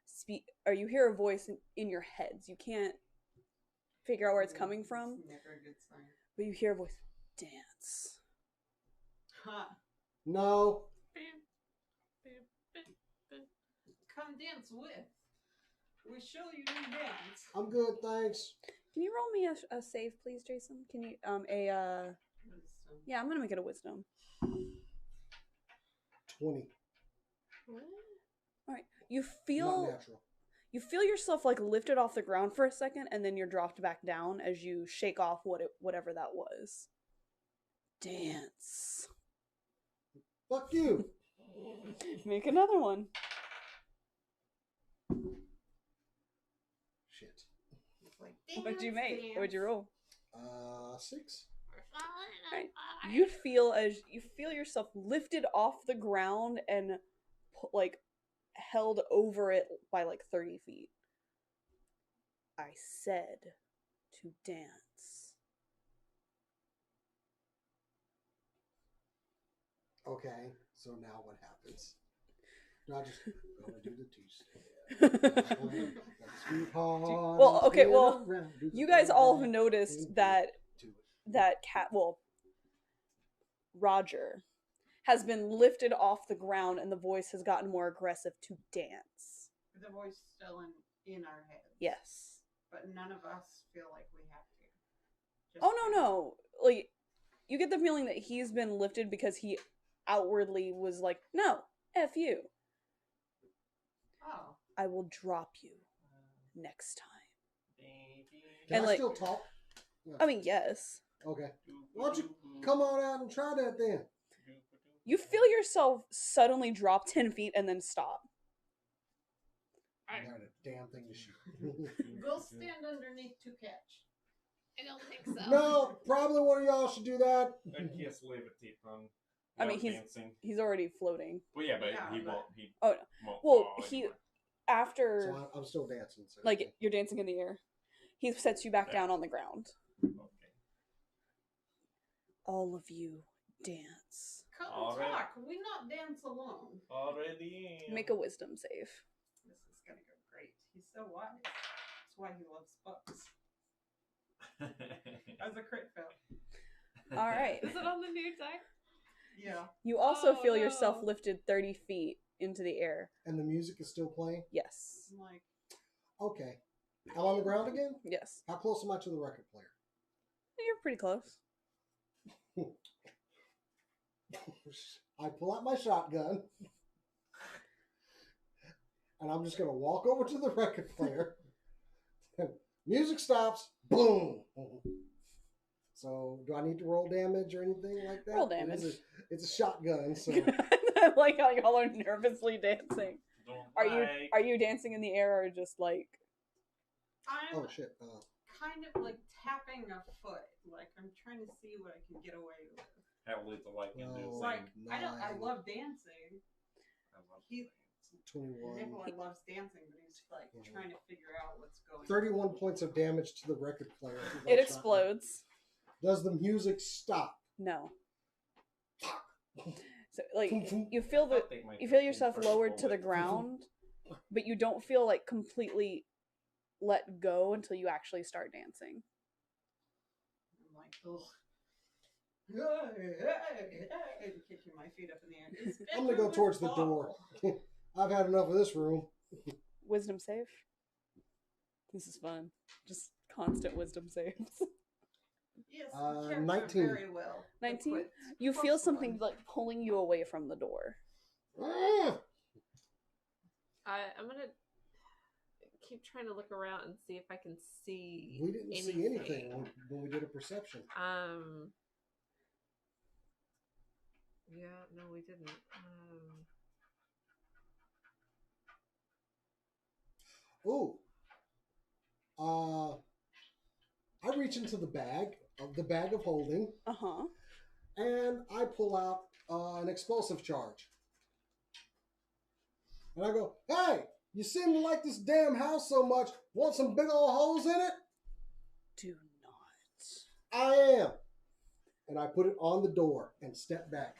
speak, or you hear a voice in your heads. You can't figure out where it's coming from, It's never a good sign. but you hear a voice, dance. Ha! No. Come dance with. We show you new dance. I'm good, thanks. Can you roll me a save, please, Jason? Can you, yeah, I'm gonna make it a wisdom. 20. All right. You Not feel natural. yourself like lifted off the ground for a second, and then you're dropped back down as you shake off whatever that was. Dance. Fuck you. Make another one. Shit. It's like, What'd you make? dance. What'd you roll? 6. Right. You feel yourself lifted off the ground and like held over it by like 30 feet. I said to dance. Okay, so now what happens? No, I just gonna do the two-step. Well, okay, well, you guys all have noticed that Roger has been lifted off the ground and the voice has gotten more aggressive to dance. The voice still in our heads. Yes. But none of us feel like we have to. Just Oh, no. Like, you get the feeling that he's been lifted because he outwardly was like, no, F you. Oh. I will drop you next time. Can And, I like- still talk? Yeah. I mean, yes. Okay. Why don't you come on out and try that then? You feel yourself suddenly drop 10 feet and then stop. Not a damn thing to shoot. Go stand underneath to catch. I don't think so. No, probably one of y'all should do that. I guess levitate on. I mean, dancing. he's already floating. Well, yeah, but Yeah, he but- won't. He Oh, no. won't. Well, fall he anymore. after So I'm still dancing. So like you're dancing in the air, he sets you back down on the ground. Okay. All of you dance. Come All right. talk. We not dance alone. Already. Make a wisdom save. This is gonna go great. He's so wise. That's why he loves books. As a crit fail. All right. Is it on the new die? Yeah. You also Oh, feel yourself no. lifted 30 feet into the air. And the music is still playing? Yes. I'm like, Okay. I'm on the ground again? Yes. How close am I to the record player? You're pretty close. I pull out my shotgun. And I'm just going to walk over to the record player. Music stops. Boom. So, do I need to roll damage or anything like that? Roll damage. It's a shotgun, so I like how y'all are nervously dancing. Don't Are you dancing in the air or just like I'm oh shit. kind of like tapping a foot. Like I'm trying to see what I can get away with. How little I can do. No. Like Same. I 9, love dancing. I love He- dancing. 21. Nikolai loves dancing, but he's like trying to figure out what's going on. 31 points of damage to the record player. it explodes? Does the music stop? No. So like you I feel thought they might you feel be yourself first lowered to the bullet. ground, but you don't feel like completely let go until you actually start dancing. I'm like, ugh. Hey, hey, hey, kicking my feet up in the air. This I'm gonna go bedroom towards is the door. awful. I've had enough of this room. Wisdom save. This is fun. Just constant wisdom saves. Yes, Uh, the character 19. very well. 19? equipped. You feel Plus something one. like pulling you away from the door. Ah! I'm gonna keep trying to look around and see if I can see. We didn't see anything when we did a perception. Yeah, no, we didn't. Ooh. I reach into the bag of holding, Uh-huh. and I pull out an explosive charge. And I go, hey, you seem to like this damn house so much. Want some big old holes in it? Do I am. And I put it on the door and step back.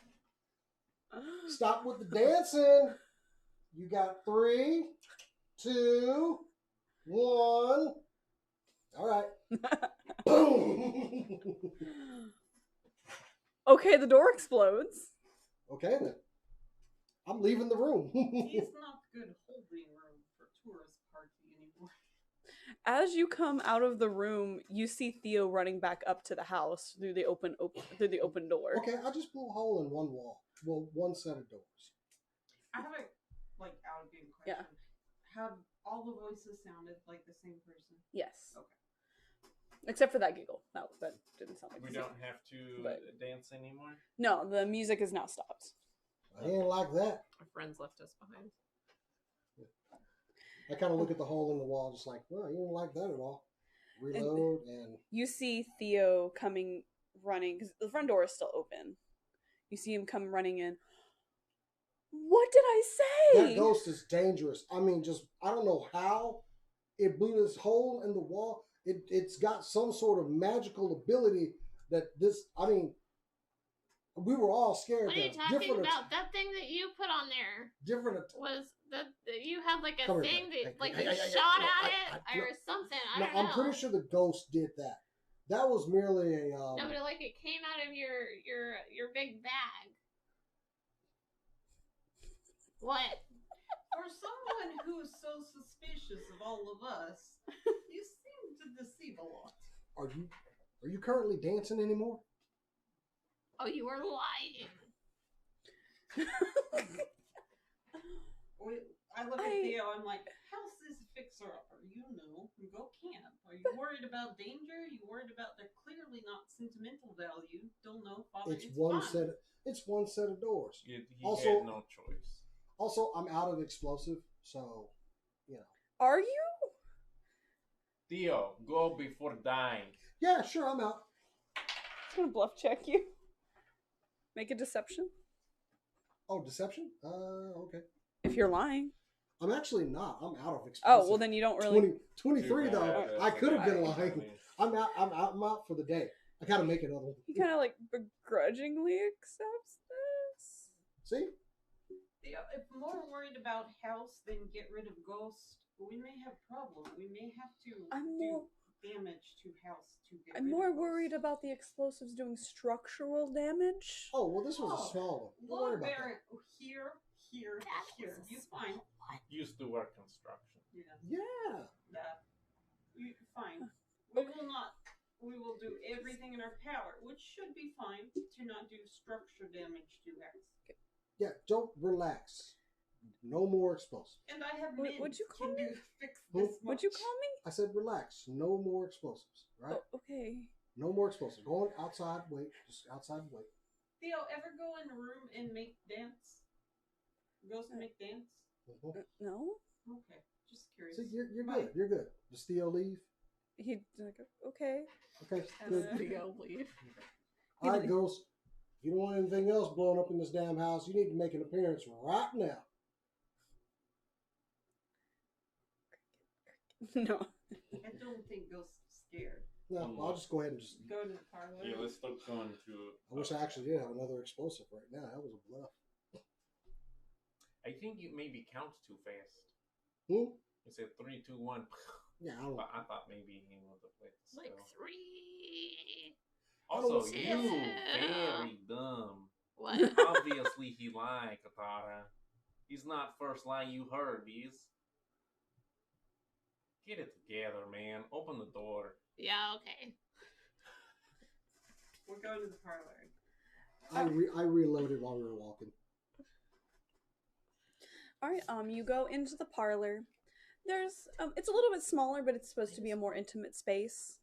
not. Stop with the dancing. You got 3, 2, 1. All right. Boom. Okay, the door explodes. Okay then. I'm leaving the room. He's not good holding room for tourist party anymore. As you come out of the room, you see Theo running back up to the house through the open door. Okay, I just blew a hole in one wall. Well, one set of doors. I have a out of game question. Yeah. Have all the voices sounded like the same person? Yes. Okay. Except for that giggle. No, that didn't sound like We the same. don't have to But- dance anymore. No, the music is now stopped. I ain't like that. Our friends left us behind. I kind of look at the hole in the wall, just like, well, you don't like that at all. Reload and You see Theo coming running because the front door is still open. You see him come running in. What did I say? that ghost is dangerous. I mean, just I don't know how it blew this hole in the wall. It's got some sort of magical ability that this. I mean, we were all scared. What are you that talking different about? That thing that you put on there Different. was that you had like a Come here, thing hey, that like hey, you hey, hey, shot no, at I- it or something. I No, don't know. I'm pretty sure the ghost did that. That was merely a. No, but like it came out of your big bag. What? For someone who is so suspicious of all of us, you seem to deceive a lot. Are you currently dancing anymore? Oh, you were lying. I look at Theo, I'm like, how's this fixer-upper? You know, go camp. Are you worried about danger? You worried about they're clearly not sentimental value? Don't know, Father. It's one fun. set. It's one set of doors. He Also- had no choice. Also, I'm out of explosive, so you know. Are you? Theo, go before dying. Yeah, sure, I'm out. I'm gonna bluff check you. Make a deception. Oh, deception? Okay. If you're lying. I'm actually not. I'm out of explosive. Oh, well then you don't really. 23 Too though. bad, I that's could have been okay. lying. I'm out. I'm out for the day. I gotta make another one. He kind of like begrudgingly accepts this. See? Theo, if more worried about house than get rid of ghost, we may have problem. We may have to do damage to house to get I'm rid more of ghost. worried about the explosives doing structural damage. Oh well, this was a small one. Don't worry Lord about Baron, here. That Here. was a You fine. small one. Used to work construction. Yeah. that. Yeah. Fine. We will not. We will do everything in our power, which should be fine, to not do structure damage to house. Yeah. Don't relax. No more explosive. And I have Would men you call can me? fix Who? this much. Would you call me? I said relax. No more explosives. Right? Oh, okay. No more explosives. Go on outside. Wait. Just outside. Wait. Theo, ever go in a room and make dance? Ghost make dance? Mhm. No. Okay, just curious. See, you're Bye. good. You're good. Does Theo leave? He'd like, okay. Okay. Good. Theo leave. All right, Ghost. If you don't want anything else blowing up in this damn house, you need to make an appearance right now. No. I don't think Ghost is scared. No, I'll just go ahead and just. Go to the parlor. Yeah, let's stop going to. I wish I actually did have another explosive right now. That was a bluff. I think you maybe count too fast. Hmm? You said 3, 2, 1. Yeah, I don't. But I thought maybe he was a place. Like 3. Also, don't- you Yeah. very dumb. What? Obviously, he lied, Katara. He's not first lie you heard, bees. Get it together, man. Open the door. Yeah, okay. We're going to the parlor. I reloaded while we were walking. All right. You go into the parlor. There's it's a little bit smaller, but it's supposed to be a more intimate space.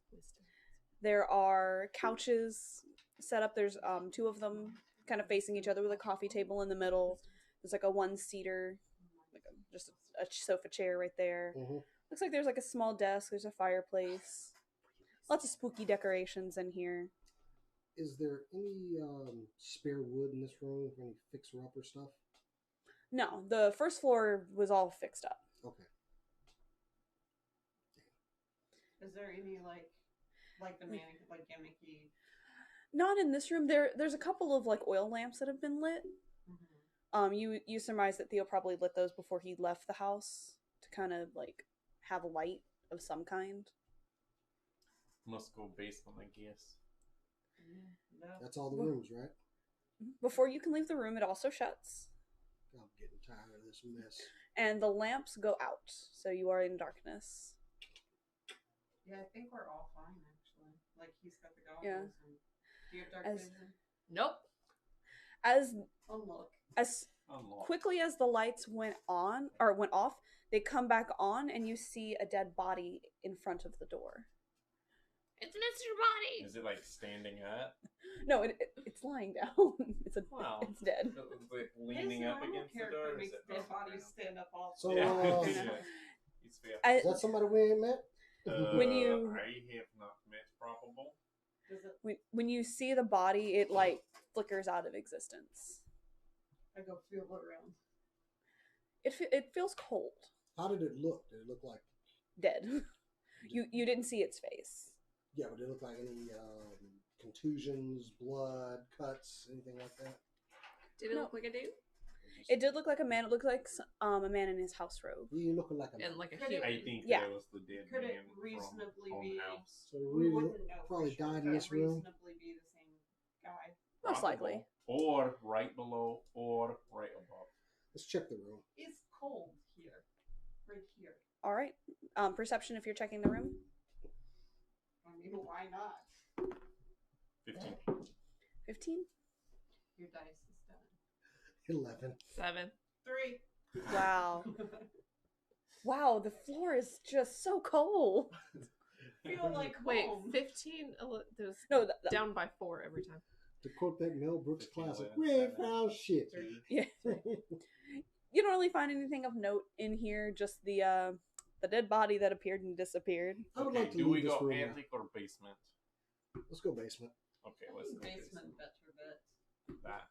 There are couches set up. There's 2 of them kind of facing each other with a coffee table in the middle. There's like a 1-seater, like just a sofa chair right there. Mhm. Looks like there's like a small desk. There's a fireplace. Lots of spooky decorations in here. Is there any spare wood in this room for any fixer-upper stuff? No, the first floor was all fixed up. Okay. Is there any like the mannequin, like gimmicky? Not in this room. There's a couple of like oil lamps that have been lit. Mm-hmm. You surmise that Theo probably lit those before he left the house to kind of like have light of some kind. Must go basement, I guess. No. That's all the rooms, right? Before you can leave the room, it also shuts, I'm getting tired of this mess. and the lamps go out, so you are in darkness. Yeah, I think we're all fine actually. Like he's got the goggles. Yeah. And... Do you have dark As- vision? Nope. As Oh look. as Unlocked. quickly as the lights went off, they come back on, and you see a dead body in front of the door. It's Mr. Body. Is it like standing up? No, it's lying down. Wow. It's dead. Is it leaning His up normal against the character door? Or is makes it dead on the bodies ground? stand up all. So, Yeah. It's fair. I- Is that somebody we ain't met? When you- I have not met probable. Does it? when you see the body, it like flickers out of existence. I go feel around. It feels cold, How did it look? Did it look like? dead. You didn't see its face. Yeah, but did it look like any contusions, blood, cuts, anything like that? Did it No. look like a dude? It did look like a man. It looked like a man in his house robe. You looking like a And like a Could it- human? I think Yeah. that was the dead Could man it reasonably from be- house. So We really wouldn't know. for probably sure. died in Could this it room. reasonably be the same guy. Most likely. Or right below, or right above. Let's check the room. It's cold here. Right here. All right. Perception if you're checking the room. I mean, why not? 15. 15. Your dice is done. 11. 7. 3. Wow. Wow, the floor is just so cold. Feel like Wait, home. 15? There's No, down by 4 every time. To quote that Mel Brooks 15, classic, 11, we ain't 7. found shit. yeah. You don't really find anything of note in here. Just the dead body that appeared and disappeared. I would Okay, like to do leave we this go room now. attic or basement? Let's go basement. Okay, let's go Basement better bet. That.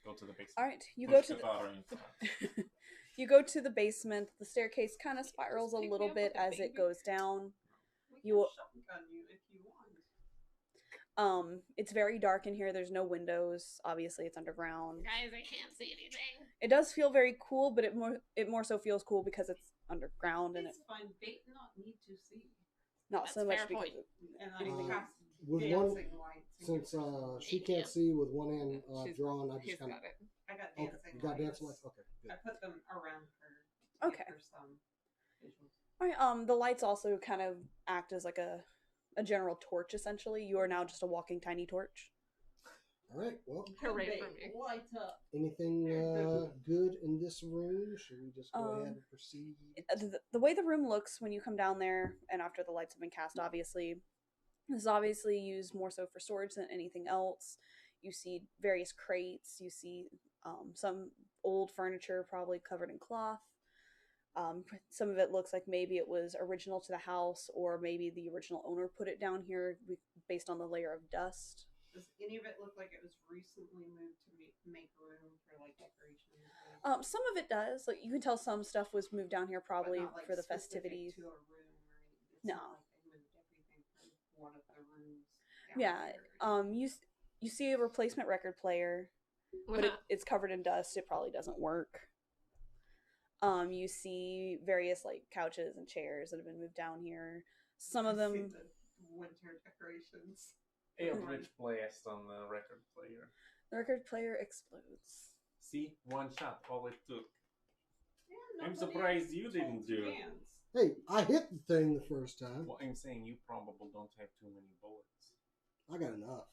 Go to the basement. All right, you Push go to the father in front. you go to the basement. The staircase kind of spirals a Just pick little me up bit like a as it baby. goes down. We You can will- shotgun you if you want. It's very dark in here. There's no windows. Obviously, it's underground. Guys, I can't see anything. It does feel very cool, but it more so feels cool because it's underground and it It's fine. Bait not need to see. not That's so much fair because point. And I Anything cast With dancing one, lights. in since your she Yeah. can't see with one hand She's- drawn, I He's just kind of. got it. I got Okay, dancing you got lights. dancing lights? Okay, I good. put them around her. To Okay. Give her some visuals. all right, the lights also kind of act as like a general torch. Essentially, you are now just a walking tiny torch. All right, well, Hooray Bait, for me. light up. anything good in this room? Should we just go ahead and proceed? The way the room looks when you come down there and after the lights have been cast, obviously, this is obviously used more so for storage than anything else. You see various crates. You see some old furniture, probably covered in cloth. Some of it looks like maybe it was original to the house, or maybe the original owner put it down here based on the layer of dust. Does any of it look like it was recently moved to make room for like decorations? Some of it does. Like you can tell some stuff was moved down here But probably not, like, for the specific festivities. To a room, right? It's No. not like they moved everything from one of the rooms. down Yeah. here. You see a replacement record player, but it's covered in dust. It probably doesn't work. You see various like couches and chairs that have been moved down here. Some of I see them, the winter decorations. Eldritch blast on the record player. the record player explodes. See, one shot, all it took. Yeah, I'm nobody surprised you told didn't do it. Vance. Hey, I hit the thing the first time. Well, I'm saying you probably don't have too many bullets. I got enough.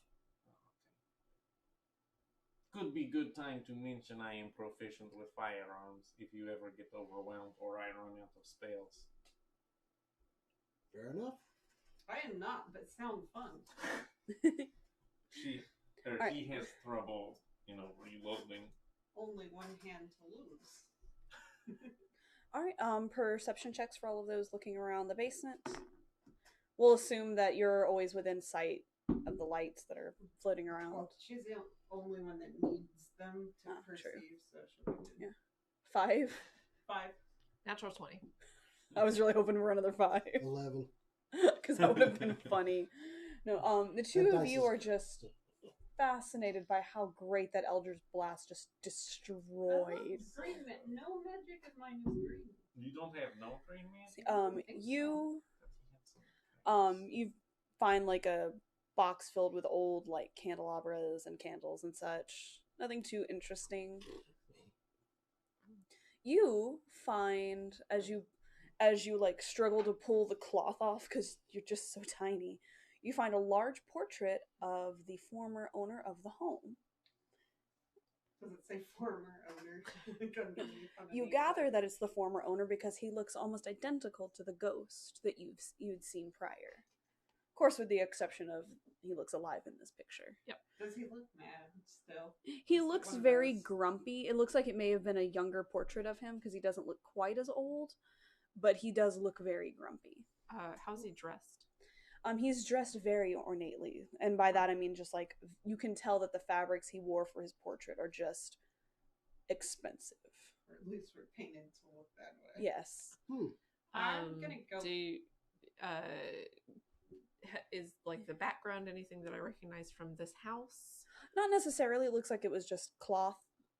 Could be good time to mention I am proficient with firearms if you ever get overwhelmed or I run out of spells. Fair enough. I am not, but sound fun. Alright. He has trouble, reloading. Only one hand to lose. All right. Perception checks for all of those looking around the basement. We'll assume that you're always within sight of the lights that are floating around. Well, she's the only one that needs them to Ah, true. perceive, so she'll be good. Yeah. 5. 5. Natural 20. I was really hoping for another 5 11. because that would have been funny. No, the two That of dice you is- are just fascinated by how great that Eldritch Blast just destroyed. Green no magic in mine is green. You don't have no green magic? You you find like a box filled with old like candelabras and candles and such. Nothing too interesting. You find as you like struggle to pull the cloth off because you're just so tiny, you find a large portrait of the former owner of the home. Does it say former owner? You gather that it's the former owner because he looks almost identical to the ghost that you'd seen prior. Of course, with the exception of he looks alive in this picture. Does he look mad still? He Is it looks one of very those- grumpy. It looks like it may have been a younger portrait of him because he doesn't look quite as old, but he does look very grumpy. How's he dressed? He's dressed very ornately, and by that I mean just like you can tell that the fabrics he wore for his portrait are just expensive. Or at least we're painted to look that way. Yes. I'm gonna go. Is like the background anything that I recognize from this house? Not necessarily. It looks like it was just cloth.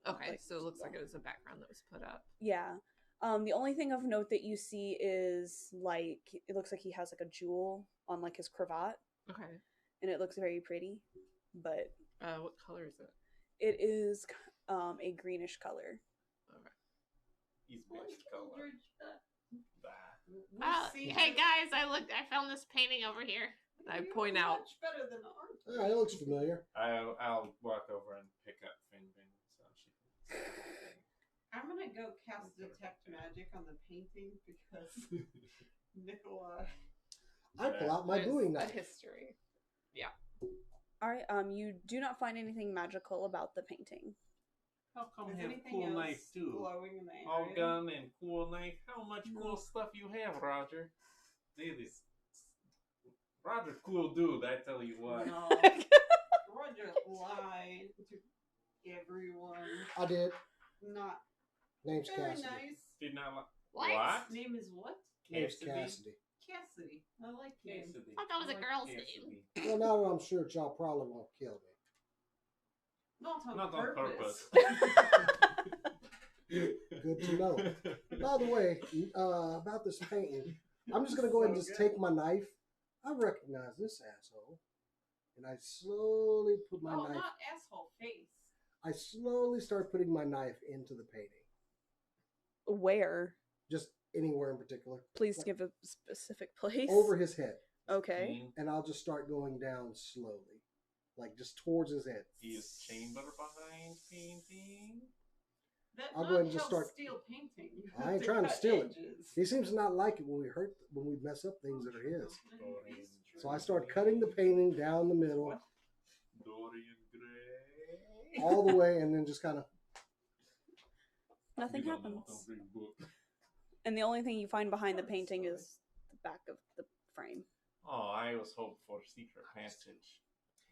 Okay, Like, so it looks like it was a background that was put up. Yeah. The only thing of note that you see is like it looks like he has like a jewel on like his cravat, Okay. and it looks very pretty, but What color is it? it is a greenish color. His Like best color. Eldridge, Bah. we've seen Hey it. guys, I found this painting over here. I You're point out. much better than ours. Yeah, it looks familiar. I'll walk over and pick up Finbin so she can. I'm gonna go cast detect magic on the painting because Nicola. I pull out my There's bowie a knife. history. All right. You do not find anything magical about the painting. How come Is have anything cool else knife too? glowing in the area? All gun and cool knife. How much No. cool stuff you have, Roger? It is Roger, cool dude. I tell you what. No. Roger lied to everyone. I did. Not Name's very Cassidy. nice. Did not What? Name is what? Name's Cassidy? Cassidy. Cassidy. I like name. Cassidy. I thought that was a Like girl's Cassidy. name. Well, now that I'm sure y'all probably won't kill me. Not on Not on purpose. Good to know. By the way, about this painting, I'm just gonna go ahead and So just good. take my knife. I recognize this asshole, and I slowly put my Oh, knife. not asshole face. I slowly start putting my knife into the painting, Where? just anywhere in particular, Please give a specific place. over his head, Okay. and I'll just start going down slowly, like just towards his head. Is chamber behind painting? That's I'll not go ahead and just how start- steal painting. You I have ain't trying to cut steal it. edges. He seems to not like it when we mess up things that are his. Dorian So I start cutting the painting down the middle, What? Dorian Gray. all the way, and then just kind of. Nothing You don't know happens. how big book. And the only thing you find behind the I'm painting sorry. is the back of the frame. Oh, I was hoping for secret passage.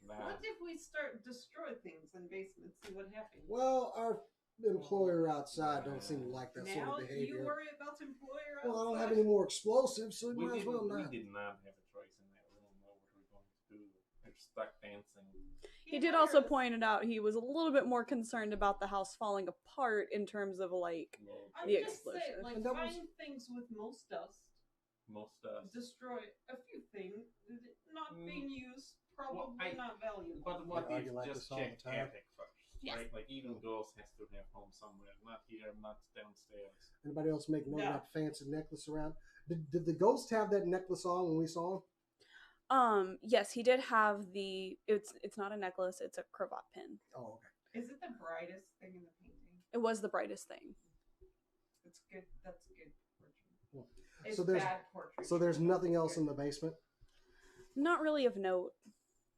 Nah. What if we start destroy things in basements? See what happens. Well, our employer outside don't seem to like that now sort of behavior. you worry about employer. Well, I don't have outside? any more explosives, so We you might as well did not. not have a choice in that room. What were we going to do? We're stuck dancing. He did also point it out he was a little bit more concerned about the house falling apart in terms of like Well, I'm the just saying, explosion. like, And that was- find things with most dust. most stuff. Destroy a few things not Mm. being used, probably I- not valuable. But what argue if like just this all the check time. attic first? Yes. Right? Like even girls has to have home somewhere, not here, not downstairs. Anybody else make note No. of that fancy necklace around? Did the ghost have that necklace on when we saw him? yes, he did have it's not a necklace, it's a cravat pin. Oh, okay. Is it the brightest thing in the painting? It was the brightest thing. It's good. That's good portrait. Cool. It's So there's- bad portrait. So there's nothing else in the basement. Not really of note.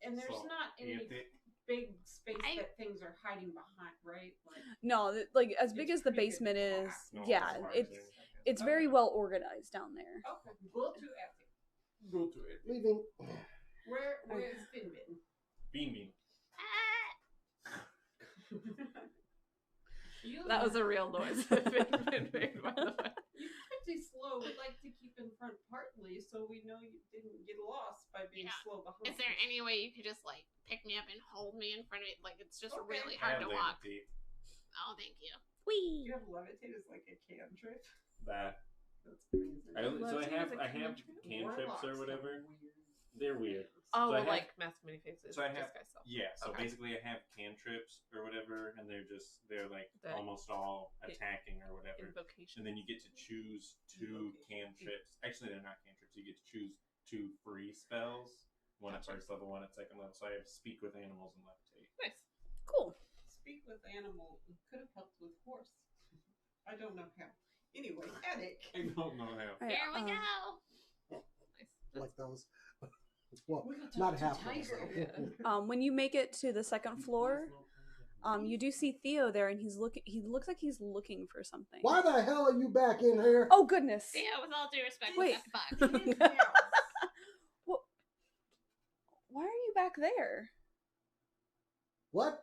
And there's So, not any if it- big space I- that things are hiding behind, right? Like, No, like as big It's as the pretty good basement is, class. No, yeah, fine, it's then. it's very well organized down there. okay, go to attic. Go to it. Leaving. Where's Finbin? Bean bean. That was a real noise that been made, by the way. You're pretty slow. We'd like to keep in front partly so we know you didn't get lost by being slow behind. Is there any way you could just like pick me up and hold me in front of it? Like it's just Okay. really hard to walk. Levitate. Oh, thank you. Do Whee! you have levitate as like a cantrip? That. That's amazing. I have cantrips or whatever. They're weird. Oh, So I have- like mask many faces. so I have- disguise self. Yeah, so Okay. basically I have cantrips or whatever, and they're like That- almost all attacking or whatever. Invocation. And then you get to choose two cantrips. Actually, they're not cantrips. You get to choose two free spells. One at first level, one at second level. So I have Speak with Animals and Levitate. Nice. Cool. Speak with animal could have helped with horse. I don't know how. Anyway, attic. I don't know how. All right, Here we go. Nice. Like those. Well, We got to not talk to half of Tiger. them. when you make it to the second floor, you do see Theo there, and he's looking. He looks like he's looking for something. Why the hell are you back in here? Oh goodness! Yeah, with all due respect, Wait. what the fuck? His house. Why are you back there? What?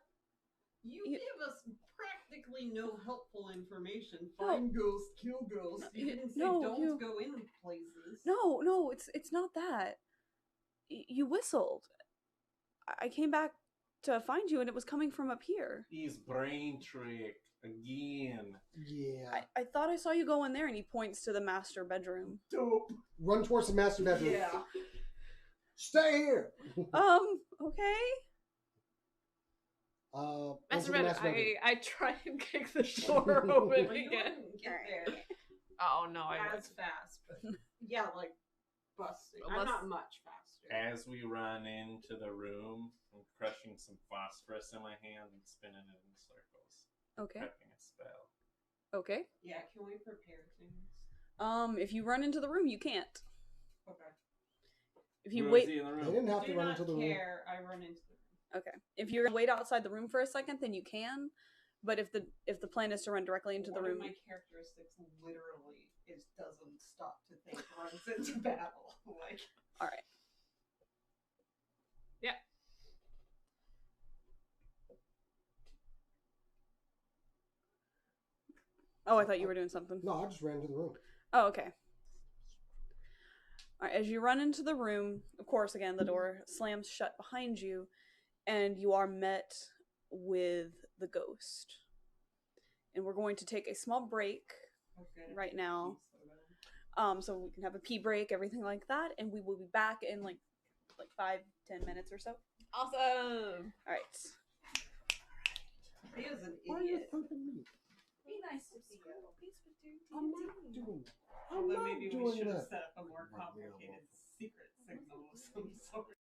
You You- give us practically no helpful information. No. Find ghosts, kill ghosts. You didn't say No, don't you- go in places. No, it's not that. You whistled. I came back to find you, and it was coming from up here. He's brain trick again. Yeah. I thought I saw you go in there, and he points to the master bedroom. Dope. Run towards the master bedroom. Yeah. Stay here. Okay. Enter Master the bedroom. master bedroom. I try and kick the door open Well, you again. wouldn't get there Oh no, I as was. fast, but yeah, like busting. Unless- I'm not much faster. As we run into the room, I'm crushing some phosphorus in my hand and spinning it in circles. Okay. Prepping a spell. Okay. Yeah, can we prepare things? If you run into the room, you can't. Okay. If you Who wait, is he in the room? They didn't have Do to run not into the room. care. I run into the room. okay. If you're gonna wait outside the room for a second, then you can. But if the plan is to run directly into the One room, of my characteristics literally is doesn't stop to think, runs into battle. Like, all right. Yeah. Oh, I thought you were doing something. No, I just ran into the room. Oh, okay. All right, as you run into the room, of course, again, the door slams shut behind you, and you are met with the ghost. And we're going to take a small break okay. right now, So so we can have a pee break, everything like that, and we will be back in like 5-10 minutes or so. Awesome. All right. he is an Why are you idiot. thumping me? Be nice to see you. I'm not doing that. I'm Although not maybe we doing should have that. set up a more complicated secret signal of some sort.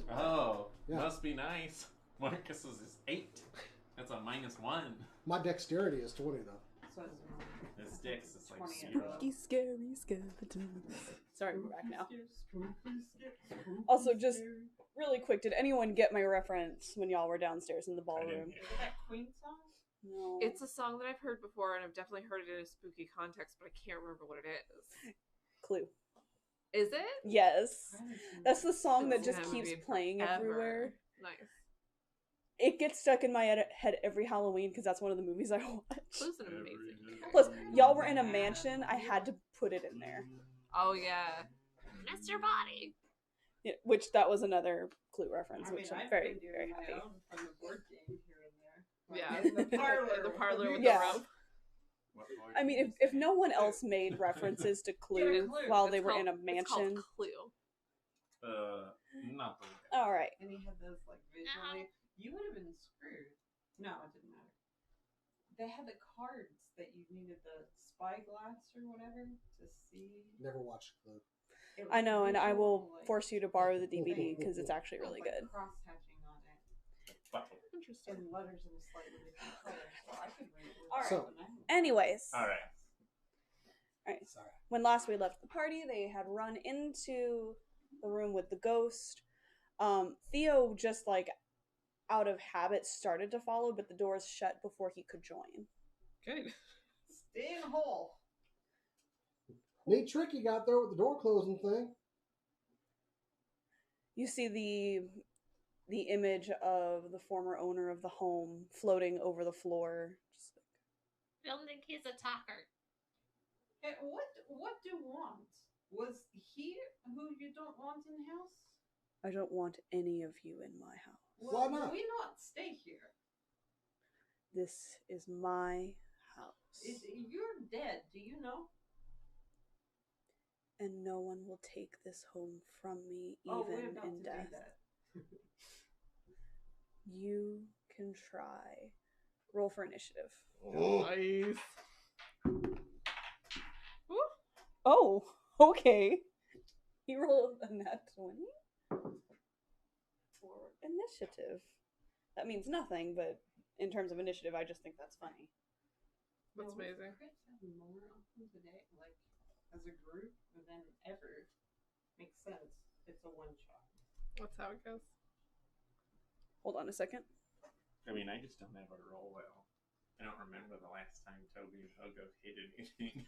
Oh, Yeah. must be nice. Marcus's is 8. That's a -1. My dexterity is 20 though. So it's His dex is like 20 and 0. above. Spooky, scary skeletons. Sorry, we're back now. Spooky, scary. Also, just really quick, did anyone get my reference when y'all were downstairs in the ballroom? didn't. Is it that Queen song? No. It's a song that I've heard before, and I've definitely heard it in a spooky context, but I can't remember what it is. Clue. Is it? Yes. I haven't seen That's the song that It's just that keeps movie playing Ever. everywhere. Nice. It gets stuck in my head every Halloween because that's one of the movies I watch. Clue's an amazing. Plus, y'all were in a mansion. I had to put it in there. Oh yeah. Mr. Body. Yeah, which that was another Clue reference, I mean, which I'm I've very, been doing very my happy. own from the board game here and there. Yeah. Like, in the parlor. The parlor with Yeah. the rope. I mean, if no one else made references to Clue Clue. while they It's were called- in a It's mansion, called Clue. Not the all right. And he had those like visually. You would have been screwed. No, it didn't matter. They had the cards that you needed the spyglass or whatever to see. Never watched Clue. It was I know, and I will visual, like, force you to borrow the DVD because it's actually really like good. cross hatching on it Interesting. and letters in a slightly different color, so I could read it. All right. So- Anyways, Alright. Sorry. when last we left the party, they had run into the room with the ghost. Theo just like out of habit started to follow, but the doors shut before he could join. Good. Stay in the hole. Neat trick you got there with the door closing thing. You see the image of the former owner of the home floating over the floor. Just like, Don't think he's a talker. Hey, what do you want? Was he who you don't want in house? I don't want any of you in my house. Why not? We not stay here. This is my house. You're dead. Do you know? And no one will take this home from me, We're even about in to death. do that. You can try. Roll for initiative. Nice. Oh, okay. He rolled a nat 20 for initiative. That means nothing, but in terms of initiative, I just think that's funny. That's No, amazing. crits have more often today, like as a group than ever. Makes sense. It's a one shot. That's how it goes. Hold on a second. I mean, I just don't ever roll well. I don't remember the last time Toby and Hugo hit anything.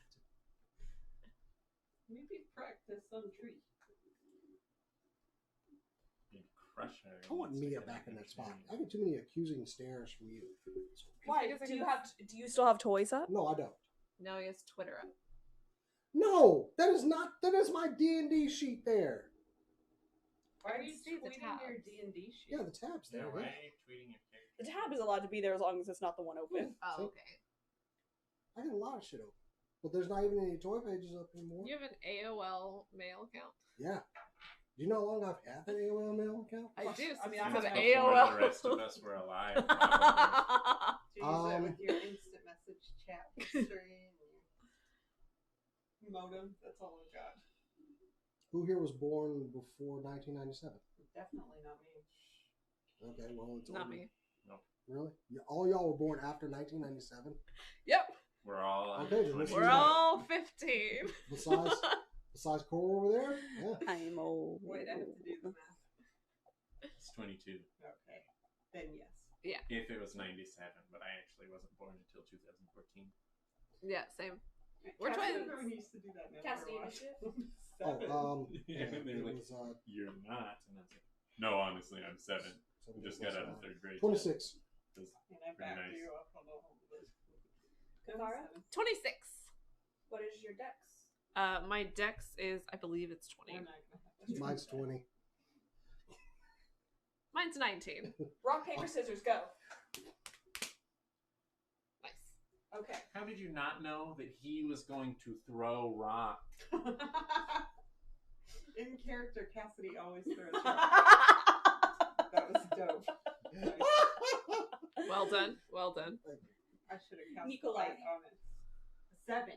Maybe practice some tree. You'd crush her. I want Mia back in that spot. I get too many accusing stares from you. Why? Because I Do you can- have? Do you still have toys up? No, I don't. Now he has Twitter up. No, that is not. That is my D&D sheet there. Why I are you can see the tweeting your tabs. D&D sheet? Yeah, the tab's Yeah, there. why Yeah. are you tweeting your character? The tab is allowed to be there as long as it's not the one open. Oh, See? okay. I got a lot of shit open, but there's not even any toy pages up anymore. You have an AOL mail account? Yeah. Do you know how long I've had an AOL mail account? I do. I mean, since I you have have an AOL. The rest of us were alive. Probably. Do you use that Um, with your instant message chat history and your modem? That's all we got. Who here was born before 1997? Definitely not me. Okay, well, it's Not over. me. Really? All y'all were born after 1997? Yep. We're all Okay, then let's We're use that. all 15. Besides Cora over there? Yeah. I'm old. Wait, I have to do the math. It's 22. Okay. Then yes. If it was 97, but I actually wasn't born until 2014. Yeah, same. We're Cassidy twins. remember we used to do that now Cassidy for a while. initiative? Oh, Yeah, yeah, and they it were like, was You're not. And I was like, no, honestly, I'm 7. Just got out of 3rd grade. 26. Just And I Pretty backed nice. you up on the whole list. Kara? 26. What is your dex? My dex is, I believe it's 20. We're not gonna have to Mine's do that. 20. Mine's 19. Rock, paper, scissors, go. Nice. Okay. How did you not know that he was going to throw rock? In character, Cassidy always throws rocks. That was dope. Nice. Well done. Well done. I should have cast Nikolai. light on it. 7.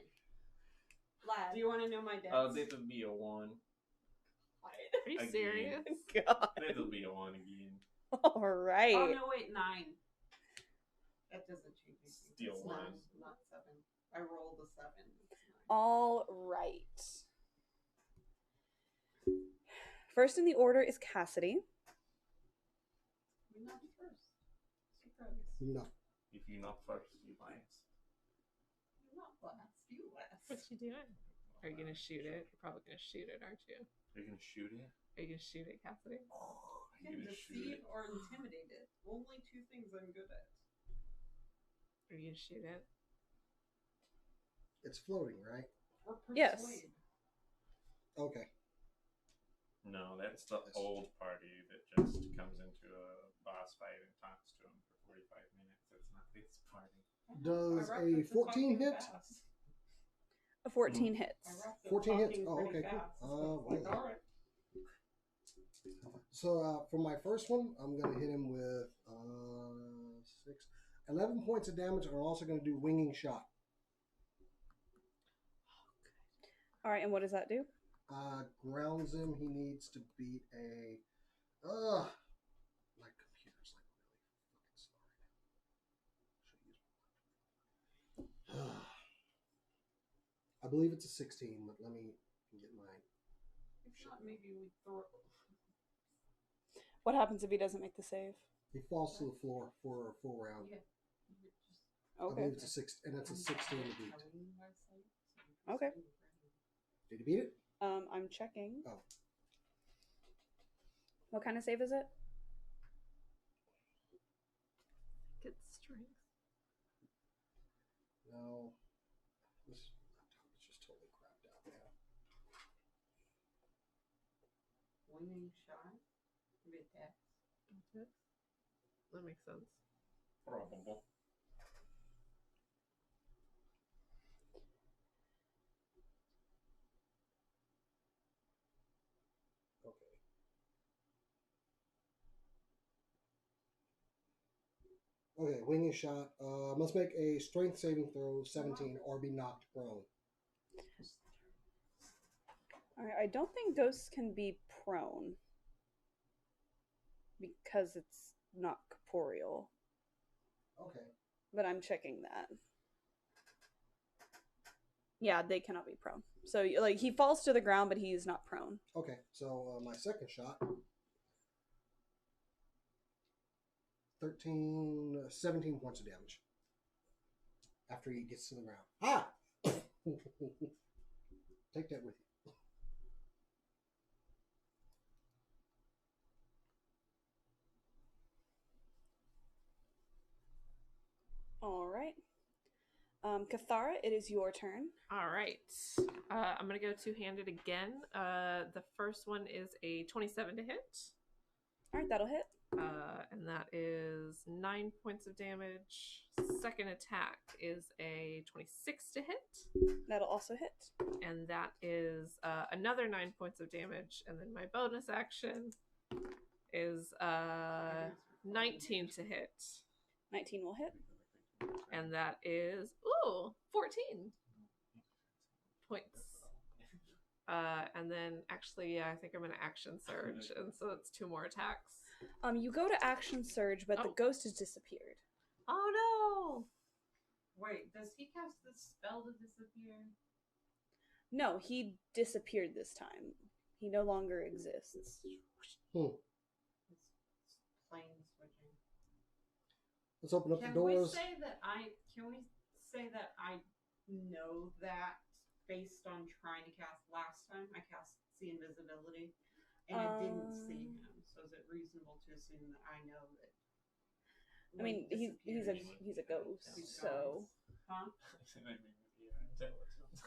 Lad. Do you want to know my dex? This would be a 1. Are you Again. serious? God. That'll be a 1 again. All right. Oh no, wait, 9. That doesn't change anything. Still It's 1. Not 7. I rolled a 7. It's 9. All right. First in the order is Cassidy. We're not first. Surprise. No. If you're not first, you last. You're not last. You last. What's she doing? Are you gonna shoot it? You're probably gonna shoot it, aren't you? You're gonna shoot it? Are you gonna shoot it, Cassidy? You can deceive or intimidate it. Only 2 things I'm good at. Are you gonna shoot it? It's floating, right? Or Yes. persuade. Okay. No, that's the old party that just comes into a boss fight and talks to him for 45 minutes. That's not this party. Does I rocked a it to 14 talking hit? fast. A 14 hits. I rocked it 14 hits? talking Oh, pretty okay, cool. fast. So it's like, Wow. all right. So for my first one, I'm going to hit him with 11 points of damage. I'm also going to do winging shot. All right, and what does that do? Grounds him. He needs to beat a. My computer's like really fucking slow right now. I believe it's a 16, but let me get mine. If not, maybe we throw. What happens if he doesn't make the save? He falls to the floor for a full round. Yeah. I Okay. believe it's a 6, and it's a 16 to beat. Okay. Did he beat it? I'm checking. Oh. What kind of save is it? Get strength. No. This laptop is just totally crapped out now. Winging shot. Maybe attack. That makes sense. Probable. Okay. Okay, winging shot. Must make a strength saving throw 17 or be knocked prone. All right, I don't think ghosts can be prone because it's not corporeal, Okay. but I'm checking that. Yeah, they cannot be prone. So, like, he falls to the ground, but he is not prone. Okay, so my second shot. 17 points of damage. After he gets to the ground. Ah! Take that with you. All right. Cathara, it is your turn. All right. I'm gonna go two-handed again. The first one is a 27 to hit, All right, that'll hit. and that is 9 points of damage. Second attack is a 26 to hit, That'll also hit. and that is another 9 points of damage. And then my bonus action is 19 to hit, 19 will hit. and that is 14 points. And then actually, yeah, I think I'm gonna action surge, and so it's 2 more attacks. You go to action surge, but the Oh. ghost has disappeared. Oh Wait, does he cast this spell to disappear? No, he disappeared this time. He no longer exists. Hmm. It's plane switching. Let's open up Can the we doors. say that I know that based on trying to cast last time? I cast see invisibility and it didn't see him. So is it reasonable to assume that I know that? I mean, when he he's a disappears- ghost, He's so Huh? I mean, yeah, intelligence.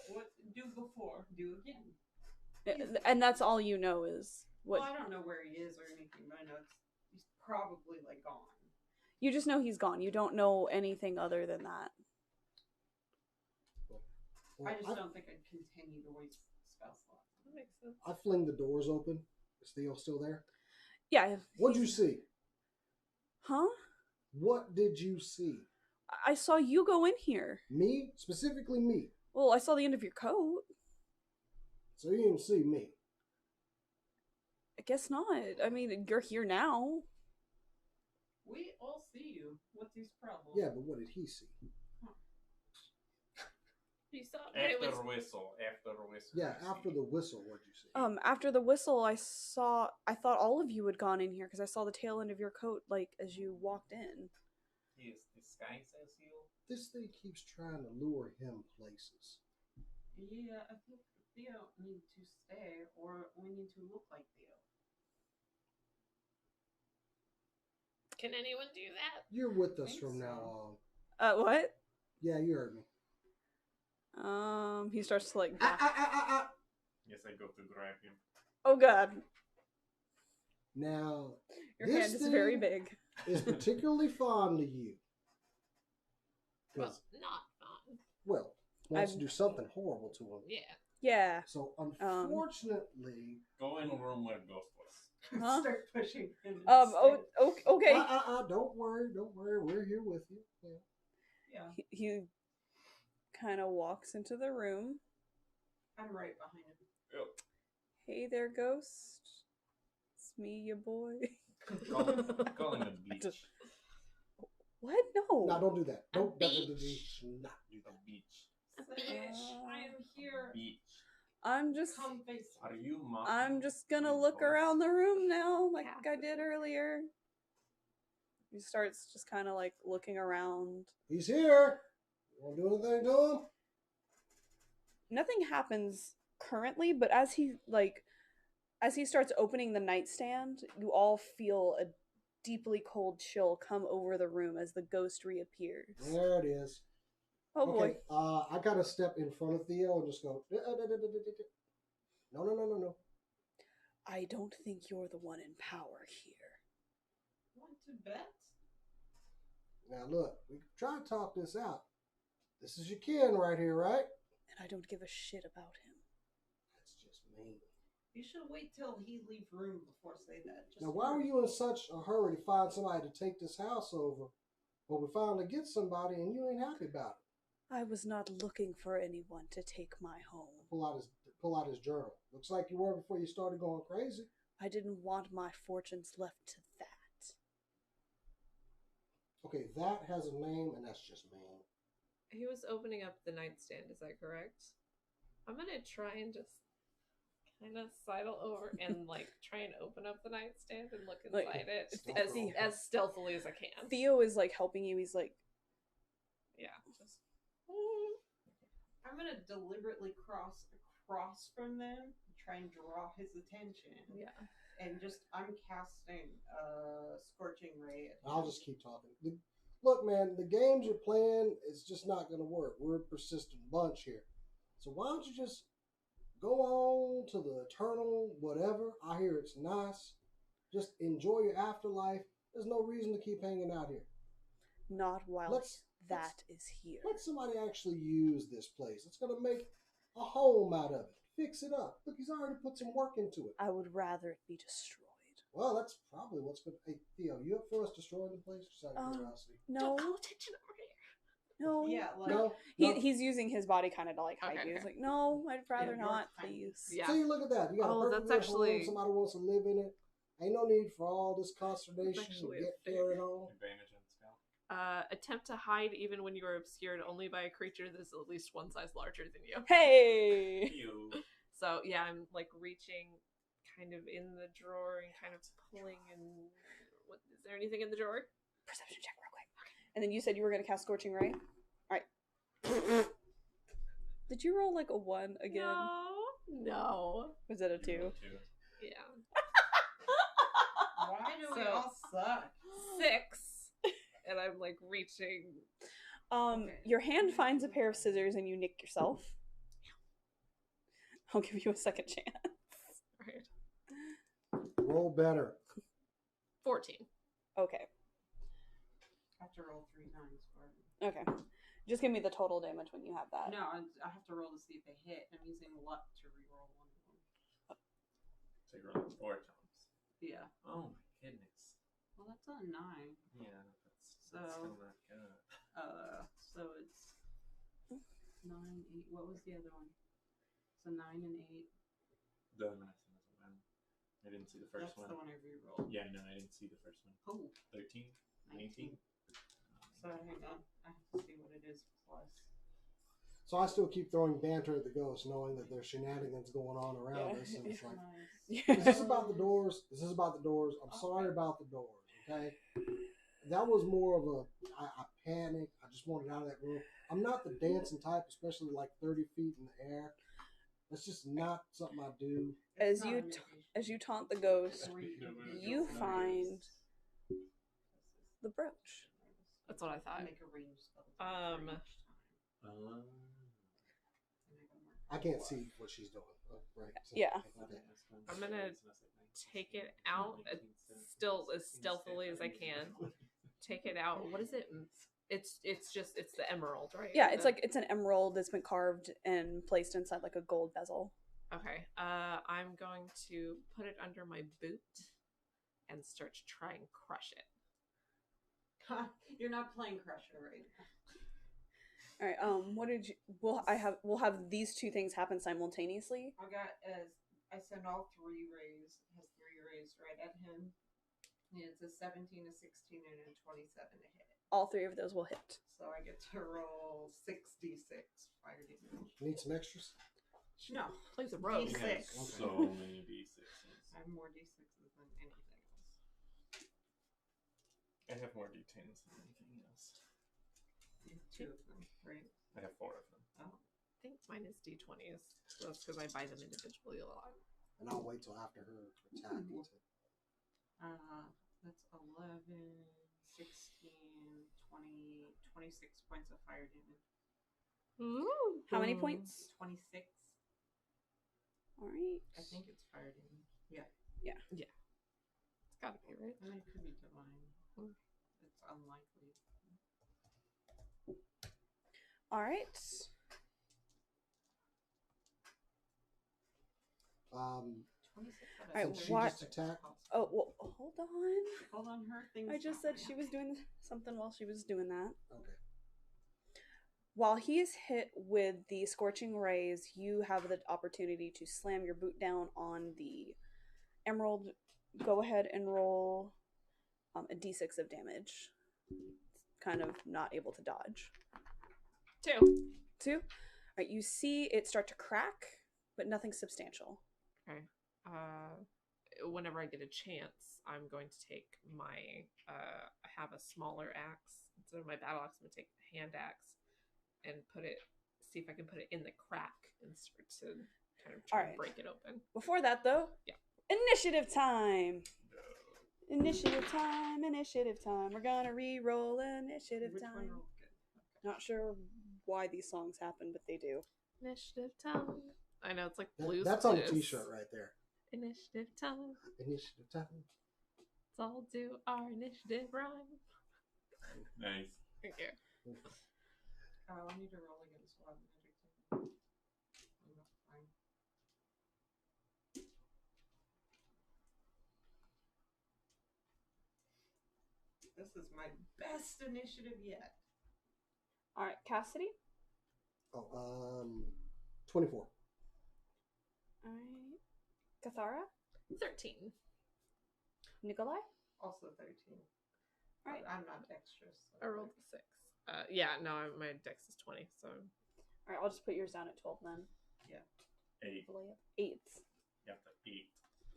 What do before? Do again. and that's all you know is what Well, I don't know where he is or anything, but I know he's probably like gone. you just know. He's gone. You don't know anything other than that. Well, I just don't think I'd continue to waste spell slots. That makes sense. I fling the doors open. Is Theo still there? Yeah. What'd you see? Huh? What did you see? I saw you go in here. Me? Specifically me. Well, I saw the end of your coat. So you didn't see me. I guess not. I mean, you're here now. We all see you. What's his problem? Yeah, but what did he see? You saw, but it After was whistle. Yeah, you after see. the whistle, what'd you see? After the whistle, I thought all of you had gone in here because I saw the tail end of your coat, like, as you walked in. He is disguised as you. This thing keeps trying to lure him places. Yeah, I think Theo needs to stay, or we need to look like Theo. Can anyone do that? You're with us Think from so. now on. What? Yeah, you heard me. He starts to, like, Yes, I go to grab him. oh god. Now, Your this hand is very thing big. is particularly fond of you. Well, 'Cause, not fun. well, wants I'm- to do something horrible to him. Yeah. Yeah. So, unfortunately, Go in a room where Ghost was. Huh? Start pushing him. Okay. don't worry, we're here with you. Yeah. Yeah, He kind of walks into the room. I'm right behind him. Yep. Hey there, ghost. It's me, your boy. Call him a beach. What? No. No, don't do that. A Don't beach? not do A that. beach. I am here. Beach. I'm just Come face me. Are you mocking? I'm just gonna my look voice? around the room now, like I did Cassidy. earlier. He starts just kind of like looking around. He's here. You want to do anything to him? Nothing happens currently, but as he starts opening the nightstand, you all feel a deeply cold chill come over the room as the ghost reappears. There it is. Oh boy. Okay, I gotta step in front of Theo and just go. No. I don't think you're the one in power here. Want to bet? Now look, we can try to talk this out. This is your kin right here, right? And I don't give a shit about him. That's just mean. You should wait till he leave room before say that. Just Now, why were you in such a hurry to find somebody to take this house over? But we finally get somebody and you ain't happy about it. I was not looking for anyone to take my home. Pull out his journal. Looks like you were before you started going crazy. I didn't want my fortunes left to that. Okay, that has a name and that's just mean. He was opening up the nightstand, is that correct? I'm gonna try and just kind of sidle over and like try and open up the nightstand and look inside Like, it stealthily. as stealthily as I can. Theo is like helping you. He's like, Yeah, just I'm gonna deliberately cross across from them, try and draw his attention. yeah. And I'm casting Scorching Ray at him. I'll just keep talking. Look, man, the games you're playing is just not going to work. We're a persistent bunch here. So why don't you just go on to the eternal whatever? I hear it's nice. Just enjoy your afterlife. There's no reason to keep hanging out here. not while Let's- that is here. Let somebody actually use this place. It's going to make a home out of it. Fix it up. Look, he's already put some work into it. I would rather it be destroyed. Well, that's probably what's going to... Hey, Theo, you up for us destroying the place? Just out of curiosity. No, Don't call attention over here. no. Yeah, like No? He's using his body kind of to like hide Okay, you. He's okay. like, no, I'd rather Yeah, not, you're tiny. please. Yeah. See, look at that. You got Oh, a that's perfect little home. actually- Somebody wants to live in it. Ain't no need for all this consternation actually to a get thing. carried on. Advantage on spell. Attempt to hide even when you are obscured only by a creature that is at least one size larger than you. Hey! You. So yeah, I'm like reaching kind of in the drawer and kind of pulling and what is there anything in the drawer? Perception check real quick. And then you said you were going to cast Scorching Ray? Alright. Did you roll like a 1 again? No. Was it a You 2? roll two. Yeah. why do we So- all suck? 6. And I'm like reaching. Okay. Your hand finds a pair of scissors and you nick yourself. I'll give you a second chance. Right. Roll better. 14. Okay. I have to roll 3 9s for it. Okay. Just give me the total damage when you have that. No, I have to roll to see if they hit. I'm using luck to reroll one of them. So you roll 4 times. Yeah. Oh my goodness. Well, that's a 9. Yeah, that's So- still not good. So it's 9, 8. What was the other one? So 9 and 8. The Renaissance one. I didn't see the first That's one. the one I rerolled. Yeah, no, I didn't see the first one. Oh, 13? 19? so hang on. I have to see what it is plus. So I still keep throwing banter at the ghost, knowing that there's shenanigans going on around Yeah. us, and it's like, Nice. is this about the doors? Is this about the doors? I'm sorry about the doors. Okay, that was more of a I panicked. I just wanted out of that room. I'm not the dancing type, especially like 30 feet in the air. That's just not something I do. As It's not you a t- magician. as you taunt the ghost, Three you D6. find the brooch. That's what I thought. Make a range spell. I can't see what she's doing. Right. So, Yeah. okay. I'm gonna take it out still as stealthily as I can. Take it out. What is it? It's the emerald, right? Yeah, it's an emerald that's been carved and placed inside like a gold bezel. Okay. I'm going to put it under my boot and start to try and crush it. You're not playing Crusher right now. All right. What did you? We'll have these two things happen simultaneously. I send all 3 rays. It has 3 rays right at him. And it's a 17, a 16, and a 27 to hit. All 3 of those will hit. So I get to roll 6d6 fire damage. Need some extras? No, Plays a rogue. He D6. has so many D6s. I have more d6s than anything else. I have more D10s than anything else. You have 2 of them, right? I have 4 of them. Oh. I think mine is D20s. That's because I buy them individually a lot. And I'll wait till after her attack. Ooh. That's 11, 16, 20, 26 points of fire damage. Ooh. How many points? 26. All right. I think it's fire damage. Yeah. It's gotta be, right? I mean, it could be divine. Hmm. It's unlikely. All right. Um, 26 out of Alright, since she what- just attacked. Oh well, hold on. Hold on, her thing. I just said she was doing something while she was doing that. Okay. While he is hit with the scorching rays, you have the opportunity to slam your boot down on the emerald. Go ahead and roll a d6 of damage. Kind of not able to dodge. 2. 2. All right, you see it start to crack, but nothing substantial. Okay. Whenever I get a chance, I'm going to take my I have a smaller axe. Instead of my battle axe, I'm gonna take the hand axe and see if I can put it in the crack and start to kind of try Alright. and break it open. Before that, though, Yeah. Initiative time. Initiative time. Initiative time. We're gonna re-roll initiative Which one time. rolled good? Not sure why these songs happen, but they do. Initiative time. I know it's like That- blues. that's on a Clues. t-shirt right there. Initiative time. Initiative time. Let's all do our initiative rhyme. Nice. Thank you. I need to roll again, so I'm magic too. Fine. This is my best initiative yet. All right, Cassidy. Oh, 24. All right, Cathara. 13. Nikolai. Also 13. All right. But I'm not dexterous. So I rolled a 6. Yeah, no, my dex is 20, so. All right, I'll just put yours down at 12 then. 8. 8. You have to 8.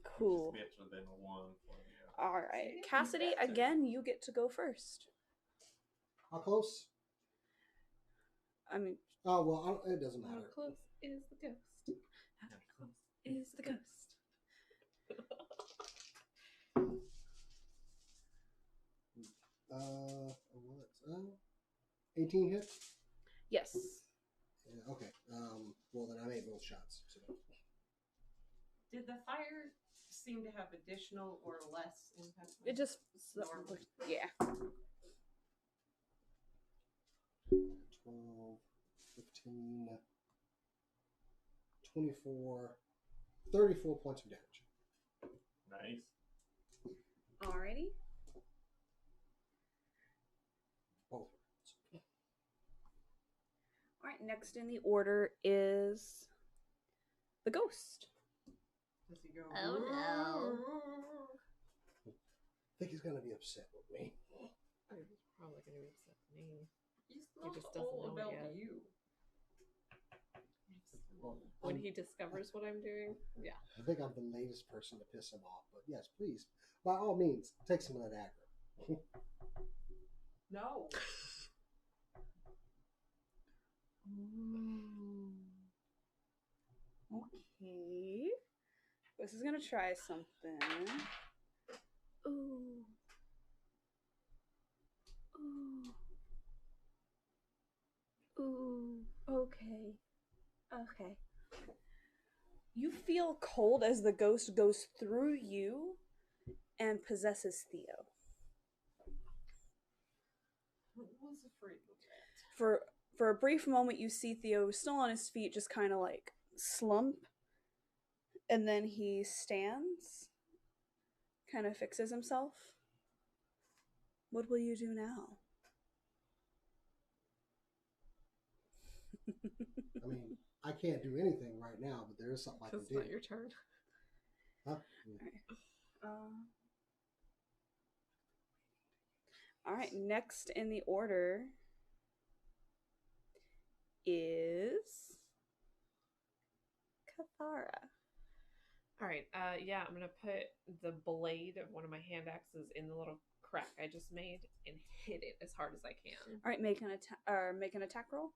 Cool. Which is better than 1 for the All right, See? Cassidy. Better. Again, you get to go first. How close? I mean, Oh, well, it doesn't How matter. close is the ghost? How close is the ghost? What? 18 hit? yes. Yeah, okay. Well, then I made both shots. So. Did the fire seem to have additional or less impact? It just Normal. yeah. 12, 15, 24, 34 points of damage. Nice. Alrighty. Both. All right. Next in the order is the ghost. Does he go? Oh, no. I think he's gonna be upset with me. He's probably gonna be upset with me. He's He not just doesn't all know it about yet. you. When he discovers what I'm doing, yeah. I think I'm the latest person to piss him off, but yes, please, by all means, take some of that aggro. No. Okay. This is gonna try something. Ooh. Ooh. Ooh. Okay. Okay. You feel cold as the ghost goes through you and possesses Theo. I was afraid of that. For a brief moment, you see Theo still on his feet, just kind of like slump, and then he stands, kind of fixes himself. What will you do now? I mean, I can't do anything right now, but there is something I can It's do. not your turn. Huh? All right, next in the order is Kathara. All right. Yeah, I'm gonna put the blade of one of my hand axes in the little crack I just made and hit it as hard as I can. All right, make an attack roll.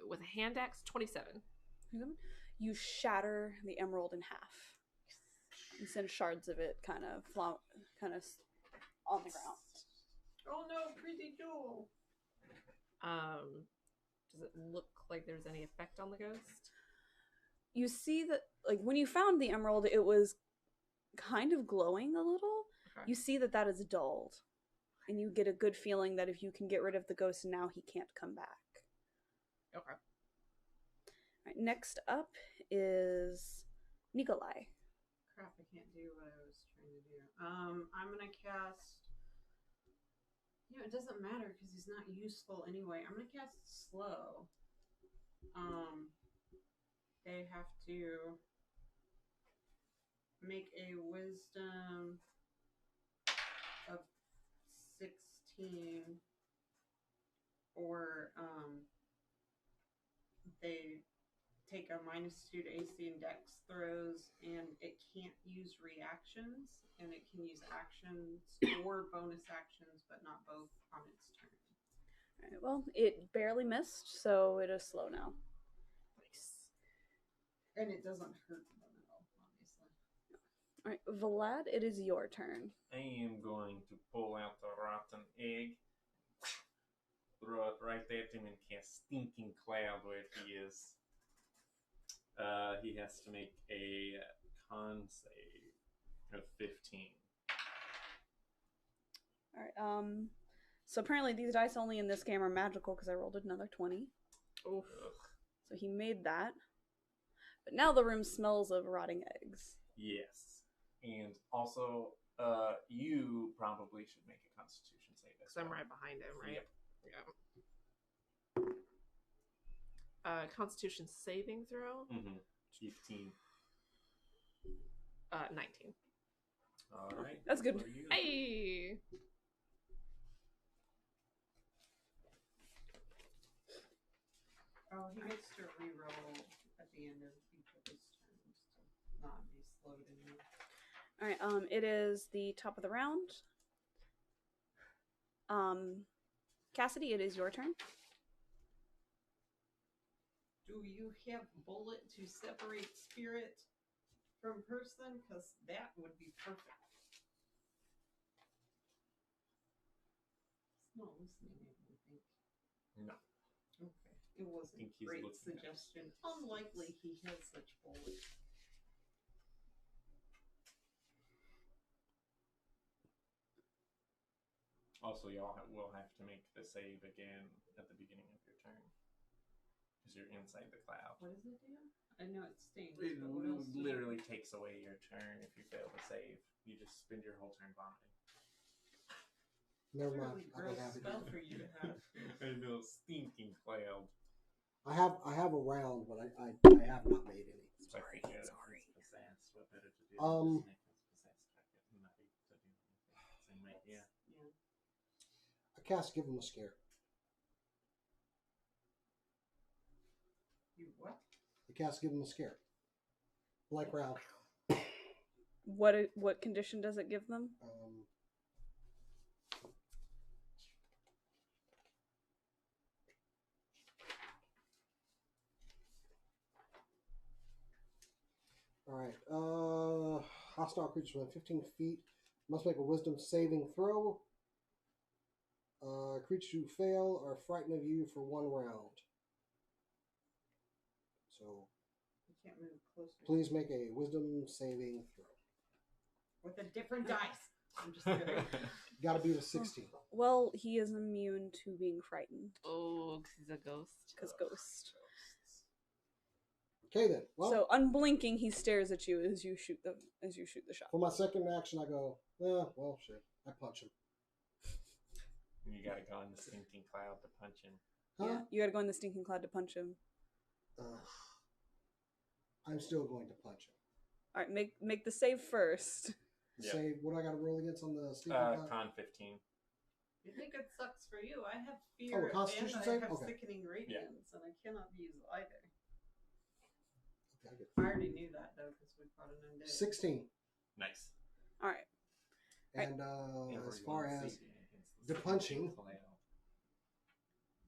With a hand axe, 27. You shatter the emerald in half. You send shards of it kind of on the ground. Oh no, pretty jewel. Does it look like there's any effect on the ghost? You see that, like, when you found the emerald, it was kind of glowing a little. Okay. You see that is dulled. And you get a good feeling that if you can get rid of the ghost now, he can't come back. Okay. All right, next up is Nikolai. Crap, I can't do what I was trying to do. I'm gonna cast. You know, it doesn't matter because he's not useful anyway. I'm gonna cast slow. They have to make a wisdom of 16, or they take a -2 to AC and Dex throws, and it can't use reactions, and it can use actions or bonus actions, but not both on its turn. All right, well, it barely missed, so it is slow now. Nice. And it doesn't hurt them at all, obviously. All right, Vlad, it is your turn. I am going to pull out the rotten egg, throw it right at him, and cast Stinking Cloud where he is. He has to make a con save of 15. All right. So apparently these dice only in this game are magical because I rolled another 20. Oof. So he made that. But now the room smells of rotting eggs. Yes. And also, you probably should make a Constitution save. Because I'm right behind him, right? Yep. Yeah. Constitution saving throw? 15. 19. All right. That's good. What are you? Hey! Oh, he gets to reroll at the end of each of his turns to not be slowed in. All right. It is the top of the round. Cassidy, it is your turn. Do you have bullet to separate spirit from person? Because that would be perfect. It's not listening, I don't think. No. Okay. It was a think he's great looking at us. suggestion. Unlikely he has such bullet. Also, y'all will have to make the save again at the beginning of your turn. Because you're inside the cloud. What does it do? I know it stings. It but what else does it literally do? takes away your turn if you fail to save. You just spend your whole turn vomiting. Never Really mind. I don't gross have it. spell for you to have. I know, Stinking Cloud. I have a round, but I have not made any. Sorry. Possessed. What better to do? Um, Same idea. I cast Give him a scare. You what? I cast Give him a scare. Blank round. What condition does it give them? All right. Hostile creatures within 15 feet must make a Wisdom saving throw. Creatures who fail are frightened of you for 1 round. So You can't move closer. please make a Wisdom saving throw. With a different dice. I'm just kidding. Got to beat a 16. Well, he is immune to being frightened. Oh, because he's a ghost. Because ghost. Okay then. Well, So unblinking, he stares at you as you shoot the shot. for my second action, I go. Well, shit. I punch him. You gotta go in the stinking cloud to punch him. Huh? Yeah, you gotta go in the stinking cloud to punch him. I'm still going to punch him. All right, make the save first. Yeah. Say what I got to roll against on the sneaking cloud? Con 15. You think it sucks for you? I have Oh, fear a Constitution and save? I have Okay. sickening radiance, and I cannot use either. Okay, I get I already knew that though because we fought an undead. 16. Nice. All right. Right. And as Everyone far as saving against the punching, cloud.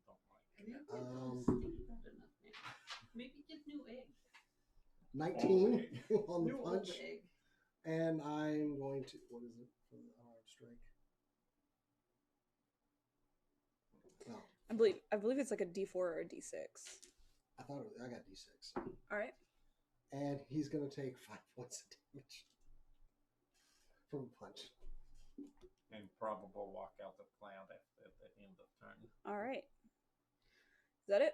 Don't like Maybe that. it doesn't stink bad enough now. Maybe get new egg. 19 on the New punch. old egg. And I'm going to, what is it for the strike? No, I believe it's like a D4 or a D6. I thought I got D6. All right. And he's going to take 5 points of damage from a punch. And probable walk out the cloud at the end of turn. All right. Is that it?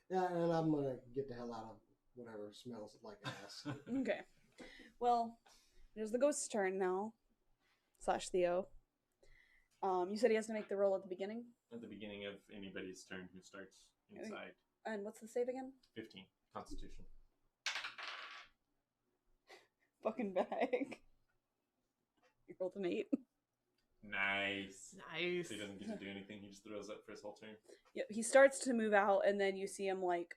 Yeah, and I'm going to get the hell out of whatever smells like ass. Okay. Well, it is the ghost's turn now. / Theo. You said he has to make the roll at the beginning? At the beginning of anybody's turn who starts inside. And what's the save again? 15. Constitution. Fucking bag. You rolled an 8. Nice. Nice. So he doesn't get to do anything. He just throws up for his whole turn. Yep, he starts to move out, and then you see him like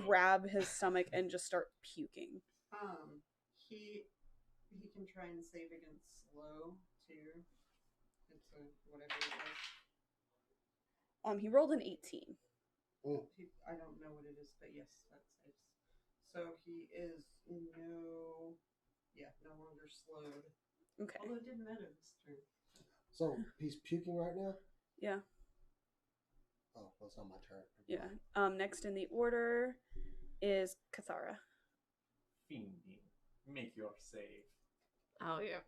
grab his stomach and just start puking. He can try and save against slow too. It's a whatever it is. He rolled an 18. I don't know what it is, but yes, that saves. So he is no longer slowed. Okay. Although it didn't matter this turn. So he's puking right now? Yeah. Oh, well, it's not my turn. Yeah. Next in the order is Kathara. Fiending. Make your save. Oh, yeah.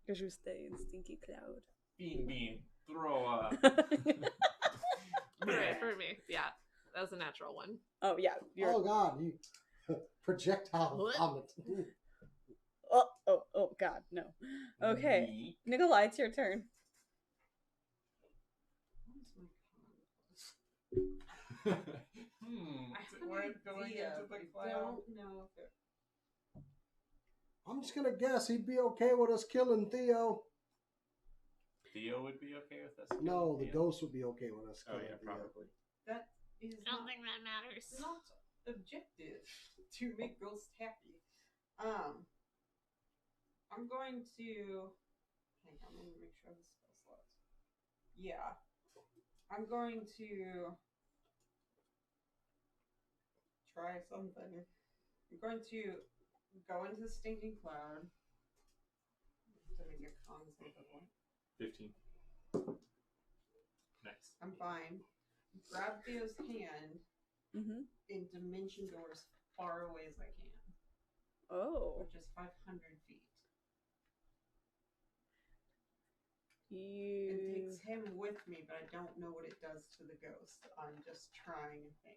Because you stay in stinky cloud. Fiending. Throw up. For me. Yeah. That was a natural one. Oh yeah. Oh God, you projectile What? vomit. Oh God, no. Okay, Nikolai, it's your turn. What is my con? Hmm. I Is it have worth an going idea, into but the I cloud? don't know if it. I'm just gonna guess he'd be okay with us killing Theo. Theo would be okay with us. No, the Theo? ghost would be okay with us Oh killing yeah, Theo. probably. That is I don't not, think that matters. not objective to make ghosts happy. I'm going to hang on, let me make sure the spell slots. Yeah. I'm going to try something. I'm going to go into the stinking cloud to make a con save of one. 15. Nice. I'm fine. Grab Theo's hand Mm-hmm. in dimension door as far away as I can, Oh. which is 500 feet. It You. takes him with me, but I don't know what it does to the ghost. I'm just trying a thing.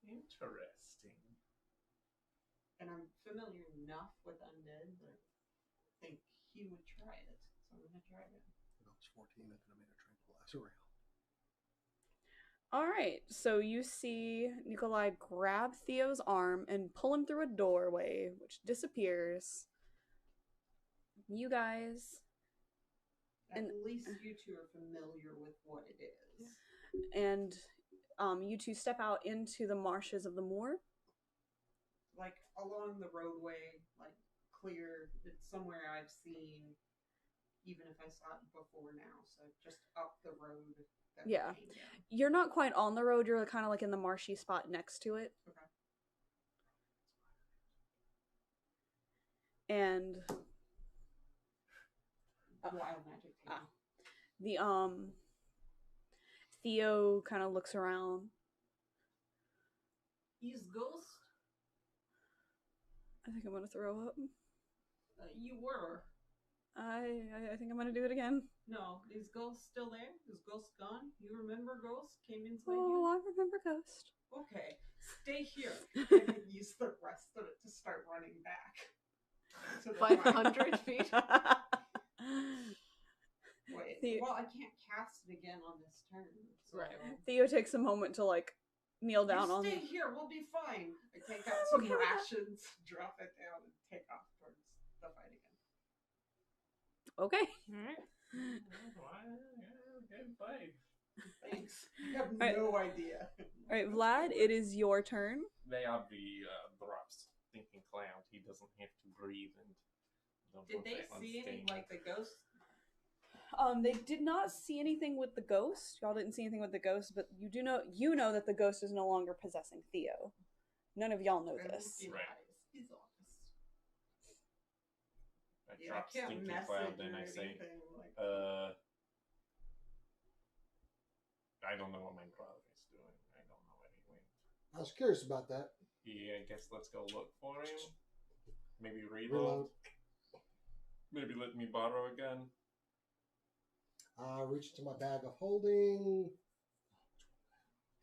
Interesting. And I'm familiar enough with undead that I think he would try it. So I'm going to try it. That was 14. I could have made a tranquilizer round. All right, so you see Nikolai grab Theo's arm and pull him through a doorway, which disappears. You guys At And- least you two are familiar with what it is. and you two step out into the marshes of the moor. Like along the roadway, like clear. It's somewhere I've seen, even if I saw it before now. So just up the road. That we Yeah. came down. You're not quite on the road, you're kind of like in the marshy spot next to it. Okay. And Wild magic table. the Theo kind of looks around. He's ghost. I think I'm gonna throw up. You were. I think I'm gonna do it again. No, is Ghost still there? Is Ghost gone? You remember Ghost came inside Oh, I remember Ghost. you? Okay, stay here. And then use the rest of it to start running back. To the 500 feet. Wait, well, I can't cast it again on this turn. So Right. Theo takes a moment to like kneel down you on. stay here, we'll be fine. I take out some Okay. rations, drop it down, and take off towards the fight again. Okay. Alright. Okay, bye. Thanks. I have Alright. no idea. All right, Vlad, it is your turn. They have the drops thinking cloud. He doesn't have to breathe and don't Did put they that on see any, stain. like, the ghost? They did not see anything with the ghost. Y'all didn't see anything with the ghost, but you know that the ghost is no longer possessing Theo. None of y'all know this. His Right. eyes. He's honest. I Yeah, drop I can't stinking message cloud and or I say, anything like I don't know what my brother is doing. I don't know where he went. I was curious about that. Yeah, I guess let's go look for him. Maybe reload. Reload. Maybe let me borrow again. I reach into my bag of holding.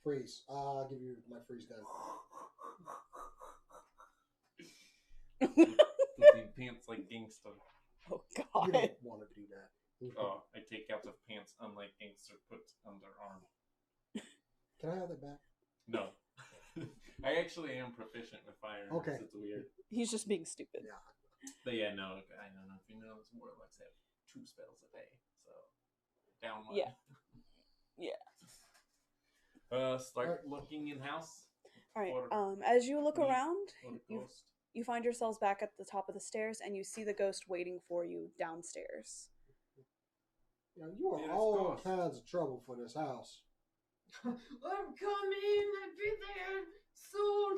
Freeze. I'll give you my freeze gun. Put in pants like gangster. Oh You God. don't want to do that. Oh, I take out of pants unlike gangster put underarm. Can I have that back? No. I actually am proficient with firearms. Okay. It's weird. He's just being stupid. Yeah. But yeah, no, I don't know if you know, warlocks have 2 spells a day, so down one. Yeah. Yeah. Start Alright. looking in house. All right. Or- As you look me, around, or the you ghost. you find yourselves back at the top of the stairs, and you see the ghost waiting for you downstairs. You know, you are Yeah, it's all ghost. kinds of trouble for this house. I'm coming. I'll be there soon.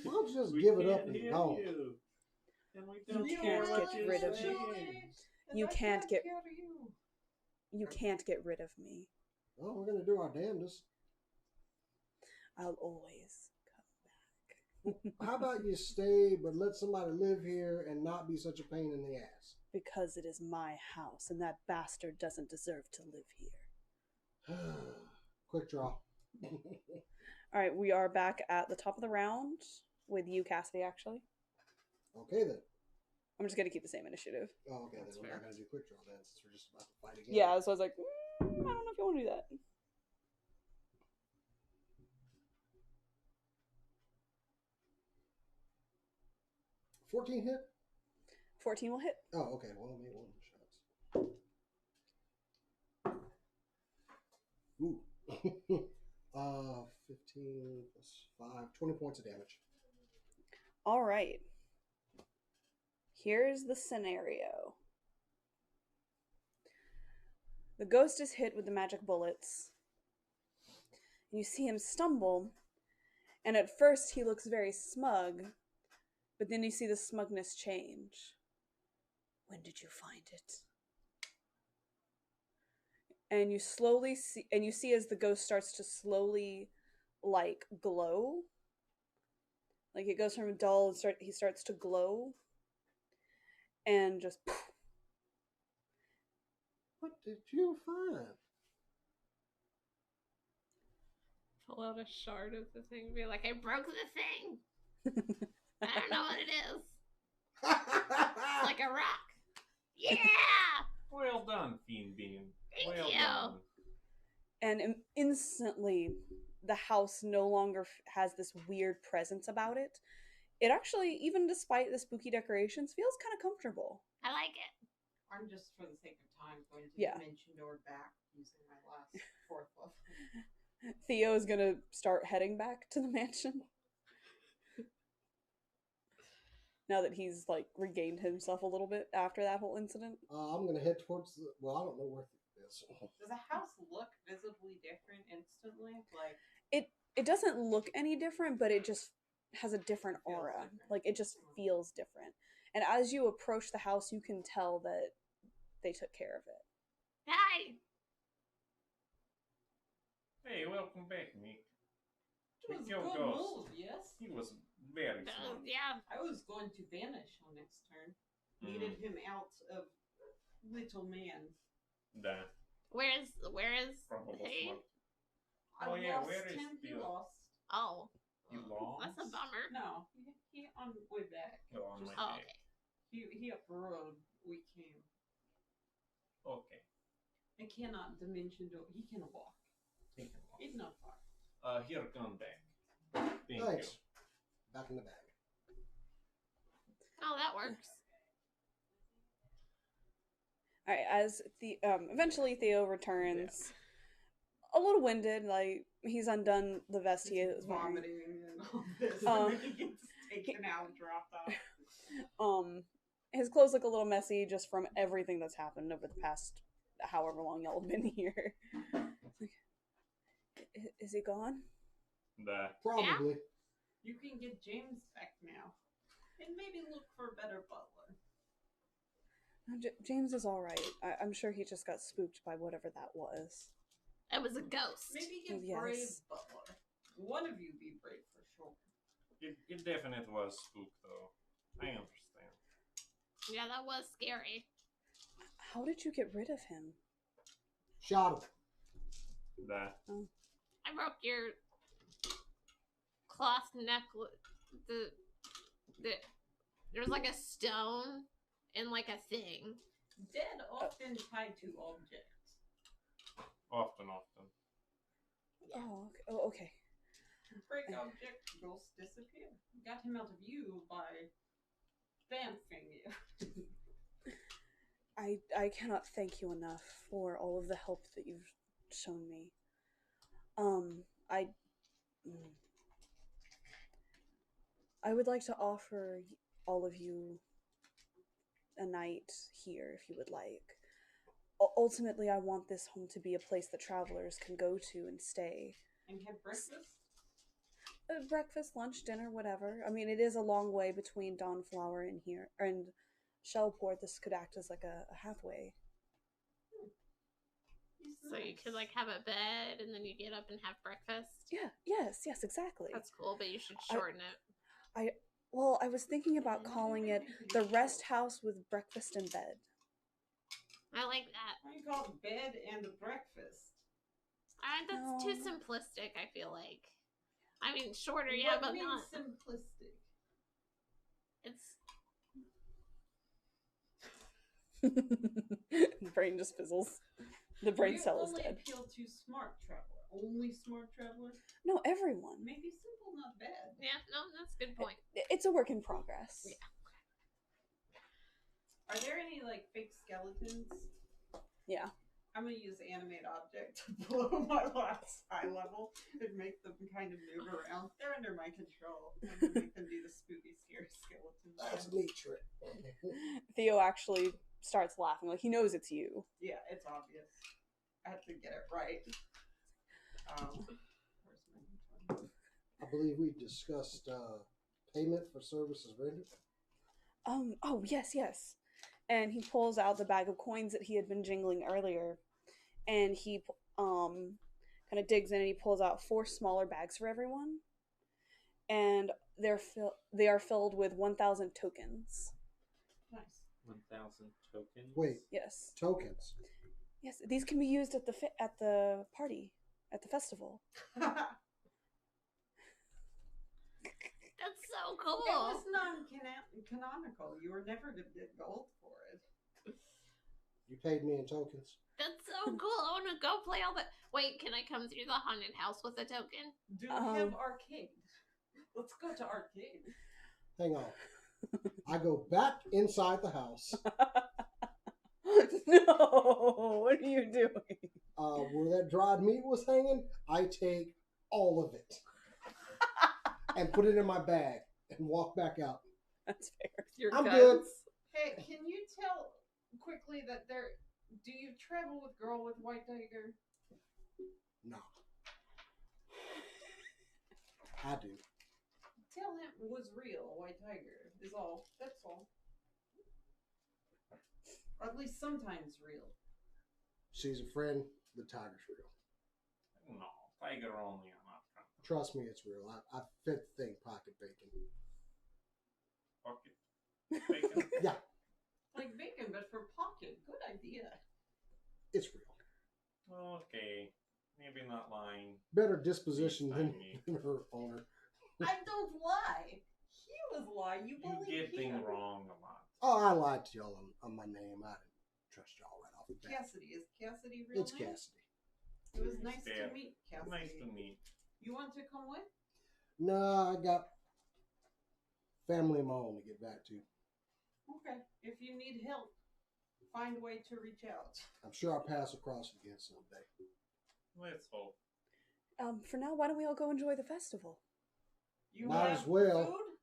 Why don't you just We give it up can't and hear go? you. And we You don't can't know what get you're rid of saying. You And I can't get- hear you. You can't get rid of me. Well, we're gonna do our damnedest. I'll always come back. How about you stay, but let somebody live here and not be such a pain in the ass? Because it is my house, and that bastard doesn't deserve to live here. Quick draw. All right, we are back at the top of the round with you, Cassidy, actually. Okay then. I'm just going to keep the same initiative. Oh, okay. That's Then we're fair. not gonna do quick draw then, since we're just about to fight again. Yeah, so I was like, I don't know if you want to do that. $14 hit. 14 will hit. Oh, okay. Well, maybe one shots. Ooh. 15 plus 5, 20 points of damage. All right. Here's the scenario. The ghost is hit with the magic bullets. You see him stumble, and at first he looks very smug, but then you see the smugness change. When did you find it? And you slowly see, and you see as the ghost starts to slowly, like, glow. Like, it goes from dull, and he starts to glow, and just poof. What did you find? Pull out a shard of the thing and be like, I broke the thing. I don't know what it is. It's like a rock. Yeah! Well done, Fiend Bean. Thank well you. done. and instantly the house no longer has this weird presence about it. It actually, even despite the spooky decorations, feels kind of comfortable. I like it. I'm just, for the sake of time, going to Yeah. dimension door back using my last 4th level. Theo is gonna start heading back to the mansion. Now that he's like regained himself a little bit after that whole incident. I'm gonna head towards the. Well, I don't know where it is. Does the house look visibly different instantly? Like, It doesn't look any different, but it just has a different Feels aura. different. Like it just feels different. And as you approach the house, you can tell that they took care of it. Hi. Hey, welcome back, Nick. it was a Your good ghost. move, yes? He was very smart. Yeah. I was going to vanish on next turn. Needed him out of little man. Да. Where is Probably he? smart. I Oh, yeah, lost where is him. He Theo? lost. Oh. You lost? That's a bummer. No, he on the way back. Oh, on Just- my Oh, way. okay. He up the road. We came. Okay. I cannot dimension door. He can walk. Take him off. He's not far. Here, come back. Thank Thanks. Back in the bag. Oh, that works. All right, as the eventually Theo returns, a little winded. Like he's undone the vest he He's was wearing. vomiting and all this. Um, and then he gets taken out, dropped off. His clothes look a little messy just from everything that's happened over the past however long y'all have been here. Is he gone? you. Da. Probably. You can get James back now. And maybe look for a better butler. James is all right. I'm sure he just got spooked by whatever that was. It was a ghost. Maybe get Yes. brave butler. One of you be brave for sure. It definitely was spook, though. I understand. Yeah, that was scary. How did you get rid of him? Shot him. Da. I broke your cloth necklace. There's like a stone and like a thing. Dead often tied to objects. Often. Oh, okay. Oh, okay. Break object, ghosts disappear. Got him out of you by bamfing you. I cannot thank you enough for all of the help that you've shown me. I would like to offer all of you a night here if you would like. Ultimately, I want this home to be a place that travelers can go to and stay. And have breakfast? Breakfast, lunch, dinner, whatever. I mean, it is a long way between Dawnflower and here and Shellport. This could act as like a halfway. So you could like have a bed and then you get up and have breakfast. Yeah, yes, exactly. That's cool, but you should shorten it. Well, I was thinking about calling it the rest house with breakfast and bed. I like that. Why do you call it bed and breakfast? That's too No. simplistic, I feel like. I mean, shorter, yeah, What but means not. simplistic? It's The brain just fizzles. The brain You cell is only dead. appeal to smart traveler. Only smart traveler? No, everyone. Maybe simple, not bad. yeah, no, that's a good point. It's a work in progress. Yeah. Are there any like fake skeletons? Yeah. I'm gonna use animate object to blow my last high level and make them kind of move around. They're under my control. I'm gonna make them do the spooky, scary skeleton. That's a dance. neat trick. Theo actually starts laughing. Like, he knows it's you. Yeah, it's obvious. I have to get it right. Where's my one? I believe we discussed payment for services rendered. Oh, yes. And he pulls out the bag of coins that he had been jingling earlier. And he, kind of digs in and he pulls out 4 smaller bags for everyone. And they are filled with 1,000 tokens. Nice. 1,000 tokens. Wait, Yes. tokens. Yes, these can be used at the party, at the festival. That's so cool. It was non-canonical. You were never gonna get gold for it. You paid me in tokens. That's so cool. I want to go play all that. Wait, can I come through the haunted house with a token? Do we have arcade? Let's go to arcade. Hang on. I go back inside the house. No, what are you doing? Where that dried meat was hanging, I take all of it and put it in my bag and walk back out. That's fair. Your I'm guns. good. Hey, can you tell quickly that do you travel with girl with white tiger? No. I do. Tell him it was real, white tiger is all. That's all. Or at least sometimes real. She's a friend. The tiger's real. No, tiger only. I'm not trying to Trust me, it's real. I fed the thing pocket bacon. pocket bacon. Yeah, Like bacon, but for pocket. Good idea. it's real. Okay, maybe not lying. Better disposition than Tiny. her owner. I don't lie. He was lying. You You believe get things him. wrong a lot. Oh, I lied to y'all on my name. I didn't trust y'all right off the bat. Cassidy. Is Cassidy real It's name? Cassidy. It was nice Fair. to meet Cassidy. Nice to meet. You want to come with? No, I got family of my own to get back to. Okay. If you need help, find a way to reach out. I'm sure I'll pass across again someday. Let's hope. For now, why don't we all go enjoy the festival? You Might have as well. food?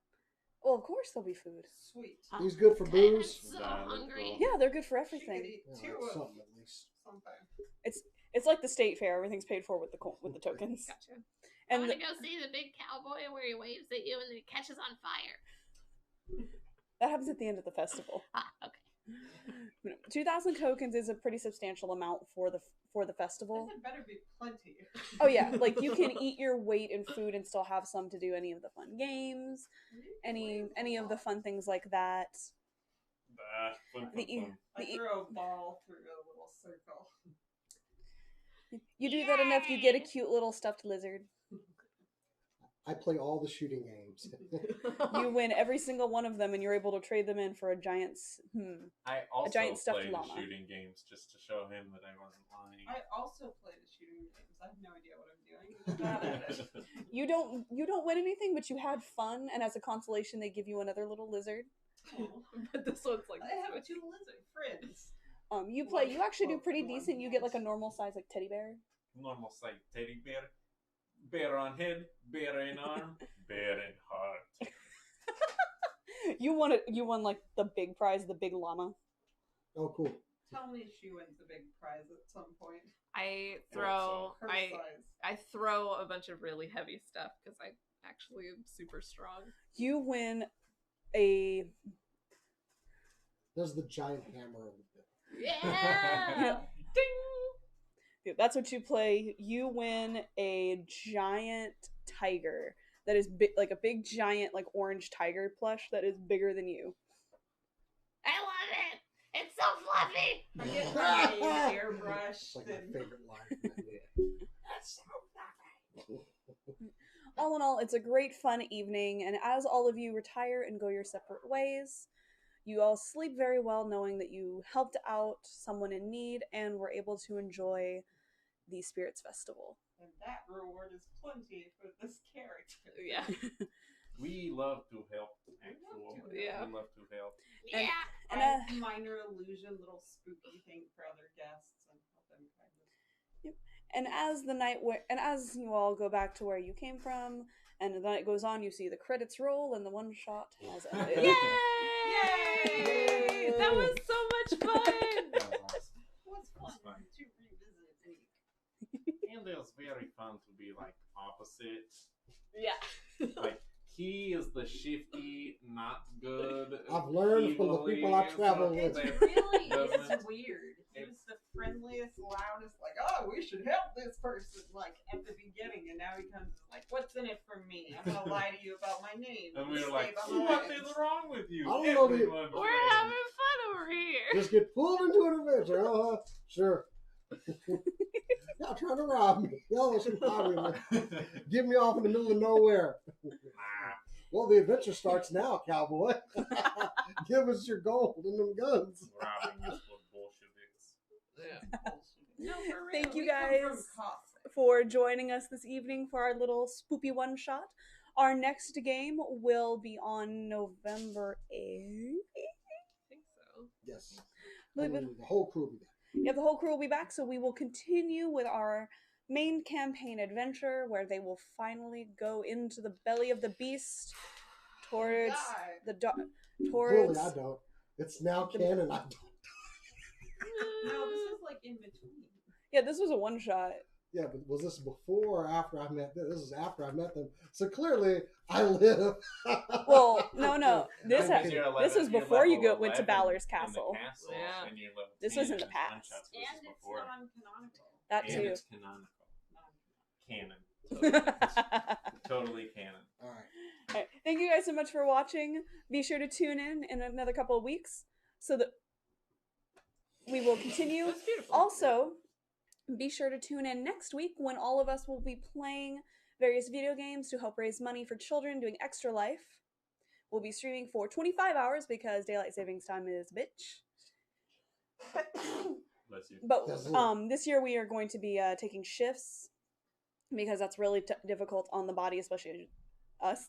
Well, of course there'll be food. Sweet. He's good for Okay, booze. I'm so Yeah, let's hungry. go. Yeah, they're good for She could everything. eat Yeah, two that's of something at least. something. It's like the state fair. Everything's paid for with the tokens. Gotcha. I And want to go see the big cowboy where he waves at you and then it catches on fire. that happens at the end of the festival. Ah, okay. 2,000 tokens is a pretty substantial amount for the festival. There better be plenty. Oh yeah, like you can eat your weight in food and still have some to do any of the fun games, any of the fun things like that. Fun. I The- throw a ball through a little circle. You do that enough, you get a cute little stuffed lizard. I play all the shooting games. You win every single one of them, and you're able to trade them in for a giant. I also giant stuffed played llama. the shooting games just to show him that I wasn't lying. I also play the shooting games. I have no idea what I'm doing. I'm bad at it. You don't win anything, but you had fun, and as a consolation, they give you another little lizard. But this one's like I have two lizard friends. You actually do pretty decent. You get like a normal size like teddy bear. Normal sight teddy bear. Bear on head, bear in arm, bear in heart. You won like the big prize, the big llama. Oh, cool. Tell me she wins the big prize at some point. I so. throw Her I size. I throw a bunch of really heavy stuff because I actually am super strong. You win a There's the giant hammer of the bit. Yeah! Ding! that's what you play. You win a giant tiger that is big, like a big giant like orange tiger plush that is bigger than you. I love it! It's so fluffy! I get my name airbrushed. It's like my and favorite line. From that movie. That's so fluffy! All in all, it's a great fun evening, and as all of you retire and go your separate ways, you all sleep very well knowing that you helped out someone in need and were able to enjoy the Spirits Festival. And that reward is plenty for this character. Yeah. We love to help, actually. Yeah. We love to help. And- Yeah! And I minor illusion, little spooky thing for other guests and help them kind of. And as you all go back to where you came from, and the night goes on, you see the credits roll, and the one shot has ended. Yay! Yay! That was so much fun. That was awesome. What's fun It's fun. to revisit any. And it was very fun to be like opposites. Yeah. Like he is the shifty, not good. I've learned from the people I travel It with. really is Doesn't- weird. He was the friendliest, loudest, like, oh, we should help this person, like, at the beginning, and now he comes like, what's in it for me? I'm gonna lie to you about my name. And we were like, Save what lives." is wrong with you? I don't know the- Everyone We're friends. having fun over here. Just get pulled into an adventure. Sure. Y'all trying to rob me. Y'all some highwaymen. Get me off in the middle of nowhere. Well, the adventure starts now, cowboy. Give us your gold and them guns. Robbing us for Bolsheviks. No, for real. Thank you We come guys from Cossack. for joining us this evening for our little spoopy one shot. Our next game will be on November 8th. I think so. Yes. The The whole crew will be there. yeah, the whole crew will be back, so we will continue with our main campaign adventure where they will finally go into the belly of the beast towards Die. the dark. Clearly, Towards I don't. It's now canon. I don't. No, this is like in between. yeah, this was a one shot. Yeah, but was this before or after I met them? This is after I met them. So clearly, I live. Well, no, this Because you're this was 11 you're before you level went to 11 Balor's in the castle. Yeah. And you're level This 10 was in the one past. shot, so this And is it's before. non-canonical. That And too. it's canonical. Canon. Totally canon. All right. Alright, thank you guys so much for watching. Be sure to tune in another couple of weeks so that we will continue. That's beautiful. Also, be sure to tune in next week when all of us will be playing various video games to help raise money for children doing Extra Life. We'll be streaming for 25 hours because daylight savings time is a bitch. Bless you. But That's it. this year we are going to be taking shifts because that's really difficult on the body, especially us.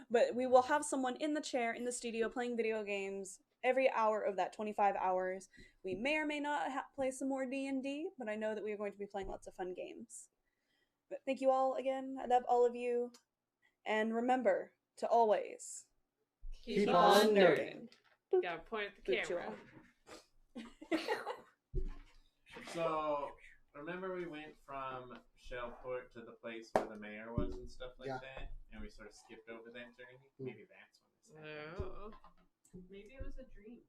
But we will have someone in the chair in the studio playing video games every hour of that 25 hours. We may or may not play some more D&D, but I know that we are going to be playing lots of fun games. But thank you all again. I love all of you. And remember to always Keep on nerding. Gotta point at the Boot you camera. all. So, remember we went from Shellport to the place where the mayor was and stuff like Yeah. that? And we sort of skipped over that journey? Maybe that's when this happened. Oh. Maybe it was a dream.